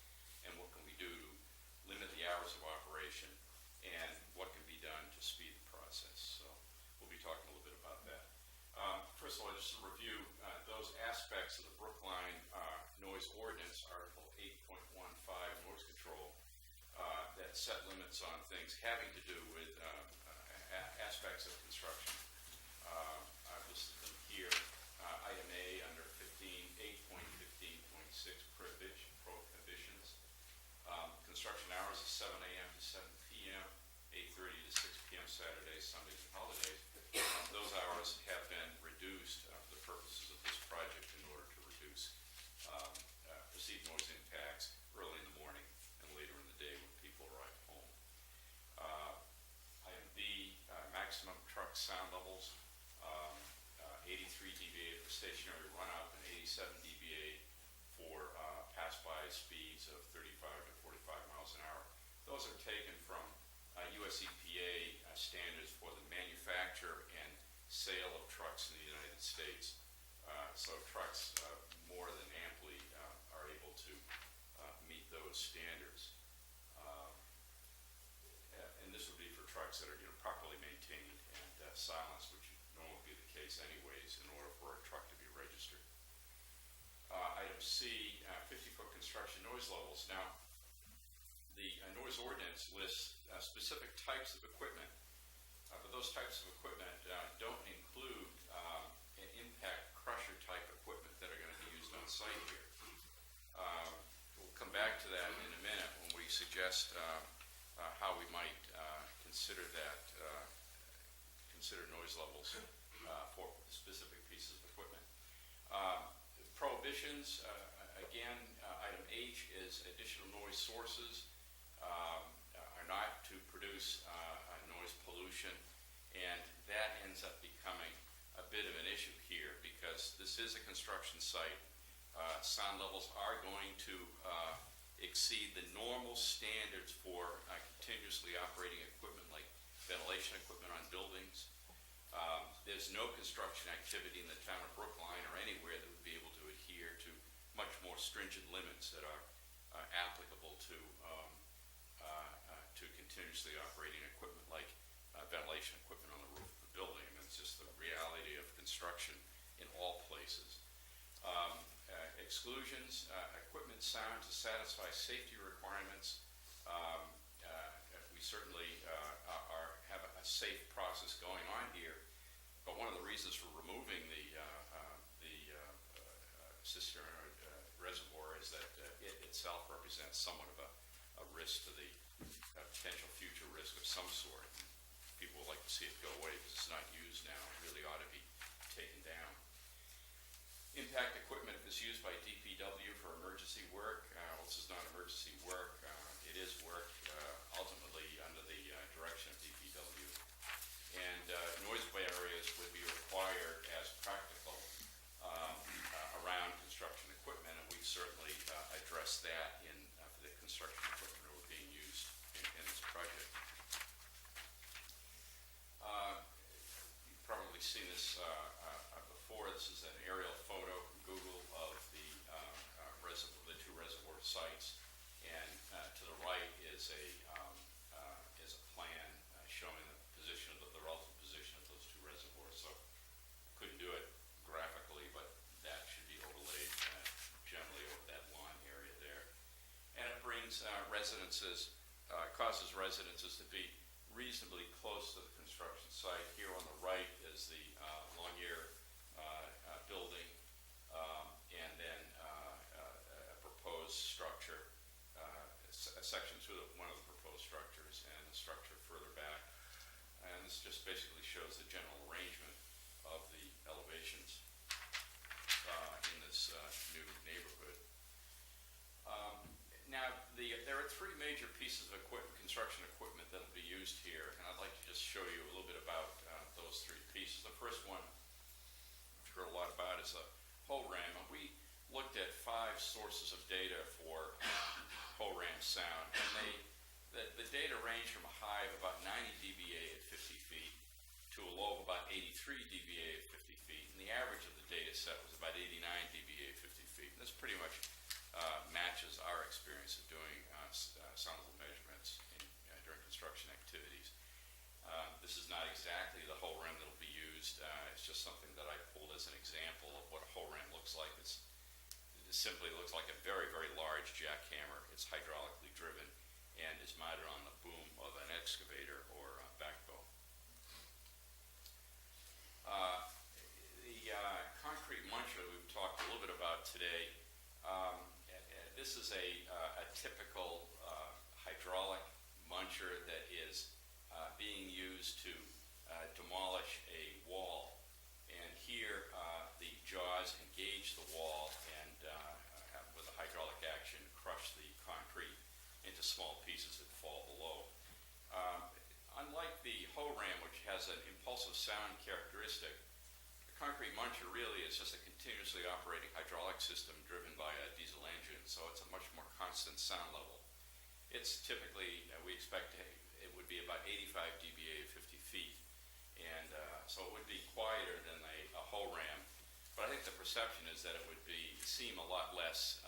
and what can we do to limit the hours of operation, and what can be done to speed the process. So we'll be talking a little bit about that. First of all, just to review those aspects of the Brookline Noise Ordinance, Article 8.15, noise control, that set limits on things having to do with aspects of construction. I've listed them here. Item A under 8.15.6 prohibitions. Construction hours is 7 a.m. to 7 p.m., 8:30 to 6 p.m. Saturdays, Sundays, and holidays. Those hours have been reduced for the purposes of this project in order to reduce perceived noise impacts early in the morning and later in the day when people arrive home. Item B, maximum truck sound levels, 83 dBA for stationary run-up and 87 dBA for pass-by speeds of 35 to 45 miles an hour. Those are taken from US EPA standards for the manufacture and sale of trucks in the United States. So trucks more than amply are able to meet those standards. And this would be for trucks that are properly maintained and silenced, which would normally be the case anyways in order for a truck to be registered. Item C, 50-foot construction noise levels. Now, the noise ordinance lists specific types of equipment, but those types of equipment don't include impact crusher type equipment that are going to be used on site here. We'll come back to that in a minute when we suggest how we might consider noise levels for specific pieces of equipment. Prohibitions, again, item H is additional noise sources are not to produce noise pollution, and that ends up becoming a bit of an issue here because this is a construction site. Sound levels are going to exceed the normal standards for continuously operating equipment like ventilation equipment on buildings. There's no construction activity in the town of Brookline or anywhere that would be able to adhere to much more stringent limits that are applicable to continuously operating equipment like ventilation equipment on the roof of the building. I mean, it's just the reality of construction in all places. Exclusions, equipment sound to satisfy safety requirements. We certainly have a safe process going on here, but one of the reasons for removing the cistern reservoir is that it itself represents somewhat of a risk to the potential future some sort. People would like to see it go away because it's not used now. It really ought to be taken down. Impact equipment, if it's used by DPW for emergency work, well, this is not emergency work. It is work ultimately under the direction of DPW. And noise barriers would be required as practical around construction equipment, and we certainly addressed that for the construction equipment that were being used in this project. You've probably seen this before. This is an aerial photo from Google of the two reservoir sites, and to the right is a plan showing the position of the relative position of those two reservoirs. So I couldn't do it graphically, but that should be overlaid generally over that lawn area there. And it brings causes residences to be reasonably close to the construction site. Here on the right is the Longyear building, and then a proposed structure, section 2 of one of the proposed structures, and a structure further back. And this just basically shows the general arrangement of the elevations in this new neighborhood. Now, there are three major pieces of construction equipment that will be used here, and I'd like to just show you a little bit about those three pieces. The first one, which we've heard a lot about, is a whole ram. And we looked at 5 sources of data for whole ram sound, and the data range from a high of about 90 dBA at 50 feet to a low of about 83 dBA at 50 feet, and the average of the data set was about 89 dBA at 50 feet. And this pretty much matches our experience of doing sound level measurements during construction activities. This is not exactly the whole ram that will be used. It's just something that I pulled as an example of what a whole ram looks like. It simply looks like a very, very large jackhammer. It's hydraulically driven and is mounted on the boom of an excavator or backhoe. The concrete muncher that we've talked a little bit about today, this is a typical hydraulic muncher that is being used to demolish a wall. And here the jaws engage the wall and with a hydraulic action crush the concrete into small pieces that fall below. Unlike the hoe ram, which has an impulsive sound characteristic, the concrete muncher really is just a continuously operating hydraulic system driven by a diesel engine, so it's a much more constant sound level. It's typically, we expect it would be about 85 dBA at 50 feet, and so it would be quieter than a hoe ram, but I think the perception is that it would seem a lot less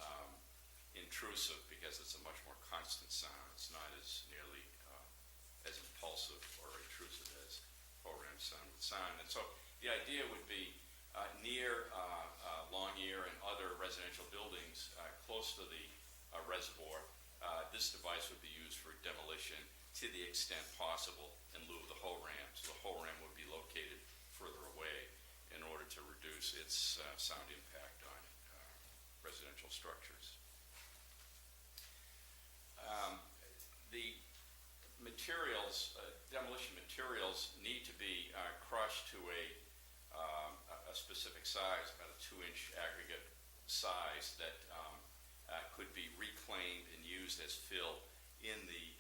intrusive because it's a much more constant sound. It's not as nearly as impulsive or intrusive as hoe ram sound would sound. And so the idea would be near Longyear and other residential buildings close to the reservoir, this device would be used for demolition to the extent possible in lieu of the hoe ram. So the hoe ram would be located further away in order to reduce its sound impact on residential structures. The materials, demolition materials, need to be crushed to a specific size, about a 2-inch aggregate size that could be reclaimed and used as fill in the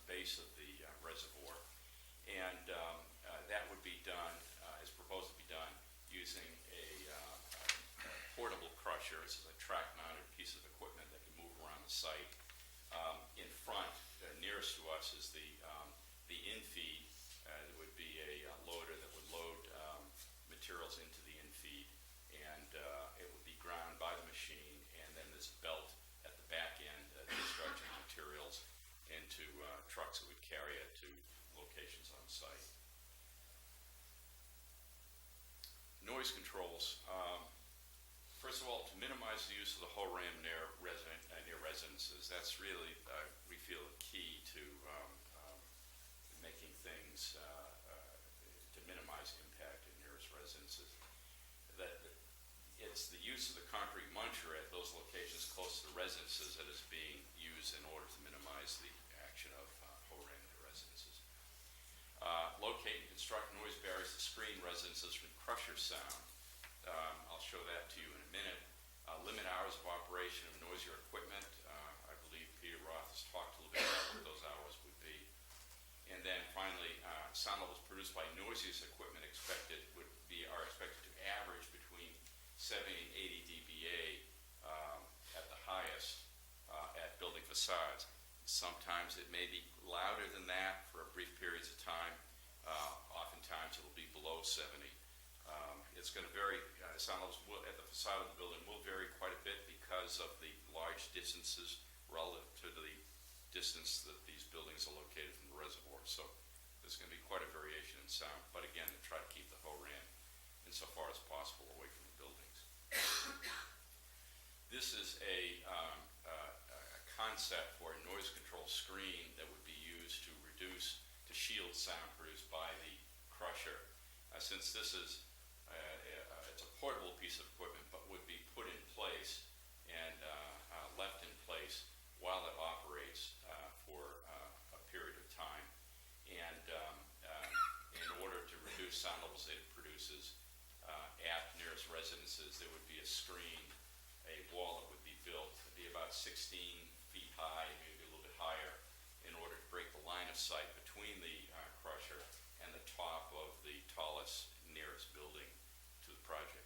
base of the reservoir. And that would be done, is proposed to be done, using a portable crusher. This is a track-mounted piece of equipment that can move around the site. In front, nearest to us, is the infeed. There would be a loader that would load materials into the infeed, and it would be ground by the machine, and then this belt at the back end discharging materials into trucks that would carry it to locations on site. Noise controls. First of all, to minimize the use of the hoe ram near residences, that's really, we feel, key to making things, to minimize impact in nearest residences. It's the use of the concrete muncher at those locations close to the residences that is being used in order to minimize the action of hoe ram near distances from crusher sound. I'll show that to you in a minute. Limit hours of operation of noisier equipment. I believe Peter Roth has talked a little bit about what those hours would be. And then finally, sound levels produced by noisiest equipment are expected to average between 70 and 80 dBA at the highest at building facades. Sometimes it may be louder than that for brief periods of time. Oftentimes it will be below 70. It's going to vary, sound levels at the facade of the building will vary quite a bit because of the large distances relative to the distance that these buildings are located from the reservoir. So there's going to be quite a variation in sound, but again, to try to keep the HORAM insofar as possible away from the buildings. This is a concept for a noise control screen that would be used to shield sound produced by the crusher. Since this is it's a portable piece of equipment, but would be put in place and left in place while it operates for a period of time. And in order to reduce sound levels that it produces at nearest residences, there would be a screen, a wall that would be built. It would be about 16 feet high, maybe a little bit higher, in order to break the line of sight between the crusher and the top of the tallest nearest building to the project.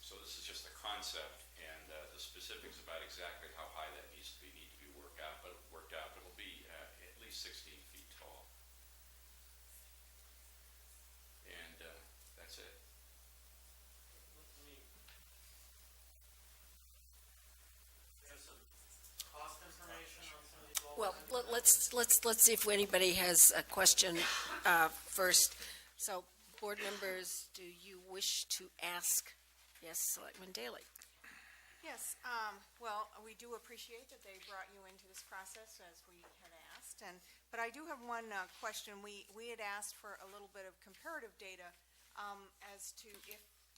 So this is just a concept, and the specifics about exactly how high that needs to be need to be worked out, but it'll be at least 16 feet tall. And that's it. There's some cost information on some of these. Well, let's see if anybody has a question first. So, board members, do you wish to ask? Yes, Selectman Daley. Yes, well, we do appreciate that they brought you into this process as we had asked, but I do have one question. We had asked for a little bit of comparative data as to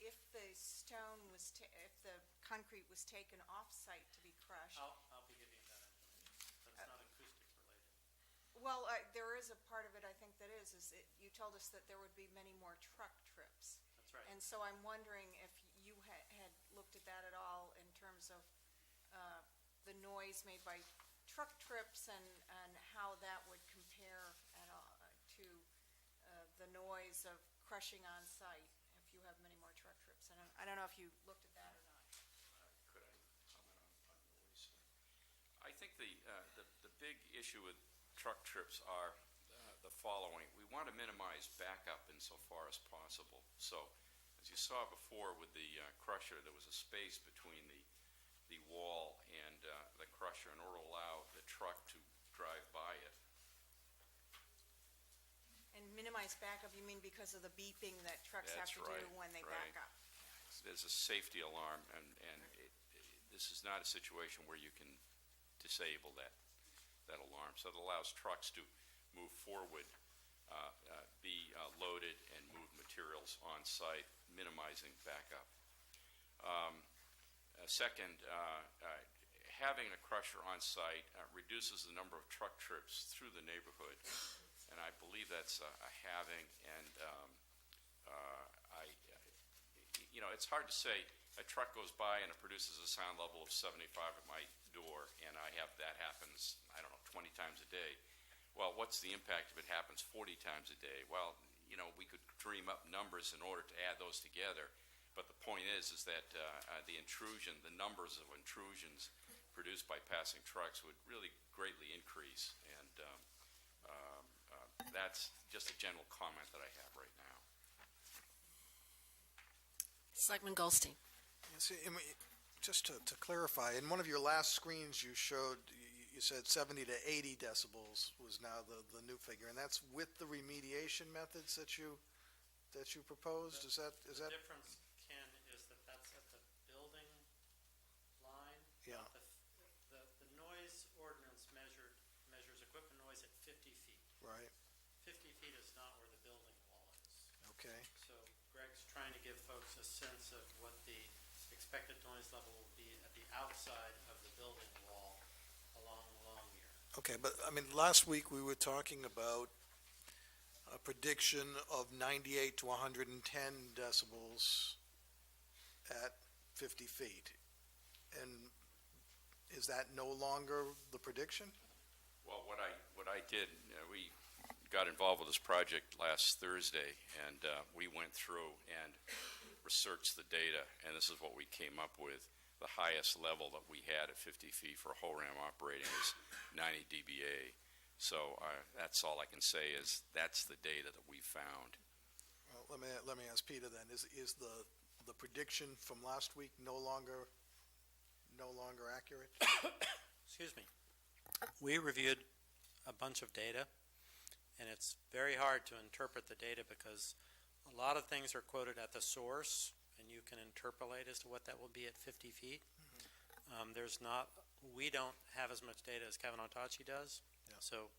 if the stone was, if the concrete was taken off-site to be crushed. I'll be giving you that information, but it's not acoustic related. Well, there is a part of it, I think, that is you told us that there would be many more truck trips. That's right. And so I'm wondering if you had looked at that at all in terms of the noise made by truck trips and how that would compare at all to the noise of crushing on site if you have many more truck trips. And I don't know if you looked at that or not. Could I comment on noise? I think the big issue with truck trips are the following. We want to minimize backup insofar as possible. So, as you saw before with the crusher, there was a space between the wall and the crusher in order to allow the truck to drive by it. And minimize backup, you mean because of the beeping that trucks have to do when they back up? There's a safety alarm, and this is not a situation where you can disable that alarm. So it allows trucks to move forward, be loaded, and move materials on site, minimizing backup. Second, having a crusher on site reduces the number of truck trips through the neighborhood, and I believe that's a having. And it's hard to say. A truck goes by and it produces a sound level of 75 at my door, and I have that happens, 20 times a day. Well, what's the impact if it happens 40 times a day? Well, we could dream up numbers in order to add those together, but the point is that the numbers of intrusions produced by passing trucks would really greatly increase, and that's just a general comment that I have right now. Selectman Goldstein. Yes, just to clarify, in one of your last screens you showed, you said 70 to 80 decibels was now the new figure, and that's with the remediation methods that you proposed? Is that? The difference, Ken, is that's at the building line. Yeah. The noise ordinance measures equipment noise at 50 feet. Right. 50 feet is not where the building wall is. Okay. So Greg's trying to give folks a sense of what the expected noise level will be at the outside of the building wall along here. Okay, but last week we were talking about a prediction of 98 to 110 decibels at 50 feet. And is that no longer the prediction? Well, what I did, we got involved with this project last Thursday, and we went through and researched the data, and this is what we came up with. The highest level that we had at 50 feet for a whole ram operating was 90 dBA. So that's all I can say is that's the data that we found. Well, let me ask Peter then. Is the prediction from last week no longer accurate? Excuse me. We reviewed a bunch of data, and it's very hard to interpret the data because a lot of things are quoted at the source, and you can interpolate as to what that will be at 50 feet. We don't have as much data as Kevin Otachi does. Yeah. So,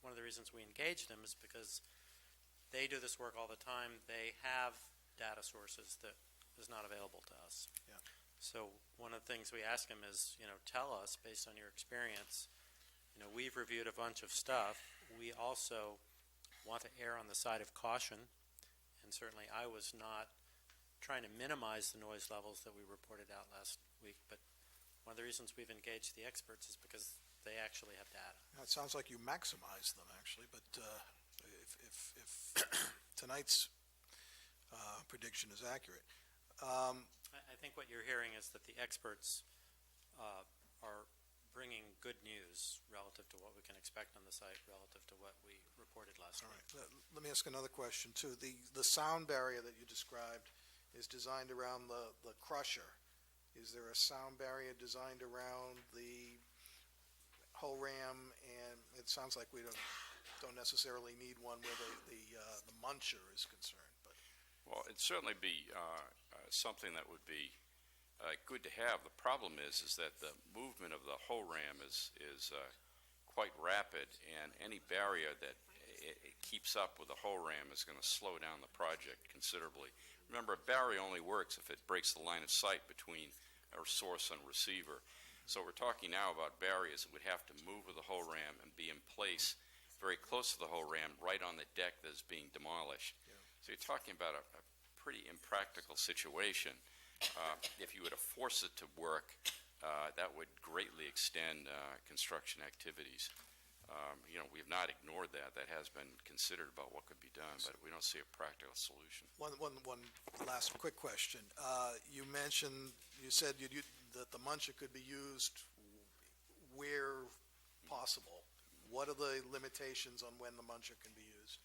one of the reasons we engage them is because they do this work all the time. They have data sources that is not available to us. Yeah. So one of the things we ask them is, tell us based on your experience. We've reviewed a bunch of stuff. We also want to err on the side of caution, and certainly I was not trying to minimize the noise levels that we reported out last week, but one of the reasons we've engaged the experts is because they actually have data. It sounds like you maximize them, actually, but if tonight's prediction is accurate. I think what you're hearing is that the experts are bringing good news relative to what we can expect on the site relative to what we reported last week. All right. Let me ask another question, too. The sound barrier that you described is designed around the crusher. Is there a sound barrier designed around the whole ram? And it sounds like we don't necessarily need one where the muncher is concerned. But Well, it'd certainly be something that would be good to have. The problem is that the movement of the whole ram is quite rapid, and any barrier that it keeps up with the whole ram is going to slow down the project considerably. Remember, a barrier only works if it breaks the line of sight between our source and receiver. So we're talking now about barriers that would have to move with the whole ram and be in place very close to the whole ram, right on the deck that is being demolished. Yeah. So you're talking about a pretty impractical situation. If you were to force it to work, that would greatly extend construction activities. We have not ignored that. That has been considered about what could be done, but we don't see a practical solution. one last quick question. You said that the muncher could be used where possible. What are the limitations on when the muncher can be used?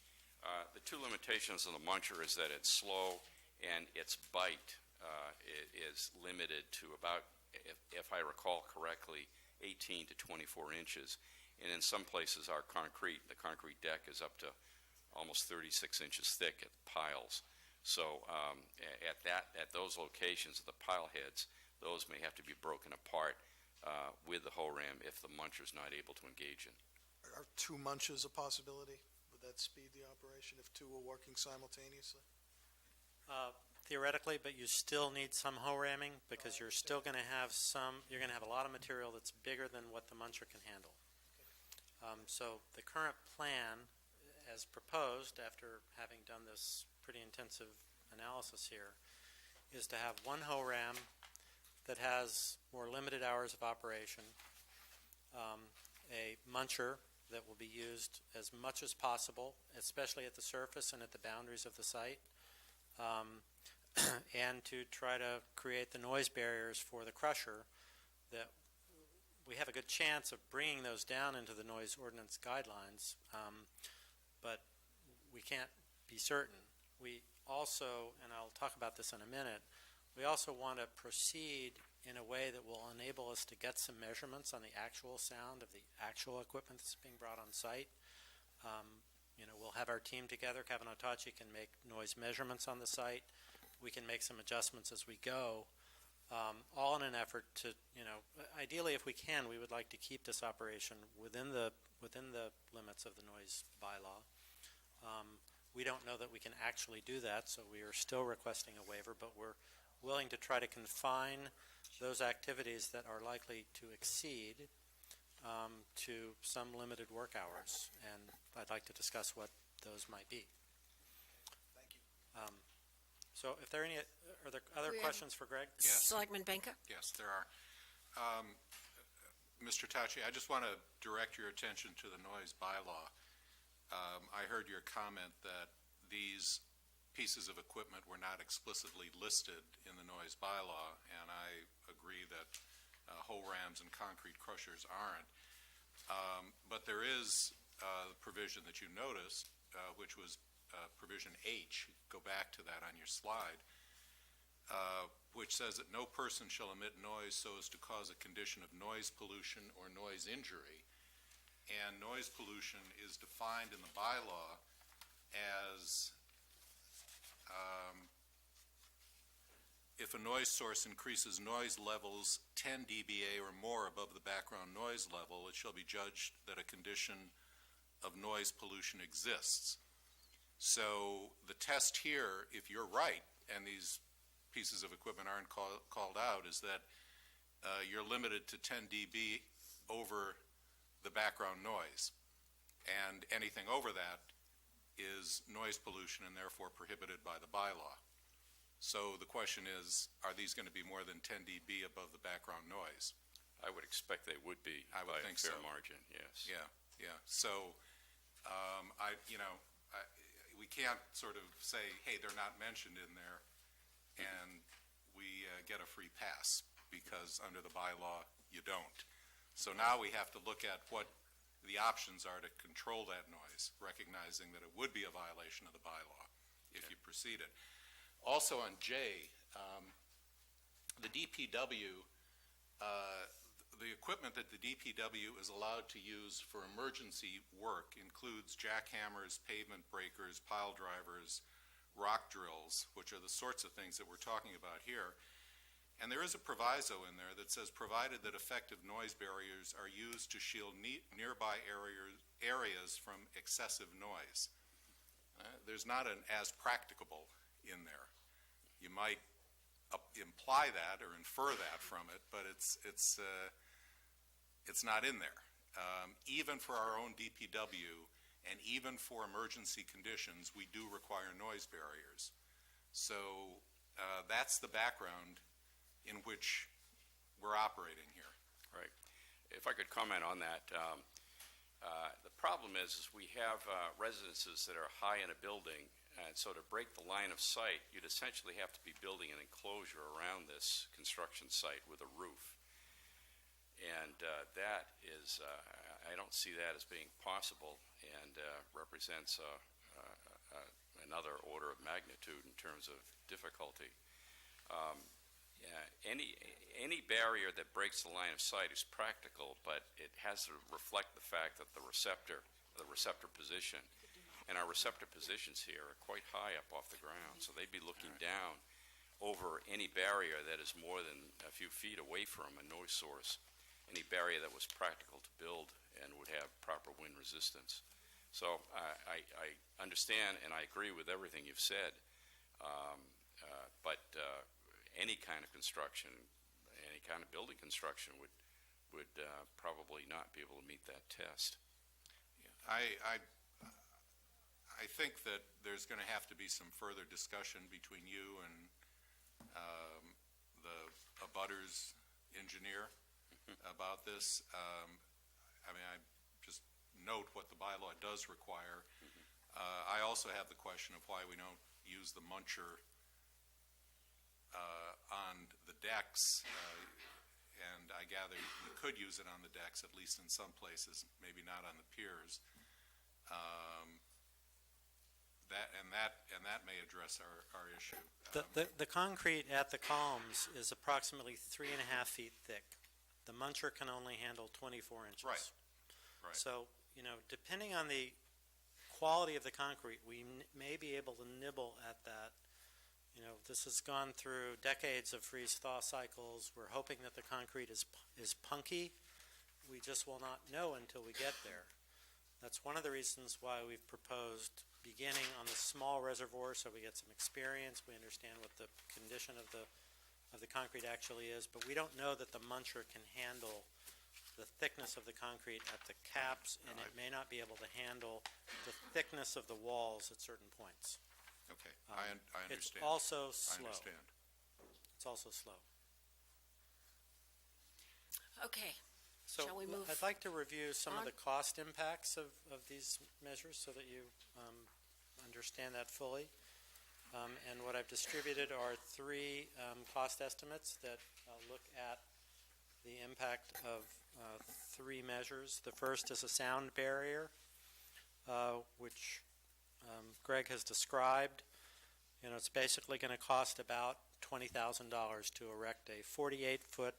The two limitations on the muncher is that it's slow and its bite is limited to about, if I recall correctly, 18 to 24 inches. And in some places, the concrete deck is up to almost 36 inches thick at piles. So at those locations, the pile heads, those may have to be broken apart with the whole ram if the muncher is not able to engage in. Are two munchers a possibility? Would that speed the operation if two are working simultaneously? Theoretically, but you still need some hoe ramming because you're still going to have a lot of material that's bigger than what the muncher can handle. So the current plan, as proposed after having done this pretty intensive analysis here, is to have one hoe ram that has more limited hours of operation, a muncher that will be used as much as possible, especially at the surface and at the boundaries of the site, and to try to create the noise barriers for the crusher that we have a good chance of bringing those down into the noise ordinance guidelines, but we can't be certain. We also, and I'll talk about this in a minute, we also want to proceed in a way that will enable us to get some measurements on the actual sound of the actual equipment that's being brought on site. We'll have our team together. Kevin Otachi can make noise measurements on the site. We can make some adjustments as we go, all in an effort to, ideally if we can, we would like to keep this operation within the limits of the noise bylaw. We don't know that we can actually do that, so we are still requesting a waiver, but we're willing to try to confine those activities that are likely to exceed to some limited work hours. And I'd like to discuss what those might be. Thank you. So if there are there other We have- questions for Greg? Yes. Selectman Benka? Yes, there are. Mr. Tachi, I just want to direct your attention to the noise bylaw. I heard your comment that these pieces of equipment were not explicitly listed in the noise bylaw, and I agree that whole rams and concrete crushers aren't. But there is the provision that you noticed, which was provision H. Go back to that on your slide, which says that no person shall emit noise so as to cause a condition of noise pollution or noise injury. And noise pollution is defined in the bylaw as if a noise source increases noise levels 10 dBA or more above the background noise level, it shall be judged that a condition of noise pollution exists. So the test here, if you're right, and these pieces of equipment aren't called out, is that you're limited to 10 dB over the background noise. And anything over that is noise pollution and therefore prohibited by the bylaw. So the question is, are these going to be more than 10 dB above the background noise? I would expect they would be I would by think a fair so. margin, yes. Yeah. So, we can't sort of say, hey, they're not mentioned in there, and we get a free pass, because under the bylaw, you don't. So now we have to look at what the options are to control that noise, recognizing that it would be a violation of the bylaw if you proceeded. Also on J, the DPW, the equipment that the DPW is allowed to use for emergency work includes jackhammers, pavement breakers, pile drivers, rock drills, which are the sorts of things that we're talking about here. And there is a proviso in there that says, provided that effective noise barriers are used to shield nearby areas from excessive noise. There's not an as practicable in there. You might imply that or infer that from it, but it's not in there. Even for our own DPW and even for emergency conditions, we do require noise barriers. So that's the background in which we're operating here. Right. If I could comment on that, the problem is we have residences that are high in a building, and so to break the line of sight, you'd essentially have to be building an enclosure around this construction site with a roof. And that is, I don't see that as being possible, and represents another order of magnitude in terms of difficulty. Any barrier that breaks the line of sight is practical, but it has to reflect the fact that the receptor position, and our receptor positions here are quite high up off the ground, so they'd be looking down over any barrier that is more than a few feet away from a noise source, any barrier that was practical to build and would have proper wind resistance. So I understand and I agree with everything you've said, but any kind of construction, any kind of building construction would probably not be able to meet that test. I think that there's going to have to be some further discussion between you and the abutters engineer about this. I just note what the bylaw does require. I also have the question of why we don't use the muncher on the decks, and I gather you could use it on the decks, at least in some places, maybe not on the piers. That may address our issue. The concrete at the columns is approximately 3.5 feet thick. The muncher can only handle 24 inches. Right. So, depending on the quality of the concrete, we may be able to nibble at that. This has gone through decades of freeze-thaw cycles. We're hoping that the concrete is punky. We just will not know until we get there. That's one of the reasons why we've proposed beginning on the small reservoir, so we get some experience, we understand what the condition of the concrete actually is, but we don't know that the muncher can handle the thickness of the concrete at the caps, and it may not be able to handle the thickness of the walls at certain points. Okay, I understand. It's also slow. I understand. It's also slow. Okay, So Shall we move I'd like to review some of on? the cost impacts of these measures so that you understand that fully. And what I've distributed are three cost estimates that look at the impact of three measures. The first is a sound barrier, which Greg has described. You know, it's basically going to cost about $20,000 to erect a 48-foot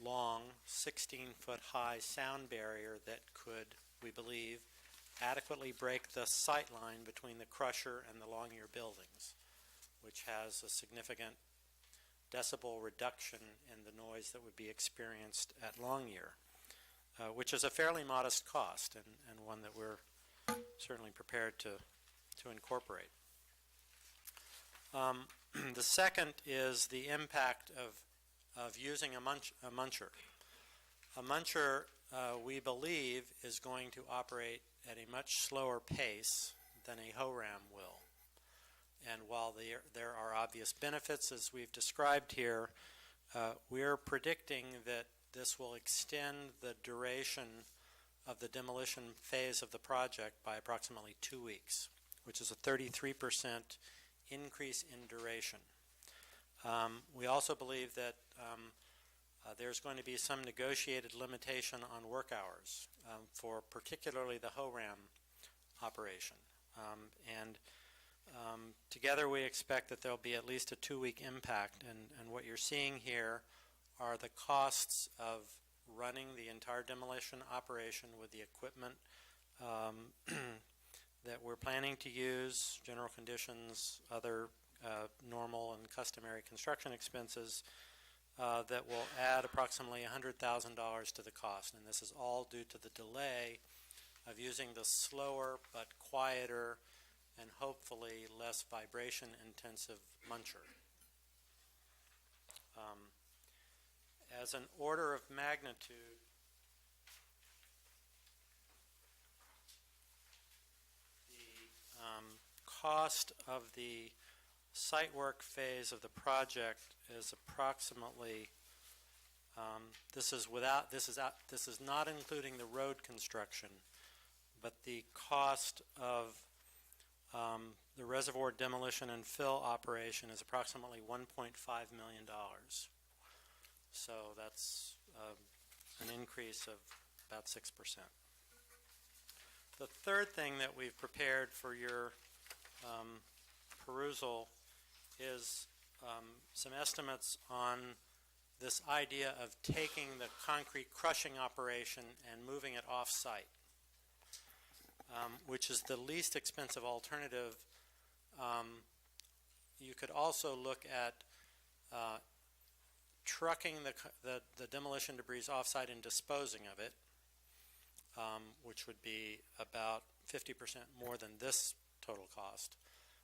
long, 16-foot high sound barrier that could, we believe, adequately break the sight line between the crusher and the Longyear buildings, which has a significant decibel reduction in the noise that would be experienced at Longyear, which is a fairly modest cost and one that we're certainly prepared to incorporate. The second is the impact of using a muncher. A muncher, we believe, is going to operate at a much slower pace than a HORAM will. And while there are obvious benefits, as we've described here, we're predicting that this will extend the duration of the demolition phase of the project by approximately 2 weeks, which is a 33% increase in duration. We also believe that there's going to be some negotiated limitation on work hours for particularly the HORAM operation. Together we expect that there'll be at least a 2-week impact, and what you're seeing here are the costs of running the entire demolition operation with the equipment that we're planning to use, general conditions, other normal and customary construction expenses that will add approximately $100,000 to the cost. And this is all due to the delay of using the slower but quieter and hopefully less vibration-intensive muncher. As an order of magnitude, the cost of the site work phase of the project is approximately, this is not including the road construction, but the cost of the reservoir demolition and fill operation is approximately $1.5 million. So that's an increase of about 6%. The third thing that we've prepared for your perusal is some estimates on this idea of taking the concrete crushing operation and moving it off-site, which is the least expensive alternative. You could also look at trucking the demolition debris off-site and disposing of it, which would be about 50% more than this total cost.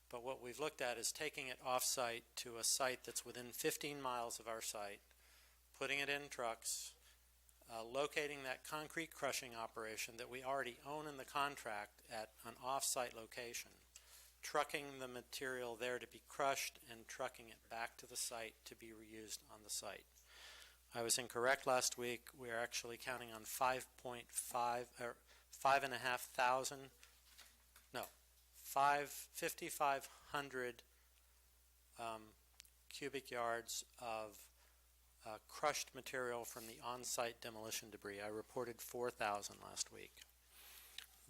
But what we've looked at is taking it off-site to a site that's within 15 miles of our site, putting it in trucks, locating that concrete crushing operation that we already own in the contract at an off-site location, trucking the material there to be crushed and trucking it back to the site to be reused on the site. I was incorrect last week. We are actually counting on 5,500 cubic yards of crushed material from the on-site demolition debris. I reported 4,000 last week.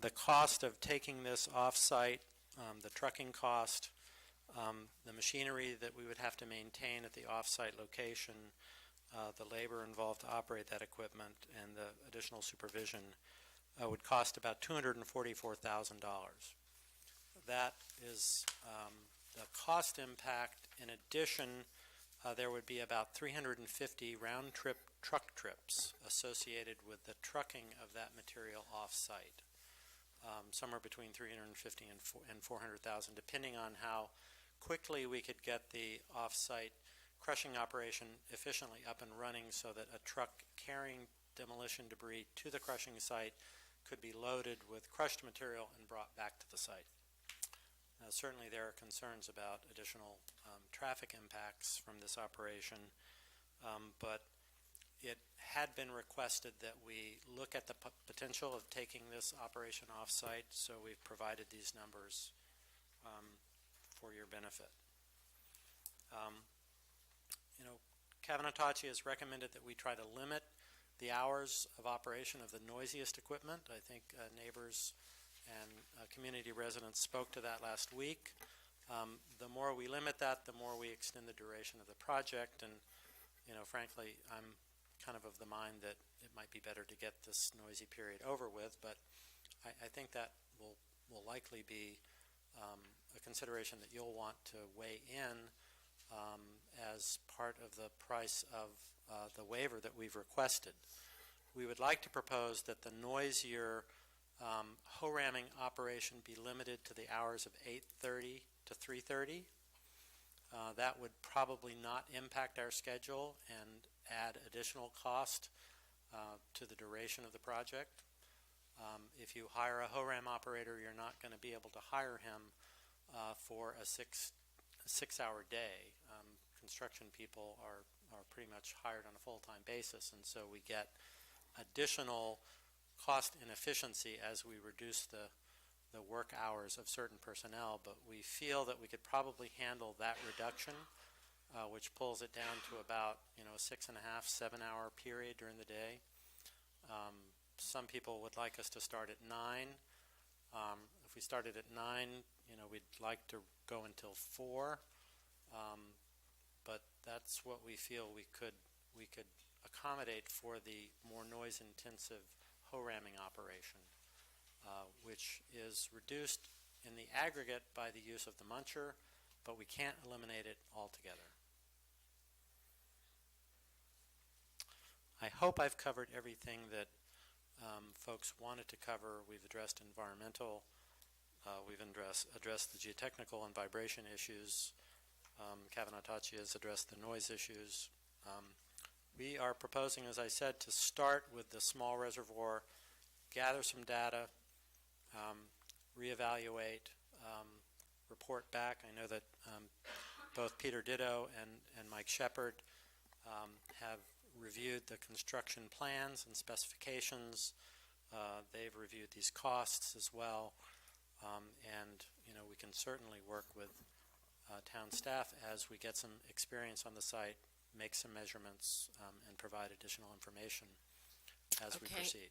The cost of taking this off-site, the trucking cost, the machinery that we would have to maintain at the off-site location, the labor involved to operate that equipment, and the additional supervision would cost about $244,000. That is the cost impact. In addition, there would be about 350 round-trip truck trips associated with the trucking of that material off-site, somewhere between 350 and 400,000, depending on how quickly we could get the off-site crushing operation efficiently up and running so that a truck carrying demolition debris to the crushing site could be loaded with crushed material and brought back to the site. Certainly there are concerns about additional traffic impacts from this operation, but it had been requested that we look at the potential of taking this operation off-site, so we've provided these numbers for your benefit. Cavanagh has recommended that we try to limit the hours of operation of the noisiest equipment. I think neighbors and community residents spoke to that last week. The more we limit that, the more we extend the duration of the project, and frankly, I'm kind of the mind that it might be better to get this noisy period over with, but I think that will likely be a consideration that you'll want to weigh in as part of the price of the waiver that we've requested. We would like to propose that the noisier hoe ramming operation be limited to the hours of 8:30 to 3:30. That would probably not impact our schedule and add additional cost to the duration of the project. If you hire a hoe ram operator, you're not going to be able to hire him for a six-hour day. Construction people are pretty much hired on a full-time basis, and so we get additional cost inefficiency as we reduce the work hours of certain personnel, but we feel that we could probably handle that reduction, which pulls it down to about a 6.5, 7-hour period during the day. Some people would like us to start at 9. If we started at 9, we'd like to go until 4. But that's what we feel we could accommodate for the more noise-intensive hoe ramming operation, which is reduced in the aggregate by the use of the muncher, but we can't eliminate it altogether. I hope I've covered everything that folks wanted to cover. We've addressed environmental, we've addressed the geotechnical and vibration issues. Cavanagh has addressed the noise issues. We are proposing, as I said, to start with the small reservoir, gather some data, reevaluate, report back. I know that both Peter Ditto and Mike Shepard have reviewed the construction plans and specifications. They've reviewed these costs as well, and we can certainly work with town staff as we get some experience on the site, make some measurements, and provide additional information as we proceed.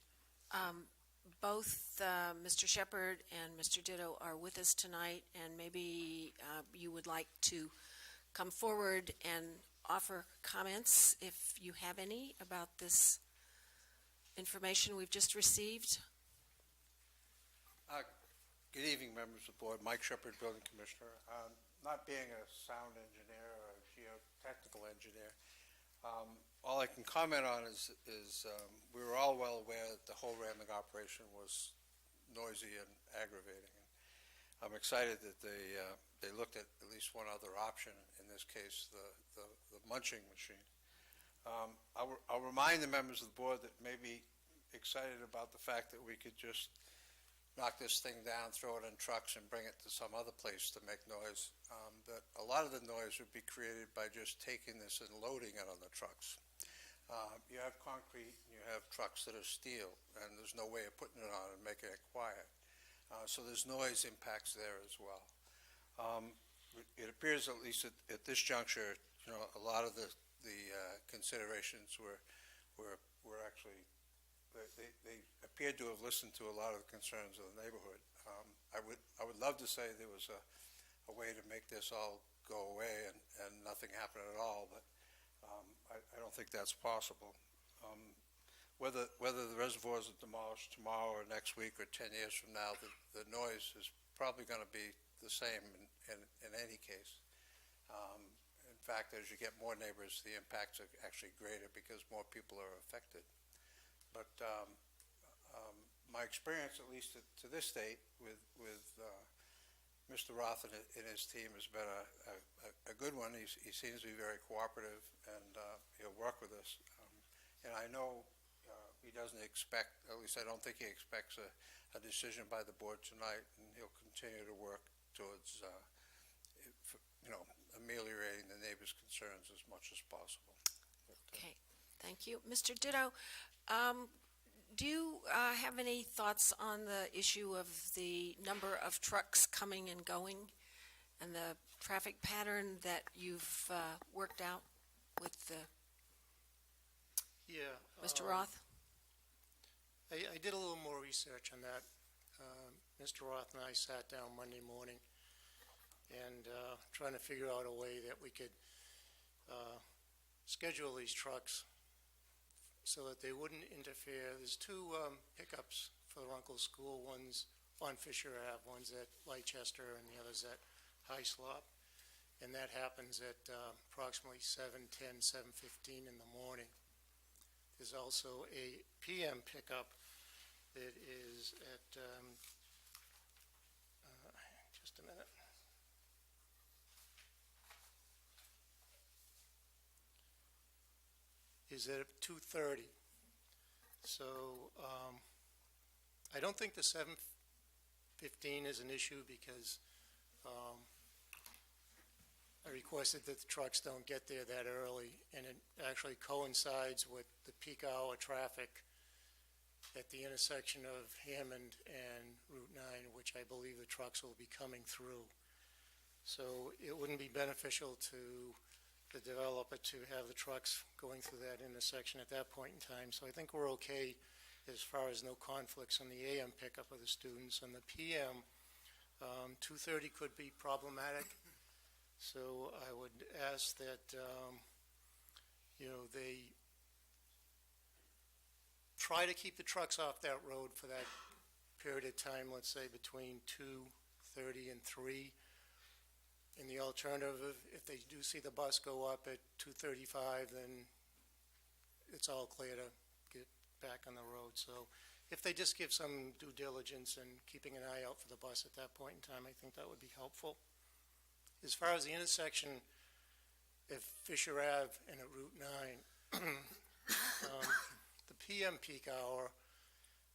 Both Mr. Shepard and Mr. Ditto are with us tonight, and maybe you would like to come forward and offer comments, if you have any, about this information we've just received. Good evening, members of the board. Mike Shepard, Building Commissioner. Not being a sound engineer or a geotechnical engineer, all I can comment on is we were all well aware that the hoe ramming operation was noisy and aggravating. I'm excited that they looked at least one other option, in this case the munching machine. I'll remind the members of the board that may be excited about the fact that we could just knock this thing down, throw it in trucks, and bring it to some other place to make noise. That a lot of the noise would be created by just taking this and loading it on the trucks. You have concrete, and you have trucks that are steel, and there's no way of putting it on and making it quiet. So there's noise impacts there as well. It appears, at least at this juncture, a lot of the considerations were actually, they appeared to have listened to a lot of the concerns of the neighborhood. I would love to say there was a way to make this all go away and nothing happen at all, but I don't think that's possible. Whether the reservoirs are demolished tomorrow or next week or 10 years from now, the noise is probably going to be the same in any case. In fact, as you get more neighbors, the impacts are actually greater because more people are affected. But my experience, at least to this date, with Mr. Roth and his team has been a good one. He seems to be very cooperative, and he'll work with us. And I know he doesn't expect, at least I don't think he expects a decision by the board tonight, and he'll continue to work towards, ameliorating the neighbors' concerns as much as possible. Okay, thank you. Mr. Ditto, do you have any thoughts on the issue of the number of trucks coming and going and the traffic pattern that you've worked out with Yeah. Mr. Roth? I did a little more research on that. Mr. Roth and I sat down Monday morning and trying to figure out a way that we could schedule these trucks so that they wouldn't interfere. There's two pickups for the Runkle School, one's on Fisher Ave, one's at Leicester, and the other's at High Slop. And that happens at approximately 7:10, 7:15 in the morning. There's also a PM pickup that is at, just a minute. Is at 2:30. So I don't think the 7:15 is an issue because I requested that the trucks don't get there that early, and it actually coincides with the peak hour traffic at the intersection of Hammond and Route 9, which I believe the trucks will be coming through. So it wouldn't be beneficial to the developer to have the trucks going through that intersection at that point in time. So I think we're okay as far as no conflicts on the AM pickup of the students. On the PM, 2:30 could be problematic. So I would ask that, they try to keep the trucks off that road for that period of time, let's say between 2:30 and 3. In the alternative, if they do see the bus go up at 2:35, then it's all clear to get back on the road. So if they just give some due diligence and keeping an eye out for the bus at that point in time, I think that would be helpful. As far as the intersection at Fisher Ave and at Route 9, the PM peak hour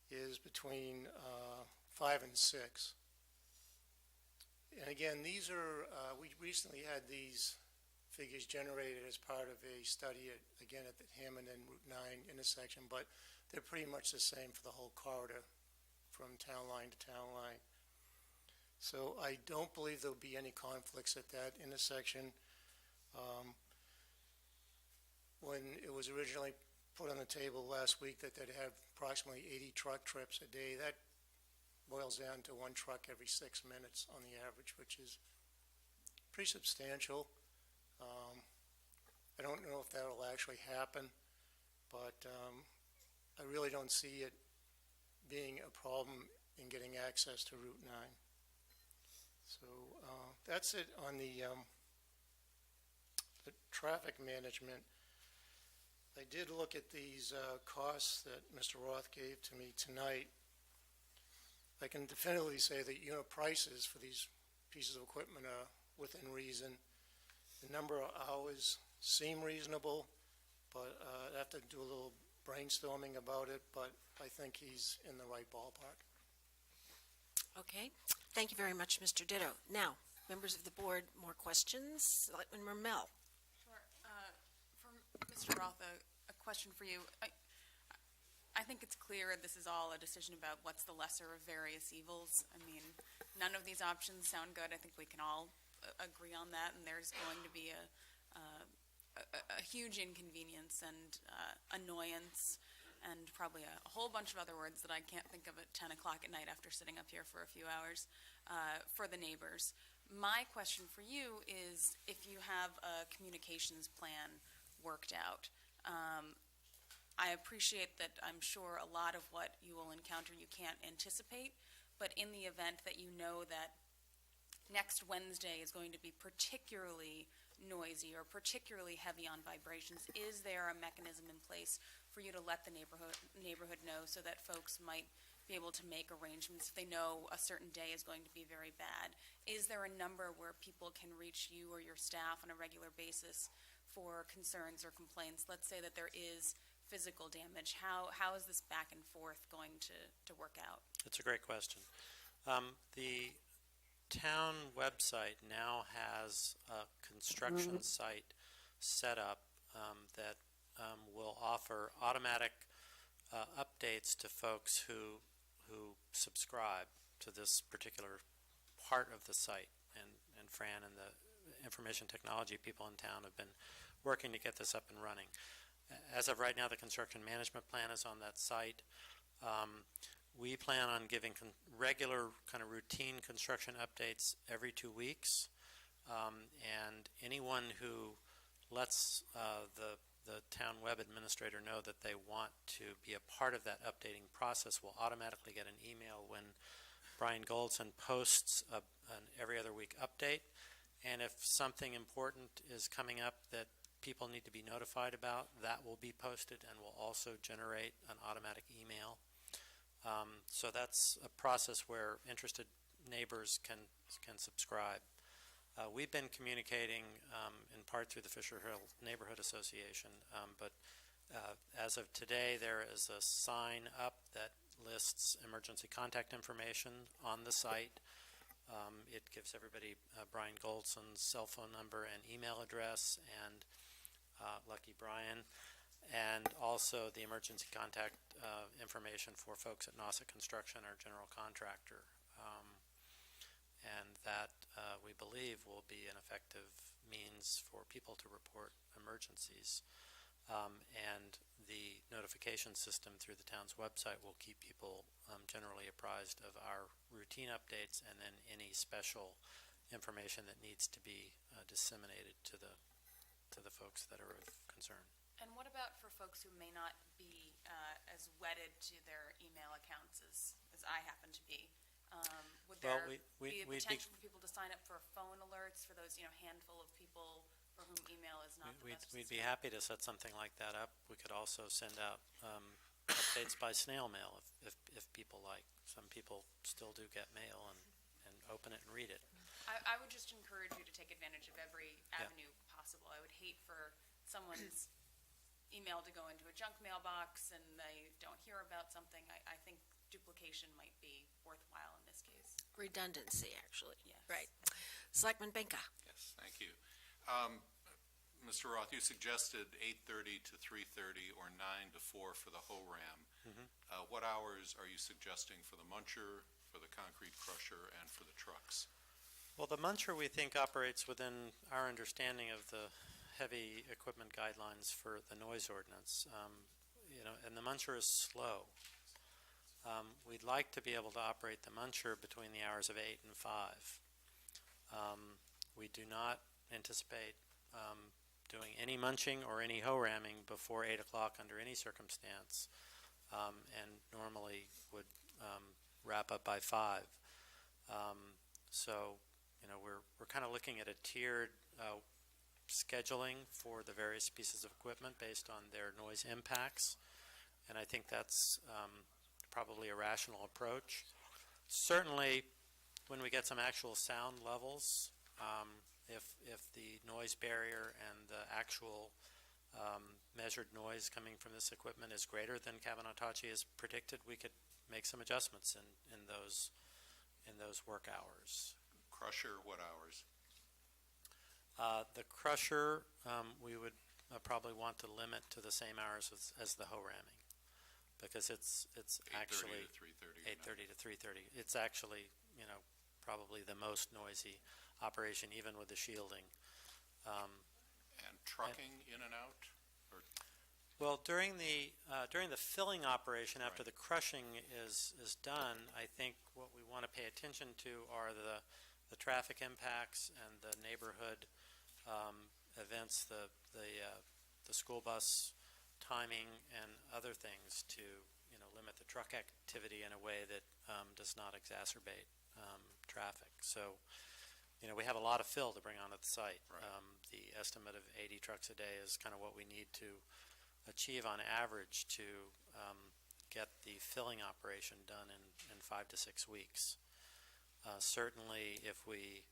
is between 5 and 6. And again, these are, we recently had these figures generated as part of a study, again, at the Hammond and Route 9 intersection, but they're pretty much the same for the whole corridor from town line to town line. So I don't believe there'll be any conflicts at that intersection. When it was originally put on the table last week that they'd have approximately 80 truck trips a day, that boils down to one truck every 6 minutes on the average, which is pretty substantial. I don't know if that'll actually happen, but I really don't see it being a problem in getting access to Route 9. So that's it on the traffic management. I did look at these costs that Mr. Roth gave to me tonight. I can definitively say that unit prices for these pieces of equipment are within reason. The number of hours seem reasonable, but I have to do a little brainstorming about it, but I think he's in the right ballpark. Okay, thank you very much, Mr. Ditto. Now, members of the board, more questions? Selectman Mermel. Sure. For Mr. Roth, a question for you. I think it's clear this is all a decision about what's the lesser of various evils. I mean, none of these options sound good. I think we can all agree on that, and there's going to be a huge inconvenience and annoyance and probably a whole bunch of other words that I can't think of at 10 o'clock at night after sitting up here for a few hours for the neighbors. My question for you is if you have a communications plan worked out. I appreciate that I'm sure a lot of what you will encounter you can't anticipate, but in the event that you know that next Wednesday is going to be particularly noisy or particularly heavy on vibrations, is there a mechanism in place for you to let the neighborhood know so that folks might be able to make arrangements if they know a certain day is going to be very bad? Is there a number where people can reach you or your staff on a regular basis for concerns or complaints? Let's say that there is physical damage? How is this back and forth going to work out? It's a great question. The town website now has a construction site set up that will offer automatic updates to folks who subscribe to this particular part of the site. And Fran and the information technology people in town have been working to get this up and running. As of right now, the construction management plan is on that site. We plan on giving regular kind of routine construction updates every 2 weeks. And anyone who lets the town web administrator know that they want to be a part of that updating process will automatically get an email when Brian Goldson posts an every other week update. And if something important is coming up that people need to be notified about, that will be posted and will also generate an automatic email. So that's a process where interested neighbors can subscribe. We've been communicating in part through the Fisher Hill Neighborhood Association, but as of today, there is a sign up that lists emergency contact information on the site. It gives everybody Brian Goldson's cell phone number and email address, and Lucky Brian, and also the emergency contact information for folks at Nauset Construction, our general contractor. And that, we believe, will be an effective means for people to report emergencies. And the notification system through the town's website will keep people generally apprised of our routine updates and then any special information that needs to be disseminated to the folks that are of concern. And what about for folks who may not be as wedded to their email accounts as I happen to be? Would there be a potential for people to sign up for phone alerts for those handful of people for whom email is not the best? We'd be happy to set something like that up. We could also send out updates by snail mail if people like. Some people still do get mail and open it and read it. I would just encourage you to take advantage of every avenue possible. I would hate for someone's email to go into a junk mailbox and they don't hear about something. I think duplication might be worthwhile in this case. Redundancy, actually. Yes. Right. Selectman Benka. Yes, thank you. Mr. Roth, you suggested 8:30 to 3:30 or 9 to 4 for the HORAM. What hours are you suggesting for the muncher, for the concrete crusher, and for the trucks? Well, the muncher, we think, operates within our understanding of the heavy equipment guidelines for the noise ordinance. And the muncher is slow. We'd like to be able to operate the muncher between the hours of 8 and 5. We do not anticipate doing any munching or any HORAMing before 8 o'clock under any circumstance, and normally would wrap up by 5. So, we're kind of looking at a tiered scheduling for the various pieces of equipment based on their noise impacts, and I think that's probably a rational approach. Certainly, when we get some actual sound levels, if the noise barrier and the actual measured noise coming from this equipment is greater than Kavanagh-Tachi has predicted, we could make some adjustments in those work hours. Crusher, what hours? The crusher, we would probably want to limit to the same hours as the HORAMing, because it's actually 8:30 to 3:30. It's actually, probably the most noisy operation, even with the shielding. And trucking in and out? Well, during the filling operation, after the crushing is done, I think what we want to pay attention to are the traffic impacts and the neighborhood events, the school bus timing and other things to limit the truck activity in a way that does not exacerbate traffic. So, we have a lot of fill to bring onto the site. Right. The estimate of 80 trucks a day is kind of what we need to achieve on average to get the filling operation done in 5 to 6 weeks. Certainly, if we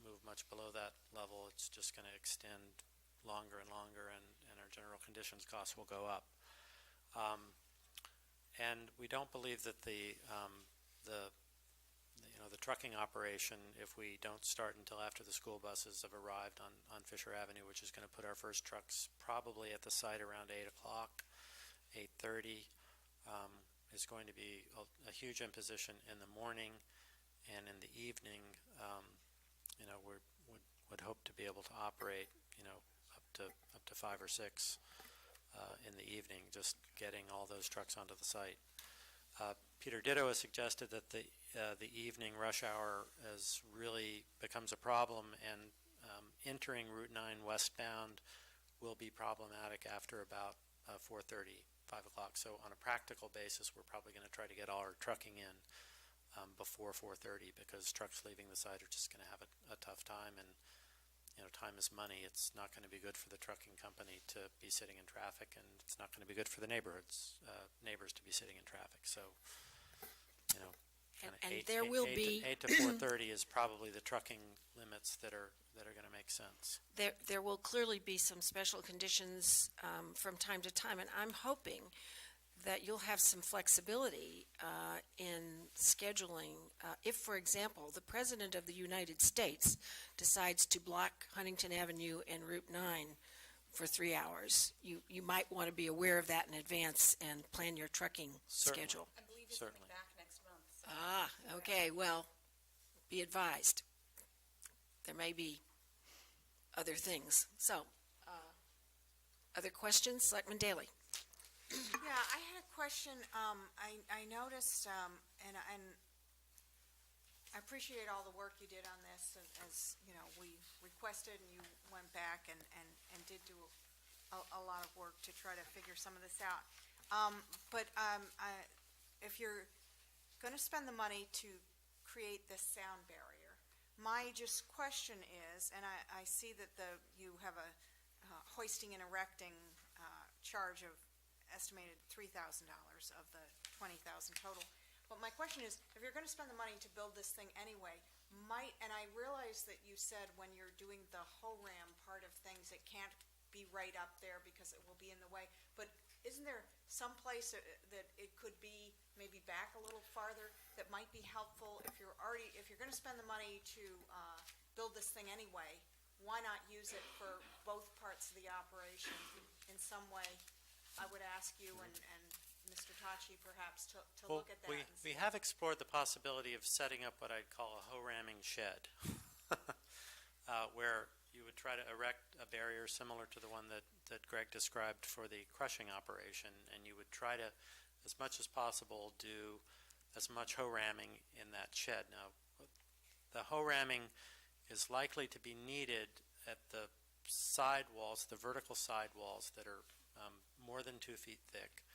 move much below that level, it's just going to extend longer and longer, and our general conditions costs will go up. And we don't believe that the trucking operation, if we don't start until after the school buses have arrived on Fisher Avenue, which is going to put our first trucks probably at the site around 8 o'clock, 8:30, is going to be a huge imposition in the morning, and in the evening, we would hope to be able to operate, up to 5 or 6 in the evening, just getting all those trucks onto the site. Peter Ditto has suggested that the evening rush hour really becomes a problem, and entering Route 9 westbound will be problematic after about 4:30, 5 o'clock. So on a practical basis, we're probably going to try to get all our trucking in before 4:30, because trucks leaving the site are just going to have a tough time, and time is money. It's not going to be good for the trucking company to be sitting in traffic, and it's not going to be good for the neighbors to be sitting in traffic. So, there will be 8 to 4:30 is probably the trucking limits that are going to make sense. There will clearly be some special conditions from time to time, and I'm hoping that you'll have some flexibility in scheduling. If, for example, the President of the United States decides to block Huntington Avenue and Route 9 for 3 hours, you might want to be aware of that in advance and plan your trucking schedule. I believe he's coming back next month. So. Okay, well, be advised. There may be other things. So, other questions? Selectman Daley. Yeah, I had a question. I noticed, and I appreciate all the work you did on this, as we requested, and you went back and did do a lot of work to try to figure some of this out. But if you're going to spend the money to create this sound barrier, my just question is, and I see that you have a hoisting and erecting charge of estimated $3,000 of the $20,000 total. But my question is, if you're going to spend the money to build this thing anyway, and I realize that you said when you're doing the HORAM part of things, it can't be right up there because it will be in the way, but isn't there some place that it could be maybe back a little farther that might be helpful? If you're going to spend the money to build this thing anyway, why not use it for both parts of the operation in some way? I would ask you and Mr. Tachi perhaps to look at that. We have explored the possibility of setting up what I'd call a HORAMing shed, where you would try to erect a barrier similar to the one that Greg described for the crushing operation, and you would try to, as much as possible, do as much HORAMing in that shed. Now, the HORAMing is likely to be needed at the sidewalls, the vertical sidewalls that are more than 2 feet thick,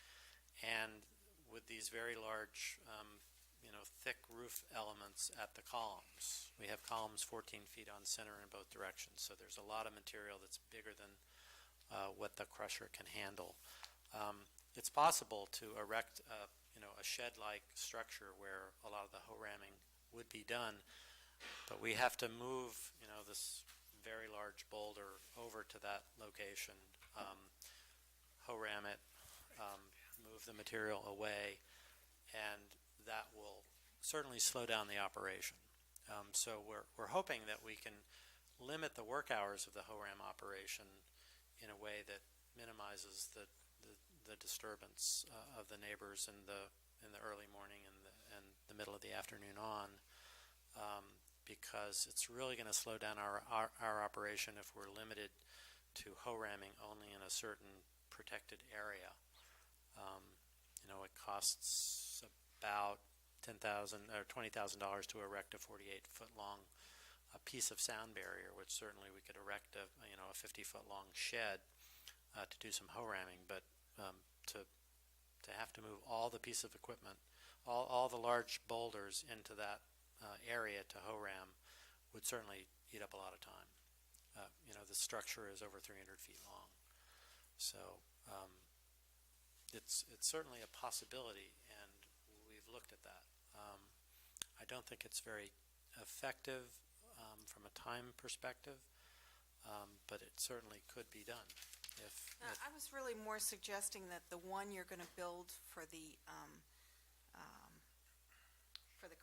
and with these very large, thick roof elements at the columns. We have columns 14 feet on center in both directions, so there's a lot of material that's bigger than what the crusher can handle. It's possible to erect a shed-like structure where a lot of the HORAMing would be done, but we have to move, this very large boulder over to that location, HORAM it, move the material away, and that will certainly slow down the operation. So we're hoping that we can limit the work hours of the HORAM operation in a way that minimizes the disturbance of the neighbors in the early morning and the middle of the afternoon on, because it's really going to slow down our operation if we're limited to HORAMing only in a certain protected area. It costs about $10,000 or $20,000 to erect a 48-foot long piece of sound barrier, which certainly we could erect a 50-foot long shed to do some HORAMing, but to have to move all the piece of equipment, all the large boulders into that area to HORAM would certainly eat up a lot of time. The structure is over 300 feet long, so it's certainly a possibility, and we've looked at that. I don't think it's very effective from a time perspective, but it certainly could be done. I was really more suggesting that the one you're going to build for the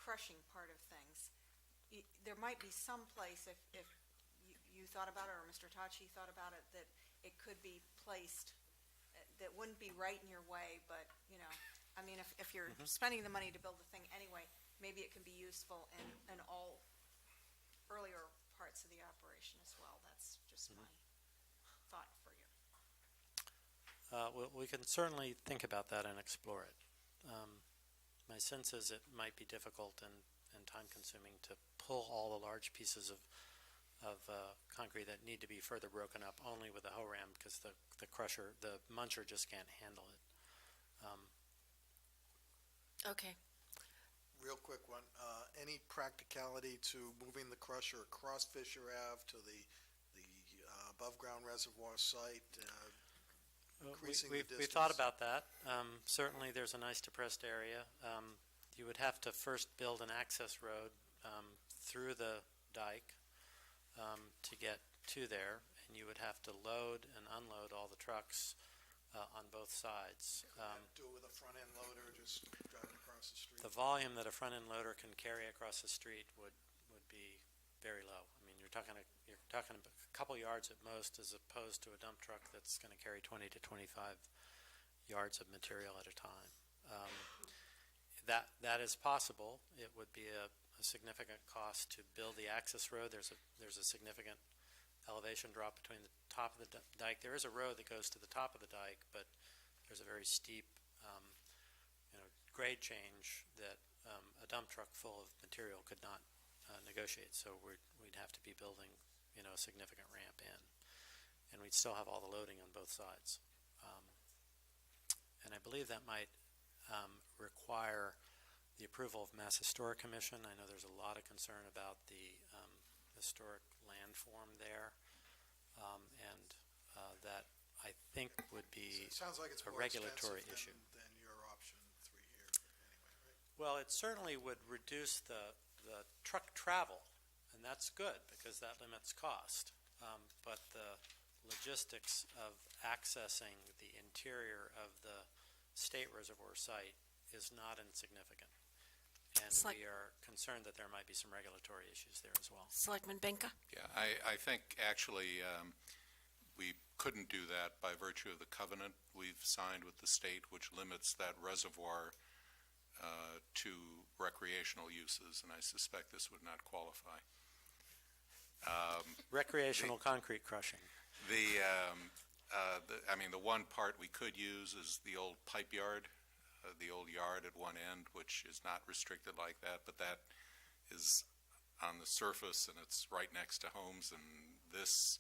crushing part of things, there might be some place, if you thought about it, or Mr. Tachi thought about it, that it could be placed, that wouldn't be right in your way, but, I mean, if you're spending the money to build the thing anyway, maybe it can be useful in all earlier parts of the operation as well. That's just my thought for you. We can certainly think about that and explore it. My sense is it might be difficult and time-consuming to pull all the large pieces of concrete that need to be further broken up only with a hoe ram, because the muncher just can't handle it. Okay. Real quick one, any practicality to moving the crusher across Fisher Ave to the above-ground reservoir site, increasing the distance? We thought about that. Certainly, there's a nice depressed area. You would have to first build an access road through the dike to get to there, and you would have to load and unload all the trucks on both sides. Do it with a front-end loader, just driving across the street? The volume that a front-end loader can carry across the street would be very low. I mean, you're talking a couple yards at most, as opposed to a dump truck that's going to carry 20 to 25 yards of material at a time. That is possible. It would be a significant cost to build the access road. There's a significant elevation drop between the top of the dike. There is a road that goes to the top of the dike, but there's a very steep grade change that a dump truck full of material could not negotiate. So we'd have to be building a significant ramp in, and we'd still have all the loading on both sides. And I believe that might require the approval of Mass Historic Commission. I know there's a lot of concern about the historic landform there, and that I think would be It sounds like it's a more regulatory expensive issue. than your option 3 here, anyway, right? Well, it certainly would reduce the truck travel, and that's good because that limits cost. But the logistics of accessing the interior of the state reservoir site is not insignificant. And we are concerned that there might be some regulatory issues there as well. Selectman Benka? Yeah, I think actually we couldn't do that by virtue of the covenant we've signed with the state, which limits that reservoir to recreational uses, and I suspect this would not qualify. Recreational concrete crushing. The one part we could use is the old pipe yard, the old yard at one end, which is not restricted like that, but that is on the surface and it's right next to homes, and this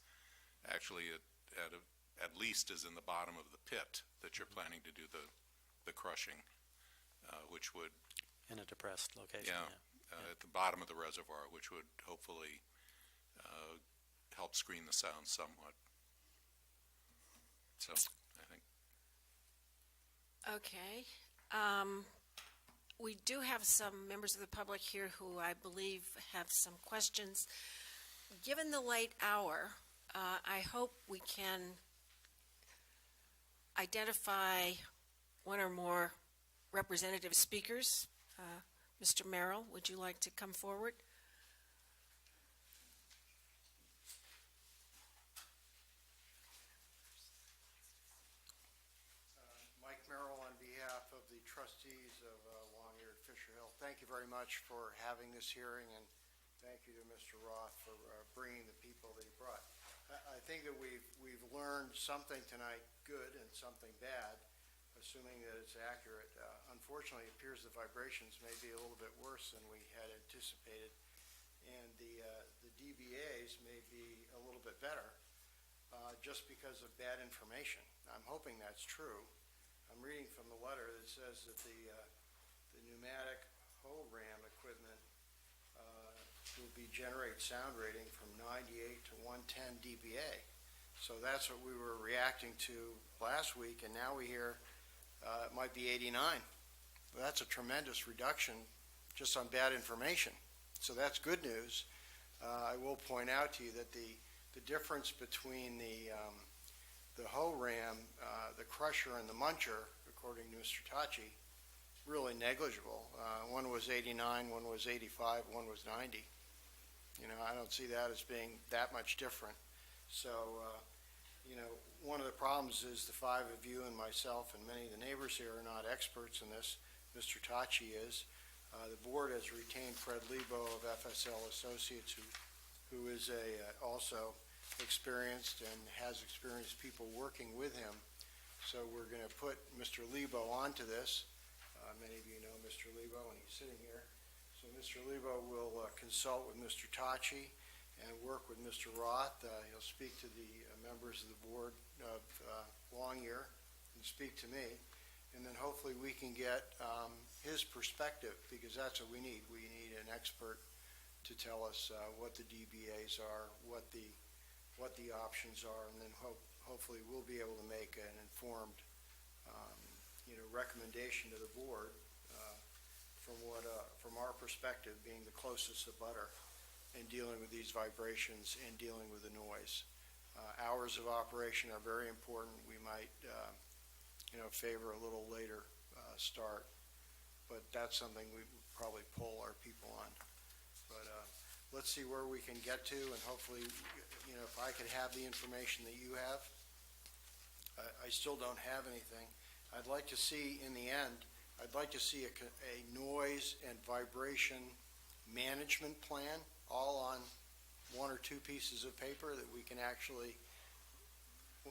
actually at least is in the bottom of the pit that you're planning to do the crushing, which would... In a depressed location, at the bottom of the reservoir, which would hopefully help screen the sound somewhat. So, I think. Okay. We do have some members of the public here who I believe have some questions. Given the late hour, I hope we can identify one or more representative speakers. Mr. Merrill, would you like to come forward? Mike Merrill on behalf of the trustees of Long-Eared Fisher Hill. Thank you very much for having this hearing, and thank you to Mr. Roth for bringing the people that he brought. I think that we've learned something tonight, good, and something bad, assuming that it's accurate. Unfortunately, it appears the vibrations may be a little bit worse than we had anticipated, and the DBAs may be a little bit better just because of bad information. I'm hoping that's true. I'm reading from the letter that says that the pneumatic hoe ram equipment will generate sound rating from 98 to 110 dBA. So that's what we were reacting to last week, and now we hear it might be 89. Well, that's a tremendous reduction just on bad information. So that's good news. I will point out to you that the difference between the the hoe ram, the crusher and the muncher, according to Mr. Tachi, really negligible. One was 89, one was 85, one was 90. I don't see that as being that much different. So, one of the problems is the five of you and myself and many of the neighbors here are not experts in this. Mr. Tachi is. The board has retained Fred Lebo of FSL Associates, who is also experienced and has experienced people working with him. So we're going to put Mr. Lebo onto this. Many of you know Mr. Lebo, and he's sitting here. So Mr. Lebo will consult with Mr. Tachi and work with Mr. Roth. He'll speak to the members of the board of Longyear and speak to me. And then hopefully we can get his perspective, because that's what we need. We need an expert to tell us what the DBAs are, what the options are, and then hopefully we'll be able to make an informed recommendation to the board from our perspective, being the closest abutter in dealing with these vibrations and dealing with the noise. Hours of operation are very important. We might favor a little later start, but that's something we would probably pull our people on. But let's see where we can get to, and hopefully, if I could have the information that you have. I still don't have anything. I'd like to see, in the end, I'd like to see a noise and vibration management plan, all on one or two pieces of paper that we can actually,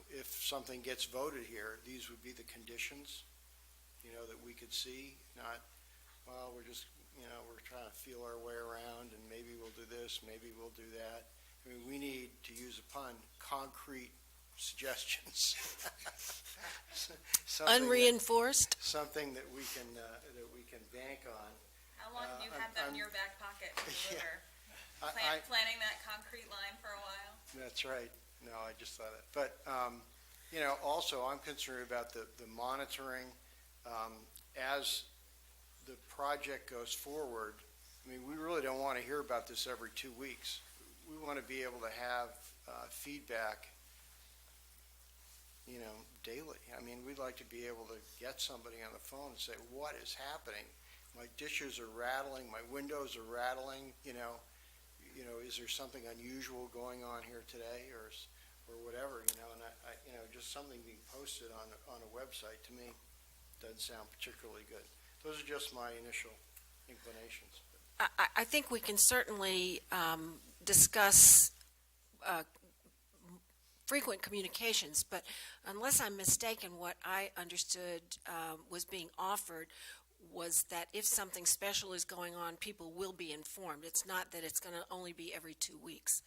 if something gets voted here, these would be the conditions, that we could see, not, well, we're just, we're trying to feel our way around, and maybe we'll do this, maybe we'll do that. I mean, we need, to use a pun, concrete suggestions. Unreinforced? Something that we can bank on. How long have you had that in your back pocket to deliver? Planning that concrete line for a while? That's right. No, I just thought it. But, also I'm concerned about the monitoring as the project goes forward. I mean, we really don't want to hear about this every 2 weeks. We want to be able to have feedback, daily. I mean, we'd like to be able to get somebody on the phone and say, what is happening? My dishes are rattling, my windows are rattling, is there something unusual going on here today, or whatever, and I just something being posted on a website, to me, doesn't sound particularly good. Those are just my initial inclinations. I think we can certainly discuss frequent communications, but unless I'm mistaken, what I understood was being offered was that if something special is going on, people will be informed. It's not that it's going to only be every 2 weeks.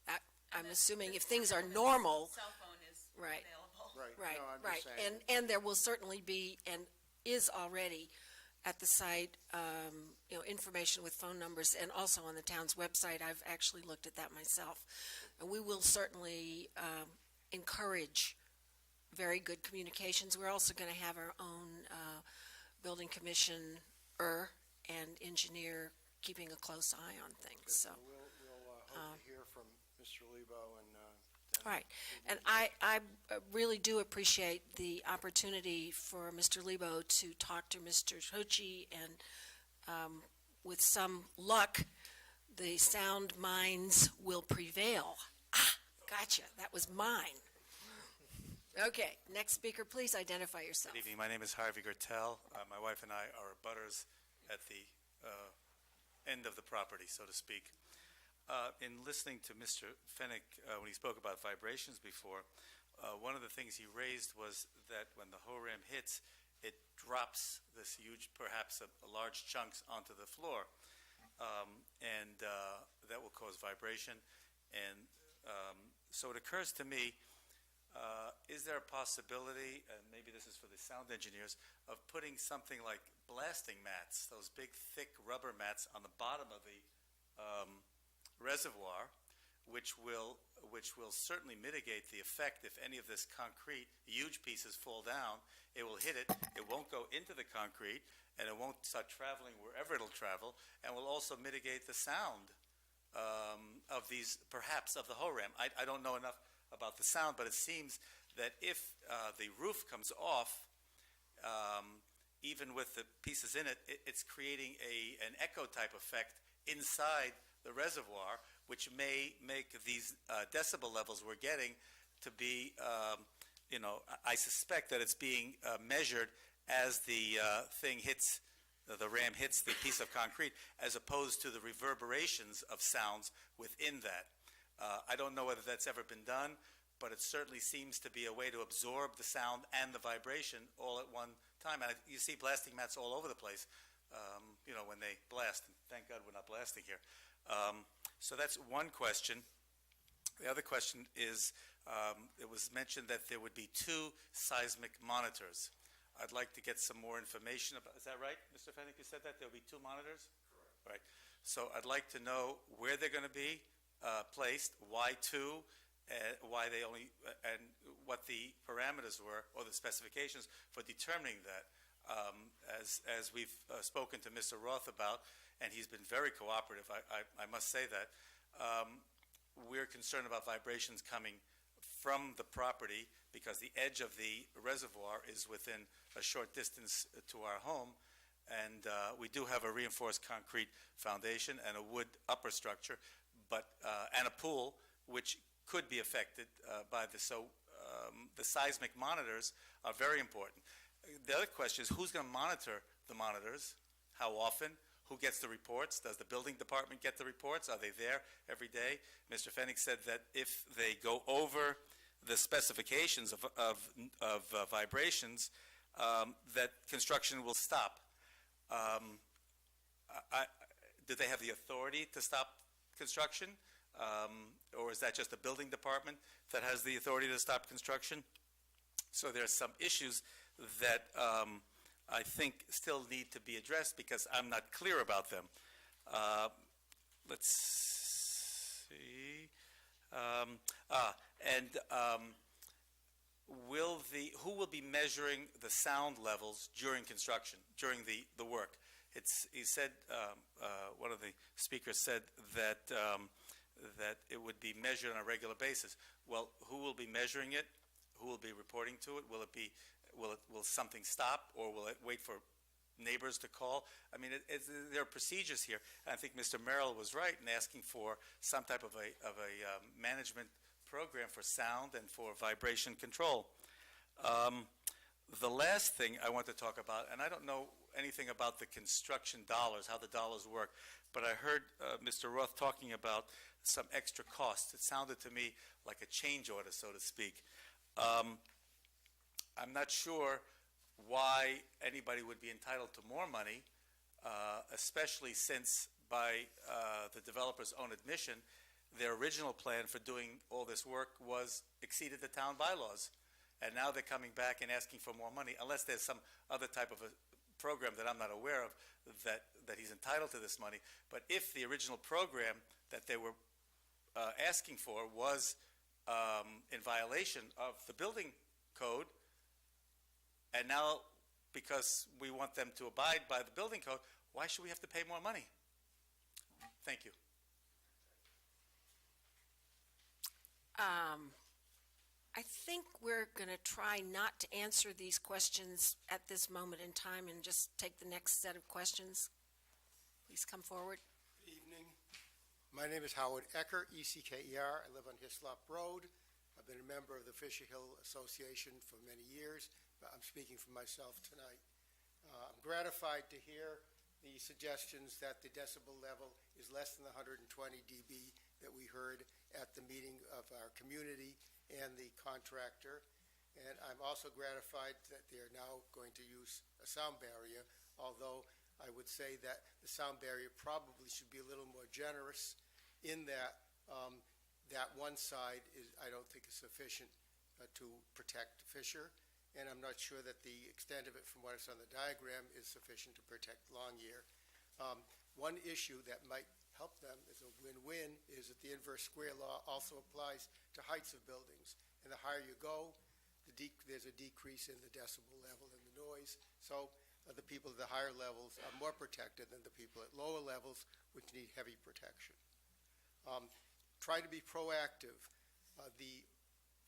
I'm assuming if things are normal. Cell phone is right. available. Right, No, I'm right. just saying. And there will certainly be, and is already at the site, information with phone numbers, and also on the town's website. I've actually looked at that myself. And we will certainly encourage very good communications. We're also going to have our own building commissioner and engineer keeping a close eye on things. Good. So We'll hope to hear from Mr. Lebo and. Right, and I really do appreciate the opportunity for Mr. Lebo to talk to Mr. Hochi, and with some luck, the sound minds will prevail. Gotcha, that was mine. Okay, next speaker, please identify yourself. Good evening, my name is Harvey Gertel. My wife and I are abutters at the end of the property, so to speak. In listening to Mr. Fennick when he spoke about vibrations before, one of the things he raised was that when the hoe ram hits, it drops this huge, perhaps a large chunks onto the floor, and that will cause vibration. And so it occurs to me, is there a possibility, and maybe this is for the sound engineers, of putting something like blasting mats, those big thick rubber mats on the bottom of the reservoir, which will certainly mitigate the effect if any of this concrete, huge pieces fall down, it will hit it, it won't go into the concrete, and it won't start traveling wherever it'll travel, and will also mitigate the sound of these, perhaps, of the hoe ram. I don't know enough about the sound, but it seems that if the roof comes off, even with the pieces in it, it's creating an echo type effect inside the reservoir, which may make these decibel levels we're getting to be, I suspect that it's being measured as the thing hits, the ram hits the piece of concrete, as opposed to the reverberations of sounds within that. I don't know whether that's ever been done, but it certainly seems to be a way to absorb the sound and the vibration all at one time. And you see blasting mats all over the place, when they blast. Thank God we're not blasting here. So that's one question. The other question is, it was mentioned that there would be 2 seismic monitors. I'd like to get some more information about, is that right, Mr. Fennick, you said that? There'll be 2 monitors? Correct. Right. So I'd like to know where they're going to be placed, why 2, why they only, and what the parameters were, or the specifications for determining that. As we've spoken to Mr. Roth about, and he's been very cooperative, I must say that, we're concerned about vibrations coming from the property because the edge of the reservoir is within a short distance to our home, and we do have a reinforced concrete foundation and a wood upper structure, but and a pool, which could be affected by this. So the seismic monitors are very important. The other question is, who's going to monitor the monitors? How often? Who gets the reports? Does the building department get the reports? Are they there every day? Mr. Fennick said that if they go over the specifications of vibrations, that construction will stop. Do they have the authority to stop construction? Or is that just the building department that has the authority to stop construction? So there's some issues that I think still need to be addressed because I'm not clear about them. Let's see. Who will be measuring the sound levels during construction, during the work? He said, one of the speakers said that that it would be measured on a regular basis. Well, who will be measuring it? Who will be reporting to it? Will something stop, or will it wait for neighbors to call? I mean, there are procedures here. And I think Mr. Merrill was right in asking for some type of a management program for sound and for vibration control. The last thing I want to talk about, and I don't know anything about the construction dollars, how the dollars work, but I heard Mr. Roth talking about some extra costs. It sounded to me like a change order, so to speak. I'm not sure why anybody would be entitled to more money, especially since by the developer's own admission, their original plan for doing all this work exceeded the town bylaws. And now they're coming back and asking for more money, unless there's some other type of a program that I'm not aware of that he's entitled to this money. But if the original program that they were asking for was in violation of the building code, and now because we want them to abide by the building code, why should we have to pay more money? Thank you. I think we're going to try not to answer these questions at this moment in time and just take the next set of questions. Please come forward. Good evening. My name is Howard Ecker, E-C-K-E-R. I live on Hislop Road. I've been a member of the Fisher Hill Association for many years, but I'm speaking for myself tonight. I'm gratified to hear the suggestions that the decibel level is less than the 120 dB that we heard at the meeting of our community and the contractor. And I'm also gratified that they are now going to use a sound barrier, although I would say that the sound barrier probably should be a little more generous in that that one side I don't think is sufficient to protect Fisher, and I'm not sure that the extent of it from what I saw on the diagram is sufficient to protect Longyear. One issue that might help them as a win-win is that the inverse square law also applies to heights of buildings. And the higher you go, there's a decrease in the decibel level and the noise. So the people at the higher levels are more protected than the people at lower levels, which need heavy protection. Try to be proactive. The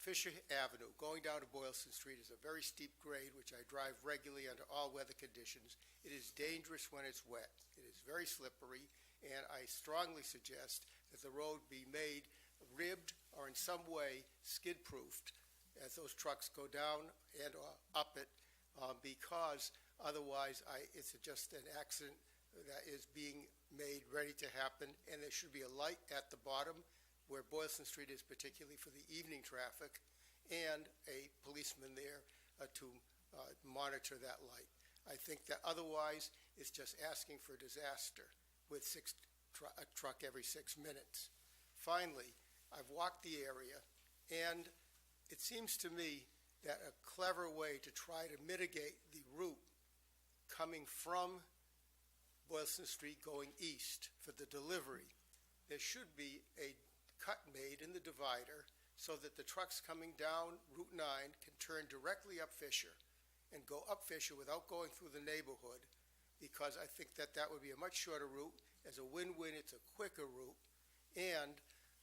Fisher Avenue, going down to Boylston Street, is a very steep grade, which I drive regularly under all weather conditions. It is dangerous when it's wet. It is very slippery, and I strongly suggest that the road be made ribbed or in some way skid-proofed as those trucks go down and up it, because otherwise it's just an accident that is being made ready to happen, and there should be a light at the bottom where Boylston Street is, particularly for the evening traffic, and a policeman there to monitor that light. I think that otherwise it's just asking for disaster with a truck every 6 minutes. Finally, I've walked the area, and it seems to me that a clever way to try to mitigate the route coming from Boylston Street going east for the delivery, there should be a cut made in the divider so that the trucks coming down Route 9 can turn directly up Fisher and go up Fisher without going through the neighborhood, because I think that that would be a much shorter route. As a win-win, it's a quicker route, and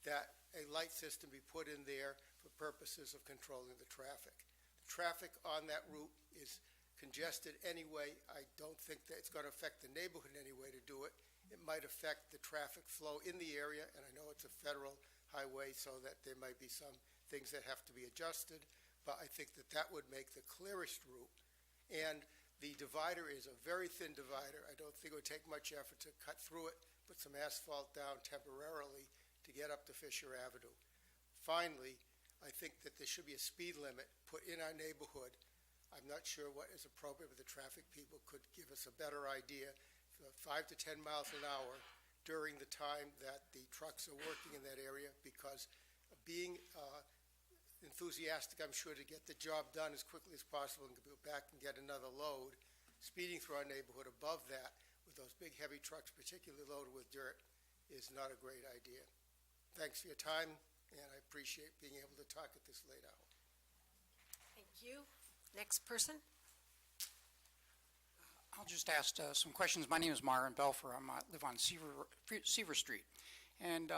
that a light system be put in there for purposes of controlling the traffic. The traffic on that route is congested anyway. I don't think that it's going to affect the neighborhood in any way to do it. It might affect the traffic flow in the area, and I know it's a federal highway, so that there might be some things that have to be adjusted, but I think that that would make the clearest route. And the divider is a very thin divider. I don't think it would take much effort to cut through it, put some asphalt down temporarily to get up to Fisher Avenue. Finally, I think that there should be a speed limit put in our neighborhood. I'm not sure what is appropriate, but the traffic people could give us a better idea. 5 to 10 miles an hour during the time that the trucks are working in that area, because being enthusiastic, I'm sure, to get the job done as quickly as possible and go back and get another load, speeding through our neighborhood above that with those big heavy trucks, particularly loaded with dirt, is not a great idea. Thanks for your time, and I appreciate being able to talk at this late hour. Thank you. Next person. I'll just ask some questions. My name is Myron Belfer. I live on Seaver Street. And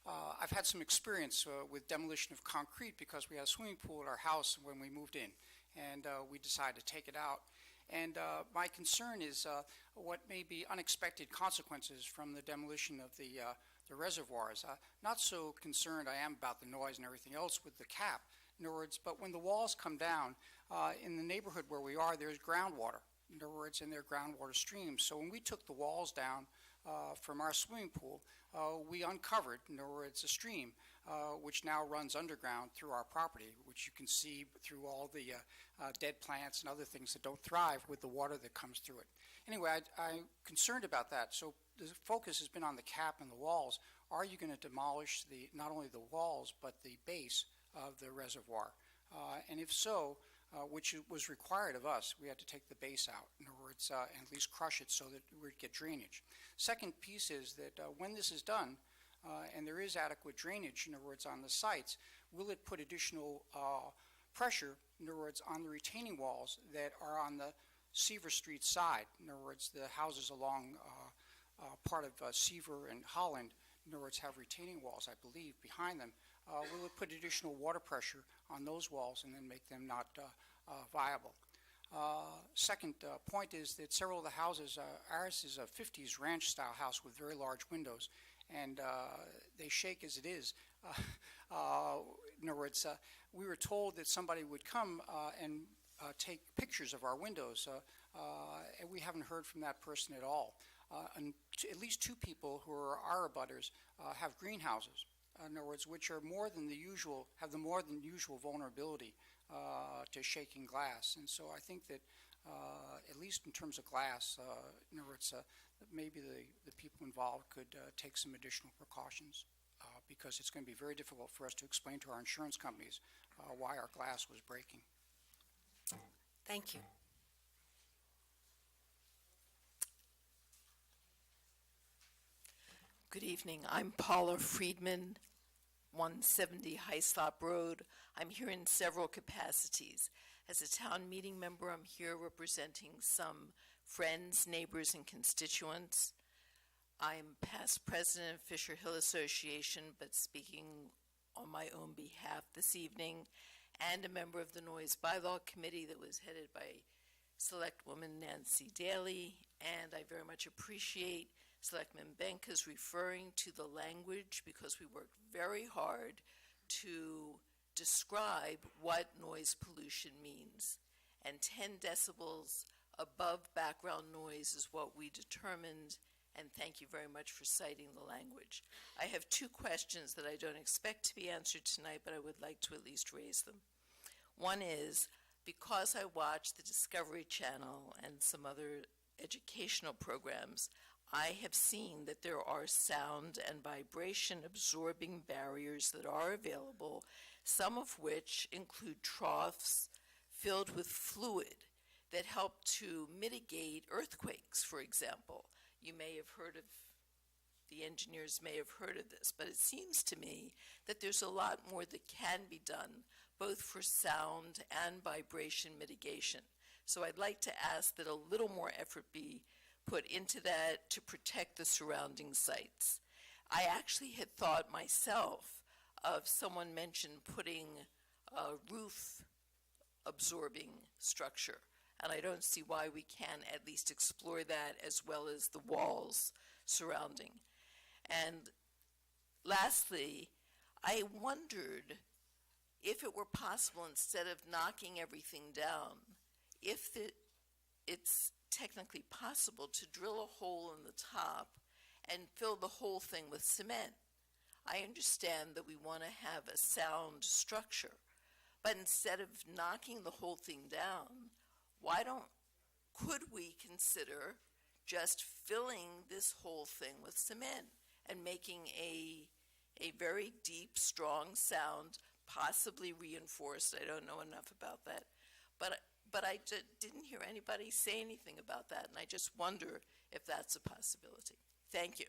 I've had some experience with demolition of concrete, because we had a swimming pool at our house when we moved in, and we decided to take it out. And my concern is what may be unexpected consequences from the demolition of the reservoirs. Not so concerned I am about the noise and everything else with the cap. In other words, but when the walls come down, in the neighborhood where we are, there's groundwater. In other words, in their groundwater streams. So when we took the walls down from our swimming pool, we uncovered, in other words, a stream, which now runs underground through our property, which you can see through all the dead plants and other things that don't thrive with the water that comes through it. Anyway, I'm concerned about that. So the focus has been on the cap and the walls. Are you going to demolish not only the walls, but the base of the reservoir? And if so, which was required of us, we had to take the base out, in other words, and at least crush it so that we'd get drainage. Second piece is that when this is done, and there is adequate drainage, in other words, on the sites, will it put additional pressure, in other words, on the retaining walls that are on the Seaver Street side? In other words, the houses along part of Seaver and Holland, in other words, have retaining walls, I believe, behind them. Will it put additional water pressure on those walls and then make them not viable? Second point is that several of the houses, ours is a 50s ranch-style house with very large windows, and they shake as it is. In other words, we were told that somebody would come and take pictures of our windows, and we haven't heard from that person at all. And at least 2 people who are our abutters have greenhouses. In other words, which are more than the usual, have the more than usual vulnerability to shaking glass. And so I think that, at least in terms of glass, in other words, maybe the people involved could take some additional precautions, because it's going to be very difficult for us to explain to our insurance companies why our glass was breaking. Thank you. Good evening. I'm Paula Friedman, 170 Hyslop Road. I'm here in several capacities. As a town meeting member, I'm here representing some friends, neighbors, and constituents. I'm past president of Fisher Hill Association, but speaking on my own behalf this evening, and a member of the Noise Bylaw Committee that was headed by Selectwoman Nancy Daly, and I very much appreciate Selectman Benka's referring to the language because we worked very hard to describe what noise pollution means. And 10 decibels above background noise is what we determined, and thank you very much for citing the language. I have two questions that I don't expect to be answered tonight, but I would like to at least raise them. One is, because I watch the Discovery Channel and some other educational programs, I have seen that there are sound and vibration absorbing barriers that are available, some of which include troughs filled with fluid that help to mitigate earthquakes, for example. You may have heard of, the engineers may have heard of this, but it seems to me that there's a lot more that can be done, both for sound and vibration mitigation. So I'd like to ask that a little more effort be put into that to protect the surrounding sites. I actually had thought myself of, someone mentioned putting a roof absorbing structure, and I don't see why we can't at least explore that as well as the walls surrounding. And lastly, I wondered if it were possible, instead of knocking everything down, if it's technically possible to drill a hole in the top and fill the whole thing with cement. I understand that we want to have a sound structure, but instead of knocking the whole thing down, could we consider just filling this whole thing with cement and making a very deep, strong sound, possibly reinforced? I don't know enough about that, but I didn't hear anybody say anything about that, and I just wonder if that's a possibility. Thank you.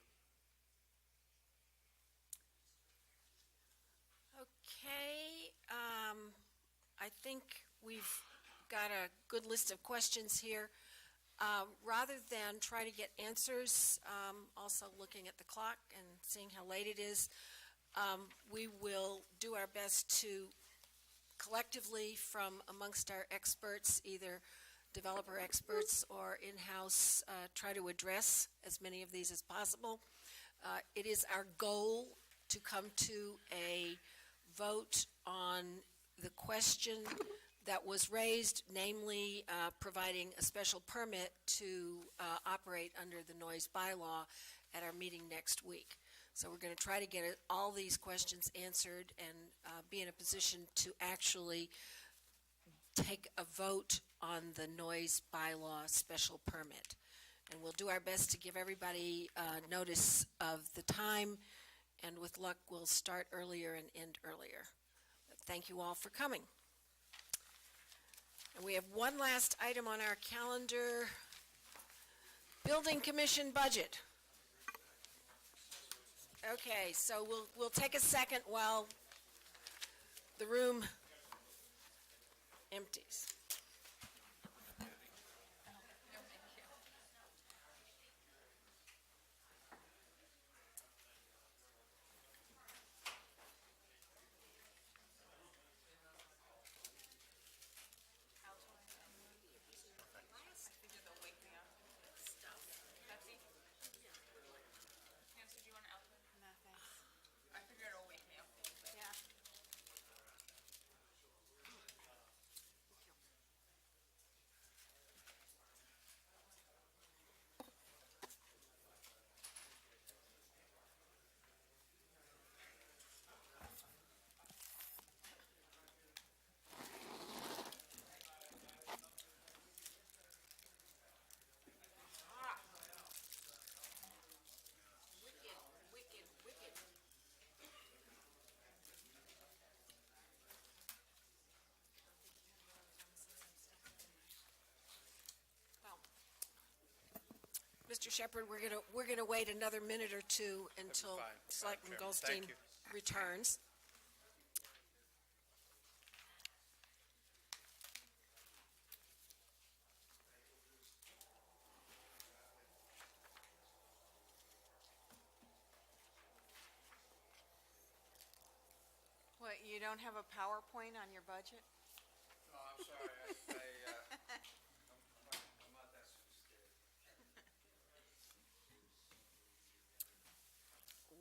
Okay, I think we've got a good list of questions here. Rather than try to get answers, also looking at the clock and seeing how late it is, we will do our best to collectively from amongst our experts, either developer experts or in-house, try to address as many of these as possible. It is our goal to come to a vote on the question that was raised, namely providing a special permit to operate under the noise bylaw at our meeting next week. So we're going to try to get all these questions answered and be in a position to actually take a vote on the noise bylaw special permit. And we'll do our best to give everybody notice of the time, and with luck, we'll start earlier and end earlier. But thank you all for coming. And we have one last item on our calendar, Building Commission budget. Okay, so we'll take a second while the room empties. Mr. Shepherd, we're gonna wait another minute or two until Selectman Goldstein returns. You don't have a PowerPoint on your budget? No, I'm sorry, I'm not that sophisticated.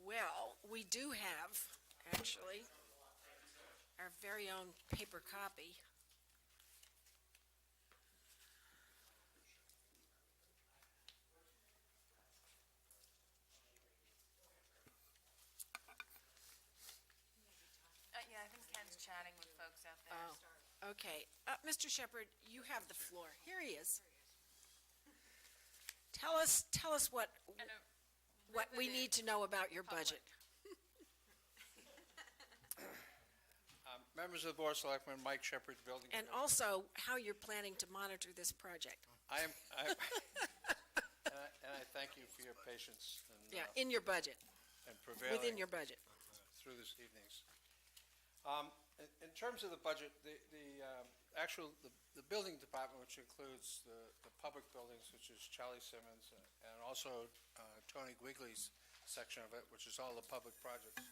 Well, we do have, actually, our very own paper copy. Yeah, I think Ken's chatting with folks out there. Oh, okay. Mr. Shepherd, you have the floor. Here he is. Tell us what we need to know about your budget. Members of the Board of Selectmen, Mike Shepherd, Building And Commissioner. also, how you're planning to monitor this project. And I thank you for your patience and, Yeah, in your budget, and prevailing. within your budget. Through this evening's. In terms of the budget, the building department, which includes the public buildings, which is Charlie Simmons, and also Tony Quigley's section of it, which is all the public projects.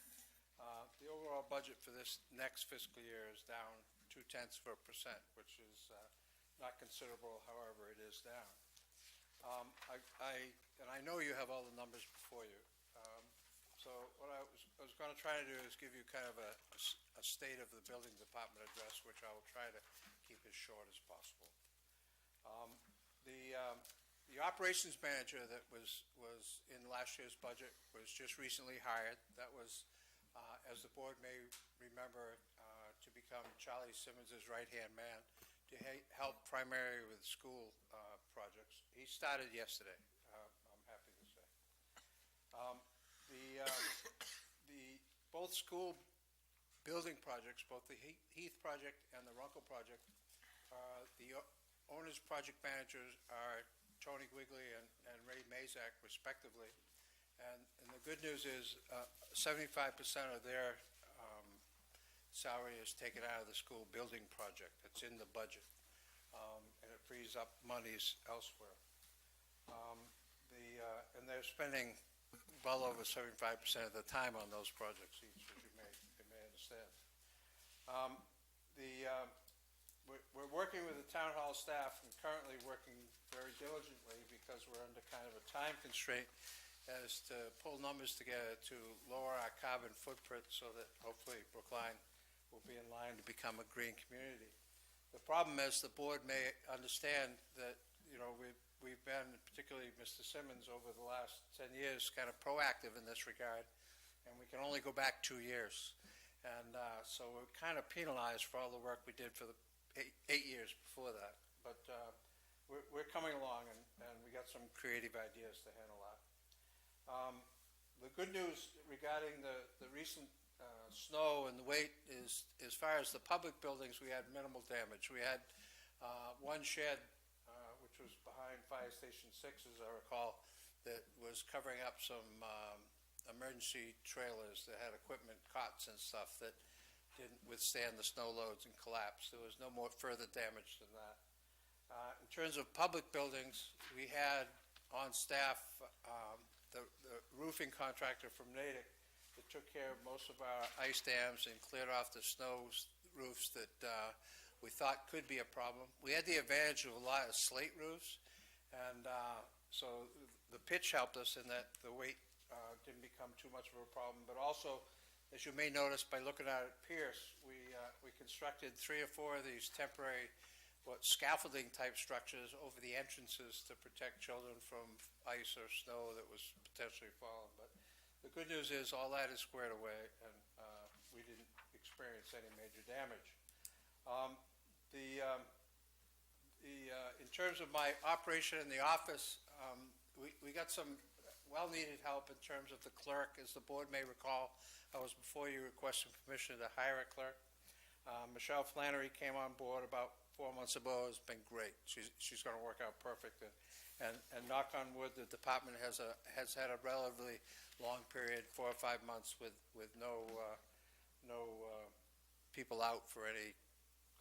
The overall budget for this next fiscal year is down 0.2%, which is not considerable, however, it is down. I know you have all the numbers before you. So what I was going to try to do is give you kind of a state of the building department address, which I will try to keep as short as possible. The operations manager that was in last year's budget was just recently hired. That was, as the board may remember, to become Charlie Simmons's right-hand man to help primarily with school projects. He started yesterday, I'm happy to say. Both school building projects, both the Heath project and the Runkle project, the owner's project managers are Tony Quigley and Ray Mazak, respectively. And the good news is 75% of their salary is taken out of the school building project. It's in the budget, and it frees up monies elsewhere. And they're spending well over 75% of the time on those projects each, as you may understand. We're working with the town hall staff and currently working very diligently because we're under kind of a time constraint as to pull numbers together to lower our carbon footprint so that hopefully Brookline will be in line to become a green community. The problem is the board may understand that, we've been, particularly Mr. Simmons, over the last 10 years, kind of proactive in this regard, and we can only go back 2 years. And so we're kind of penalized for all the work we did for the 8 years before that. But we're coming along, and we got some creative ideas to handle that. The good news regarding the recent snow and the weight is, as far as the public buildings, we had minimal damage. We had one shed, which was behind Fire Station 6, as I recall, that was covering up some emergency trailers that had equipment, cots and stuff that didn't withstand the snow loads and collapsed. There was no more further damage than that. In terms of public buildings, we had on staff the roofing contractor from Natick that took care of most of our ice dams and cleared off the snow roofs that we thought could be a problem. We had the advantage of a lot of slate roofs, and so the pitch helped us in that the weight didn't become too much of a problem. But also, as you may notice by looking at it, Pierce, we constructed 3 or 4 of these temporary scaffolding type structures over the entrances to protect children from ice or snow that was potentially falling. But the good news is all that is squared away, and we didn't experience any major damage. In terms of my operation in the office, we got some well-needed help in terms of the clerk. As the board may recall, I was before you requesting permission to hire a clerk. Michelle Flannery came on board about 4 months ago. It's been great. She's going to work out perfect. And knock on wood, the department has had a relatively long period, 4 or 5 months, with no people out for any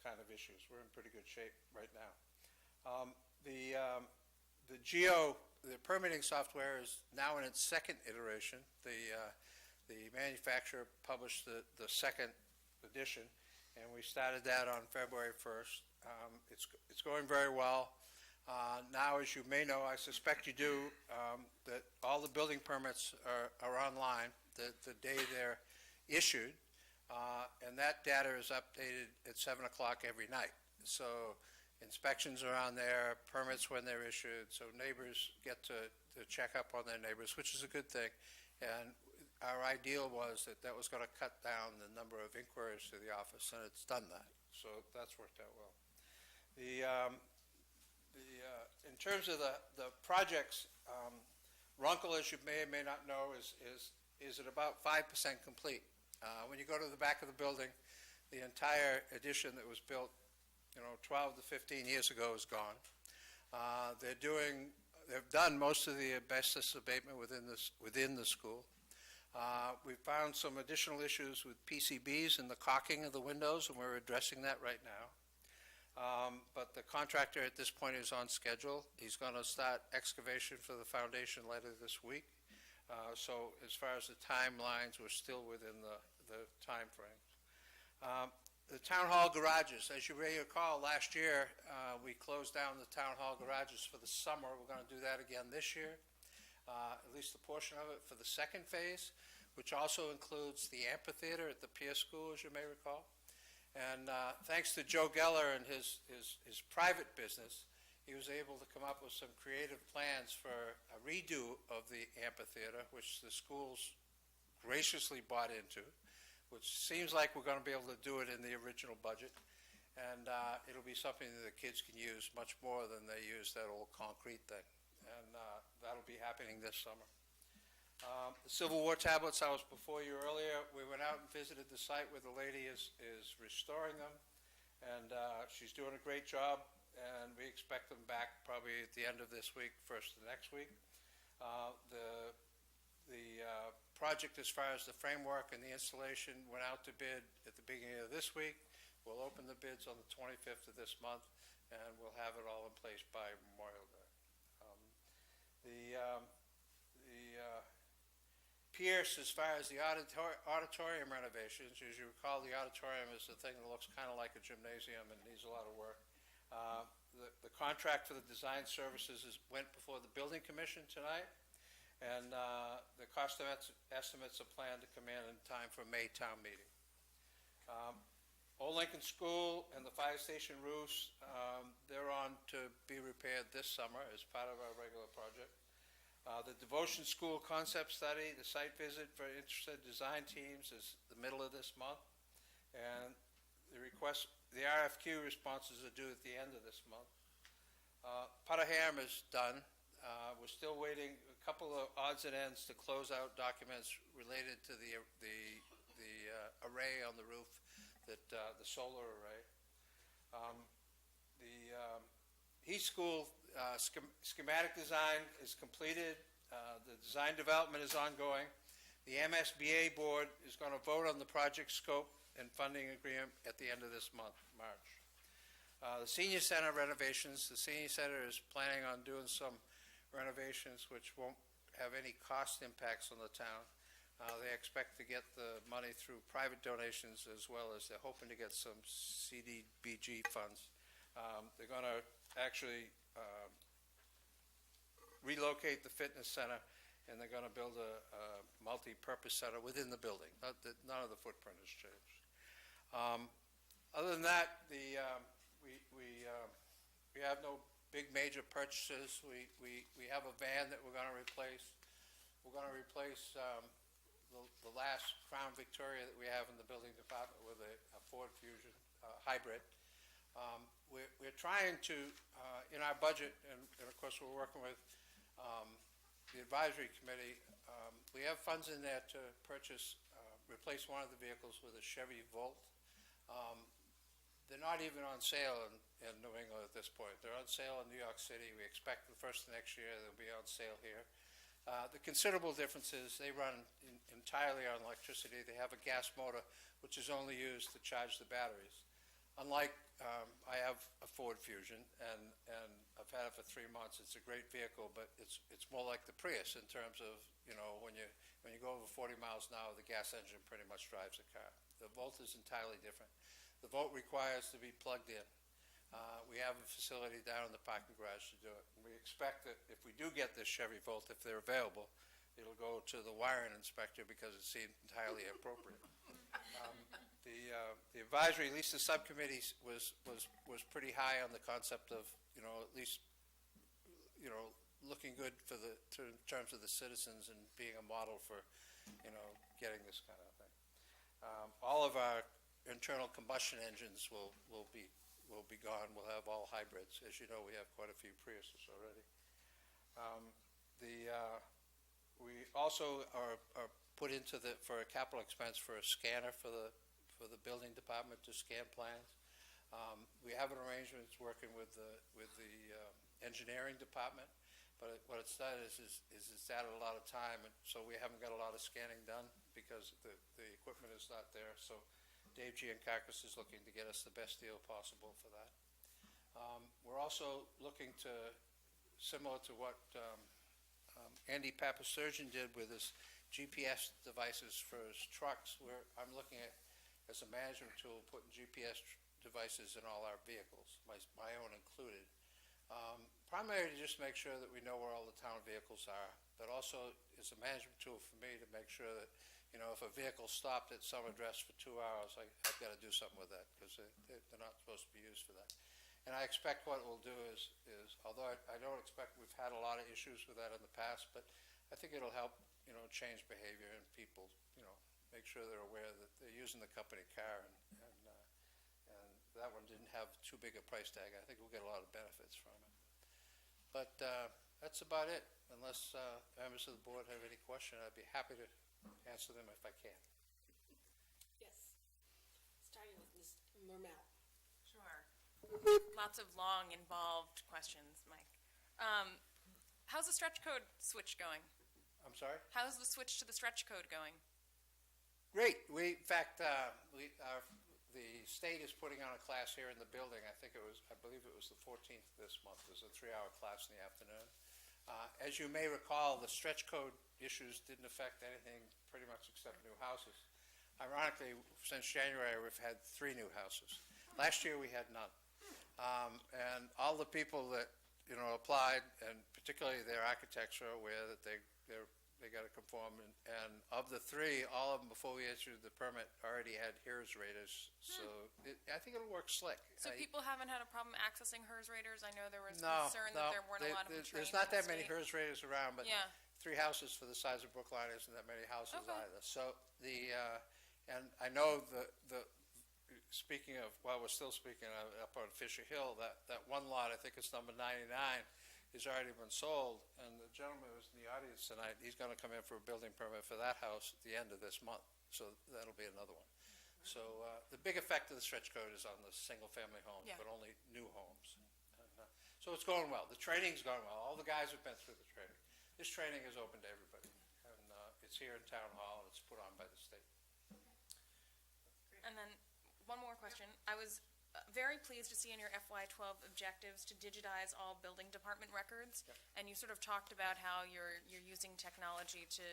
kind of issues. We're in pretty good shape right now. The permitting software is now in its second iteration. The manufacturer published the second addition, and we started that on February 1st. It's going very well. Now, as you may know, I suspect you do, that all the building permits are online the day they're issued, and that data is updated at 7 o'clock every night. So inspections are on there, permits when they're issued, so neighbors get to check up on their neighbors, which is a good thing. And our ideal was that was going to cut down the number of inquiries to the office, and it's done that. So that's worked out well. In terms of the projects, Runkle, as you may or may not know, is at about 5% complete. When you go to the back of the building, the entire addition that was built 12 to 15 years ago is gone. They've done most of the asbestos abatement within the school. We found some additional issues with PCBs and the caulking of the windows, and we're addressing that right now. But the contractor at this point is on schedule. He's going to start excavation for the foundation later this week. So as far as the timelines, we're still within the time frames. The town hall garages, as you may recall, last year we closed down the town hall garages for the summer. We're going to do that again this year, at least a portion of it for the second phase, which also includes the amphitheater at the Pierce School, as you may recall. And thanks to Joe Geller and his private business, he was able to come up with some creative plans for a redo of the amphitheater, which the schools graciously bought into, which seems like we're going to be able to do it in the original budget. And it'll be something that the kids can use much more than they use that old concrete thing. And that'll be happening this summer. The Civil War tablets, I was before you earlier. We went out and visited the site where the lady is restoring them. And she's doing a great job. And we expect them back probably at the end of this week, first of next week. The project as far as the framework and the installation went out to bid at the beginning of this week. We'll open the bids on the 25th of this month, and we'll have it all in place by Memorial Day. Pierce, as far as the auditorium renovations, as you recall, the auditorium is the thing that looks kind of like a gymnasium and needs a lot of work. The contract for the design services went before the building commission tonight, and the cost estimates are planned to come in time for May town meeting. Old Lincoln School and the fire station roofs, they're on to be repaired this summer as part of our regular project. The Devotion School concept study, the site visit for interested design teams is the middle of this month, and the RFQ responses are due at the end of this month. Putterham is done. We're still waiting a couple of odds and ends to close out documents related to the array on the roof, the solar array. The Heath School schematic design is completed. The design development is ongoing. The MSBA board is going to vote on the project scope and funding agreement at the end of this month, March. The senior center renovations, the senior center is planning on doing some renovations which won't have any cost impacts on the town. They expect to get the money through private donations, as well as they're hoping to get some CDBG funds. They're going to actually relocate the fitness center, and they're going to build a multi-purpose center within the building. None of the footprint has changed. Other than that, we have no big major purchases. We have a van that we're going to replace. We're going to replace the last Crown Victoria that we have in the building department with a Ford Fusion hybrid. We're trying to, in our budget, and of course we're working with the advisory committee, we have funds in there to replace one of the vehicles with a Chevy Volt. They're not even on sale in New England at this point. They're on sale in New York City. We expect the first of next year they'll be on sale here. The considerable difference is they run entirely on electricity. They have a gas motor, which is only used to charge the batteries. Unlike I have a Ford Fusion and a I've had it for 3 months. It's a great vehicle, but it's more like the Prius in terms of, when you go over 40 miles an hour, the gas engine pretty much drives the car. The Volt is entirely different. The Volt requires to be plugged in. We have a facility down in the parking garage to do it. And we expect that if we do get this Chevy Volt, if they're available, it'll go to the wiring inspector because it seemed entirely appropriate. The advisory, at least the subcommittee, was pretty high on the concept of, at least, looking good in terms of the citizens and being a model for, getting this kind of thing. All of our internal combustion engines will be gone. We'll have all hybrids. As you know, we have quite a few Priuses already. We also are put into for a capital expense for a scanner for the building department to scan plans. We have an arrangement working with the engineering department, but what it's done is it's added a lot of time, and so we haven't got a lot of scanning done because the equipment is not there. So Dave Giancakis is looking to get us the best deal possible for that. We're also looking to, similar to what Andy Papasurgeon did with his GPS devices for his trucks, where I'm looking at, as a management tool, putting GPS devices in all our vehicles, my own included. Primarily to just make sure that we know where all the town vehicles are, but also is a management tool for me to make sure that, if a vehicle stopped at some address for 2 hours, I've got to do something with that because they're not supposed to be used for that. And I expect what it will do is although I don't expect we've had a lot of issues with that in the past, but I think it'll help, change behavior in people, make sure they're aware that they're using the company car and that one didn't have too big a price tag. I think we'll get a lot of benefits from it. But that's about it. Unless members of the board have any question, I'd be happy to answer them if I can. Yes. Starting with Ms. Mermel. Sure. Lots of long, involved questions, Mike. How's the stretch code switch going? I'm sorry? How's the switch to the stretch code going? Great. In fact, the state is putting on a class here in the building. I believe it was the 14th this month. There's a 3-hour class in the afternoon. As you may recall, the stretch code issues didn't affect anything pretty much except new houses. Ironically, since January, we've had 3 new houses. Last year, we had none. And all the people that, applied, and particularly their architects, are aware that they got to conform. And of the 3, all of them, before we issued the permit, already had HERS raters. So I think it'll work slick. So people haven't had a problem accessing HERS raters? I know there was concern that there weren't a lot of them trained. There's not that many HERS raters around, but yeah. 3 houses for the size of Brookline isn't that many houses either. So and I know speaking of, while we're still speaking up on Fisher Hill, that one lot, I think it's number 99, has already been sold, and the gentleman who's in the audience tonight, he's going to come in for a building permit for that house at the end of this month, so that'll be another one. So the big effect of the stretch code is on the single-family homes, but only new homes. And, so it's going well. The training's going well. All the guys have been through the training. This training is open to everybody, and it's here in Town Hall, and it's put on by the state. And then one more question. I was very pleased to see in your FY12 objectives to digitize all building department records, and you sort of talked about how you're using technology to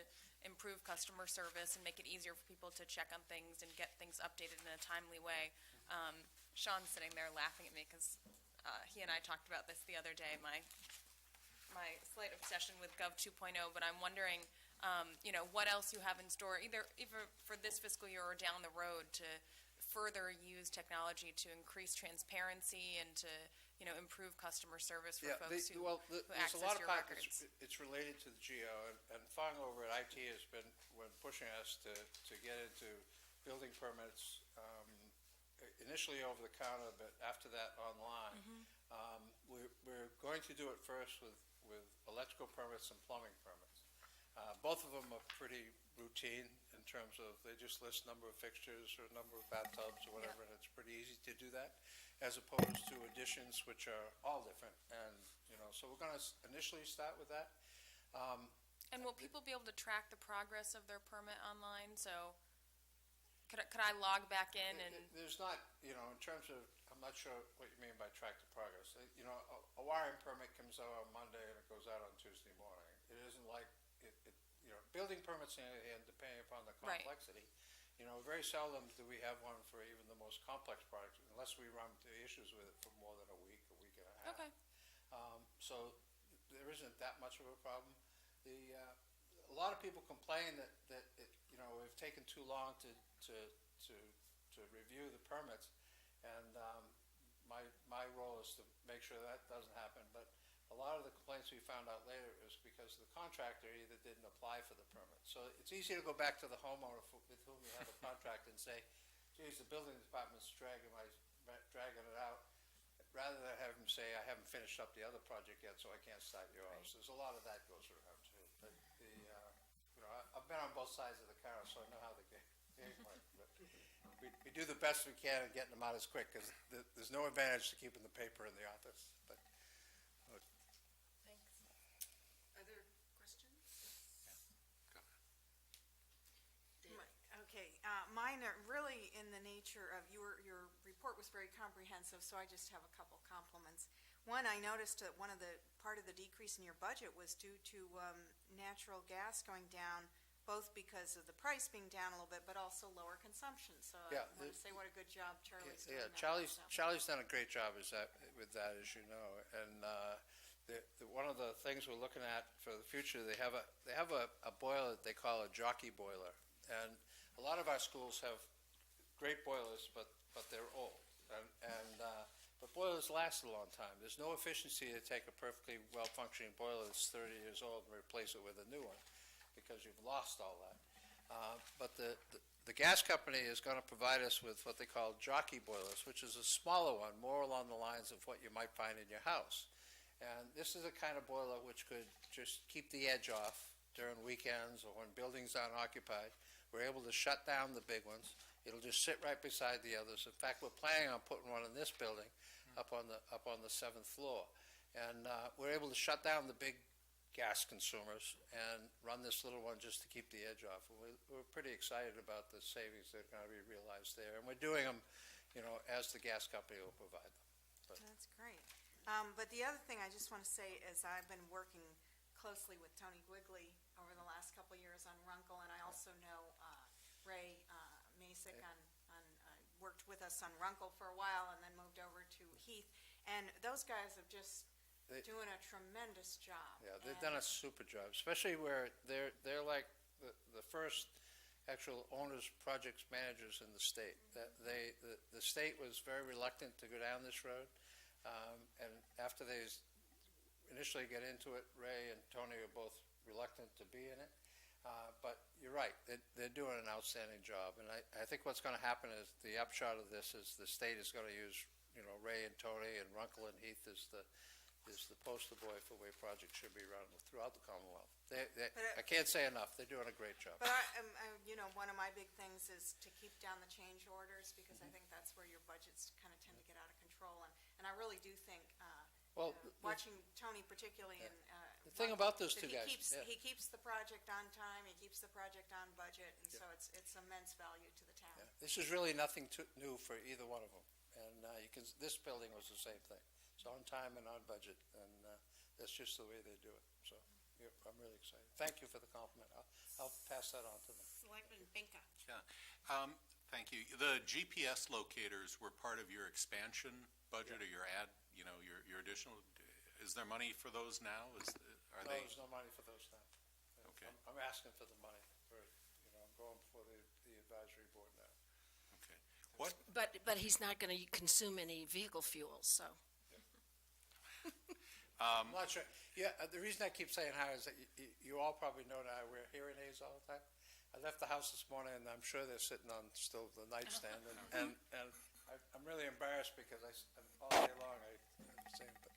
improve customer service and make it easier for people to check on things and get things updated in a timely way. Sean's sitting there laughing at me because he and I talked about this the other day, my slight obsession with Gov 2.0, but I'm wondering, what else you have in store, either for this fiscal year or down the road, to further use technology to increase transparency and to, improve customer service for folks who access your records. It's related to the GO, and Fong over at IT has been pushing us to get into building permits, initially over the counter, but after that online. We're going to do it first with electrical permits and plumbing permits. Both of them are pretty routine in terms of they just list number of fixtures or number of bathtubs or whatever, and it's pretty easy to do that, as opposed to additions, which are all different. And so we're going to initially start with that. And will people be able to track the progress of their permit online? So could I log back in and? There's not, in terms of, I'm I'm not sure what you mean by track the progress. You know, a wiring permit comes out on Monday and it goes out on Tuesday morning. It isn't like, you know, building permits, and depending upon the Right. complexity, you know, very seldom do we have one for even the most complex projects, unless we run into issues with it for more than a week and a half. Okay. So there isn't that much of a problem. A lot of people complain that you know, we've taken too long to review the permits, and my role is to make sure that doesn't happen. But a lot of the complaints we found out later is because the contractor either didn't apply for the permit. So it's easy to go back to the homeowner with whom you have a contract and say, geez, the building department's dragging it out, rather than have him say, I haven't finished up the other project yet, so I can't start yours. There's a lot of that goes around too. But you know, I've been on both sides of the car, so I know how the game works. But we do the best we can in getting them out as quick, because there's no advantage to keeping the paper in the office. But Thanks. Other questions? Okay, mine are really in the nature of, your report was very comprehensive, so I just have a couple compliments. One, I noticed that part of the decrease in your budget was due to natural gas going down, both because of the price being down a little bit, but also lower consumption. So yeah, I want to say what a good job Charlie's doing. yeah, that Charlie's done a great job with that, as you know. And one of the things we're looking at for the future, they have a boiler that they call a jockey boiler, and a lot of our schools have great boilers, but they're old, but boilers last a long time. There's no efficiency to take a perfectly well-functioning boiler that's 30 years old and replace it with a new one, because you've lost all that. But the gas company is going to provide us with what they call jockey boilers, which is a smaller one, more along the lines of what you might find in your house. And this is a kind of boiler which could just keep the edge off during weekends or when buildings aren't occupied. We're able to shut down the big ones. It'll just sit right beside the others. In fact, we're planning on putting one in this building up on the 7th floor. And we're able to shut down the big gas consumers and run this little one just to keep the edge off. We're pretty excited about the savings that are going to be realized there. And we're doing them, you know, as the gas company will provide them. That's great. But the other thing I just want to say is I've been working closely with Tony Quigley over the last couple of years on Runkle, and I also know Ray Masick worked with us on Runkle for a while and then moved over to Heath. And those guys have just doing a tremendous job. Yeah, they've done a super job, especially where they're like the first actual owners, projects managers in the state. The state was very reluctant to go down this road, and after they initially get into it, Ray and Tony are both reluctant to be in it. But you're right, they're doing an outstanding job. And I think what's going to happen is the upshot of this is the state is going to use, you know, Ray and Tony and Runkle and Heath is the poster boy for the way projects should be run throughout the Commonwealth. I can't say enough. They're doing a great job. But you know, one of my big things is to keep down the change orders, because I think that's where your budgets kind of tend to get out of control. And I really do think, watching Tony particularly, and the thing about those two guys, he keeps the project on time, he keeps the project on budget, and so it's immense value to the town. This is really nothing new for either one of them. And this building was the same thing. It's on time and on budget, and that's just the way they do it. So I'm really excited. Thank you for the compliment. I'll pass that on to them. Selectman Binka. Yeah, thank you. The GPS locators were part of your expansion budget or your your additional. Is there money for those now? There's no money for those now. Okay. I'm asking for the money. I'm going before the advisory board now. Okay. What? But he's not going to consume any vehicle fuel, so. I'm not sure. Yeah, the reason I keep saying hi is that you all probably know that I wear hearing aids all the time. I left the house this morning, and I'm sure they're sitting on still the nightstand, and I'm really embarrassed because all day long I'm saying, but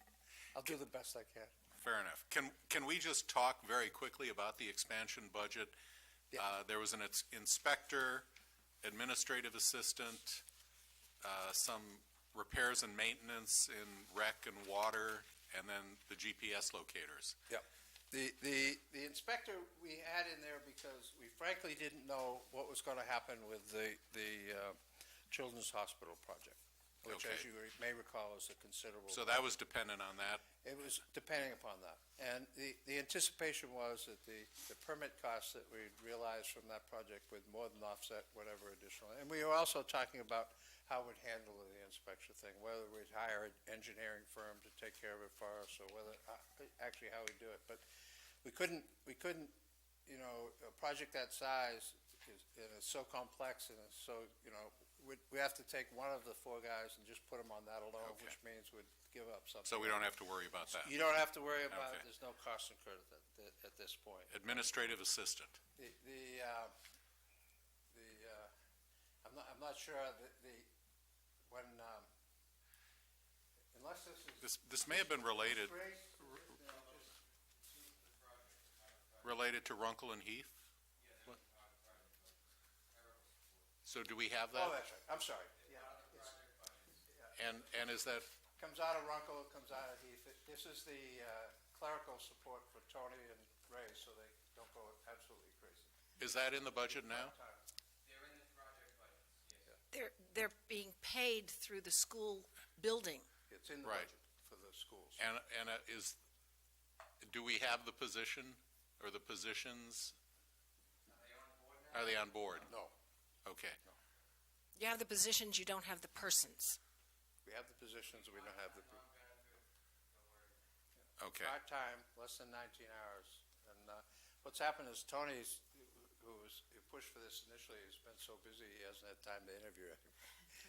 I'll do the best I can. Fair enough. Can we just talk very quickly about the expansion budget? Yeah. There was an inspector, administrative assistant, some repairs and maintenance in rec and water, and then the GPS locators. Yeah. The inspector we had in there because we frankly didn't know what was going to happen with the Children's Hospital project. which, Okay. as you may recall, is a considerable. So that was dependent on that? It was depending upon that. And the anticipation was that the permit costs that we realized from that project would more than offset whatever additional. And we were also talking about how we'd handle the inspection thing, whether we'd hire an engineering firm to take care of it for us, or whether, actually how we do it. But we couldn't, you know, a project that size is so complex and it's so, you know, we have to take one of the four guys and just put them on that alone, Okay. which means we'd give up something. So we don't have to worry about that? You don't have to worry about it. Okay. There's no cost incurred at this point. Administrative assistant. I'm not sure when, unless this is. This may have been related to Runkle and Heath? So do we have that? Oh, that's right. I'm sorry. Yeah. And is that, Comes out of Runkle, it comes out of Heath. This is the clerical support for Tony and Ray, so they don't go absolutely crazy. is that in the budget now? They're being paid through the school building. It's in the Right. budget for the schools. And do we have the position or the positions? Are they on board? No. Okay. You have the positions, you don't have the persons. We have the positions, we don't have the. Okay. Part-time, less than 19 hours. And what's happened is Tony's, who pushed for this initially, has been so busy he hasn't had time to interview anybody.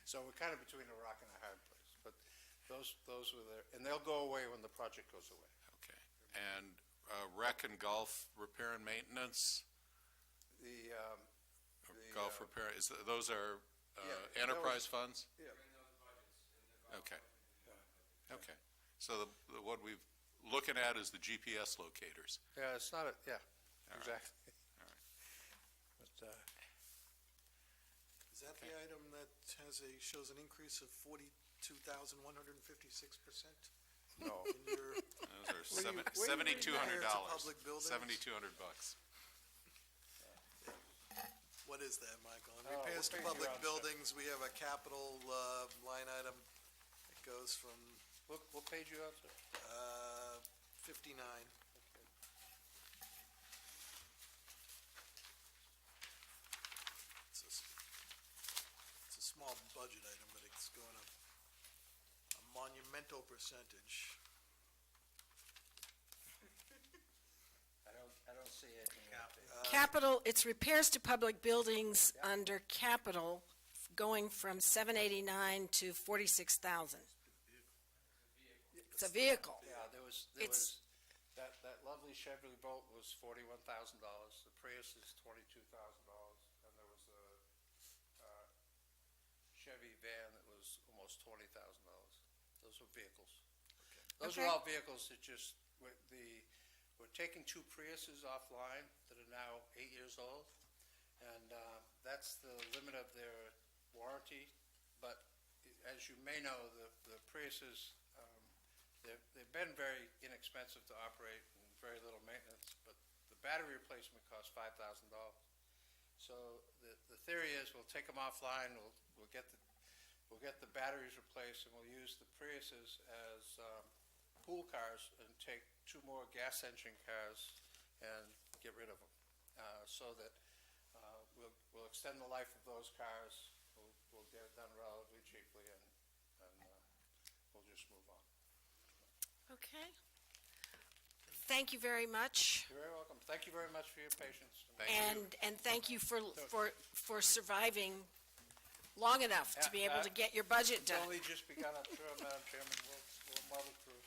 So we're kind of between a rock and a hard place. But those were there, and they'll go away when the project goes away. Okay. And rec and golf repair and maintenance? The Golf repair, those are yeah, enterprise funds? Yeah. Okay. Okay. So what we're looking at is the GPS locators. Yeah, it's not All right. exactly. All right. But, Is that the item that shows an increase of 42,156%? No. In your, Those are where do you $7,200. repair to public buildings? $7,200. What is that, Michael? In Oh, repairs to what page public you on, sir? buildings, we have a capital line item that goes from what page you on, sir? 59. It's a small budget item, but it's going up a monumental percentage. I don't see it. Capital, it's repairs to public buildings under capital, going from 789 to 46,000. It's a vehicle. Yeah, there was, It's- that lovely Chevy Bolt was $41,000. The Prius is $22,000. And there was a Chevy van that was almost $20,000. Those were vehicles. Those are Okay. all vehicles that just, we're taking two Priuses offline that are now 8 years old. And that's the limit of their warranty. But as you may know, the Priuses, they've been very inexpensive to operate and very little maintenance, but the battery replacement costs $5,000. So the theory is we'll take them offline, we'll get the batteries replaced, and we'll use the Priuses as pool cars and take two more gas engine cars and get rid of them, so that we'll extend the life of those cars. We'll get it done relatively cheaply, and we'll just move on. Okay. Thank you very much. You're very welcome. Thank you very much for your patience. And thank you for surviving long enough to be able to get your budget It's done. only just begun, I'm sure, Madam Chairman. We'll muddle through.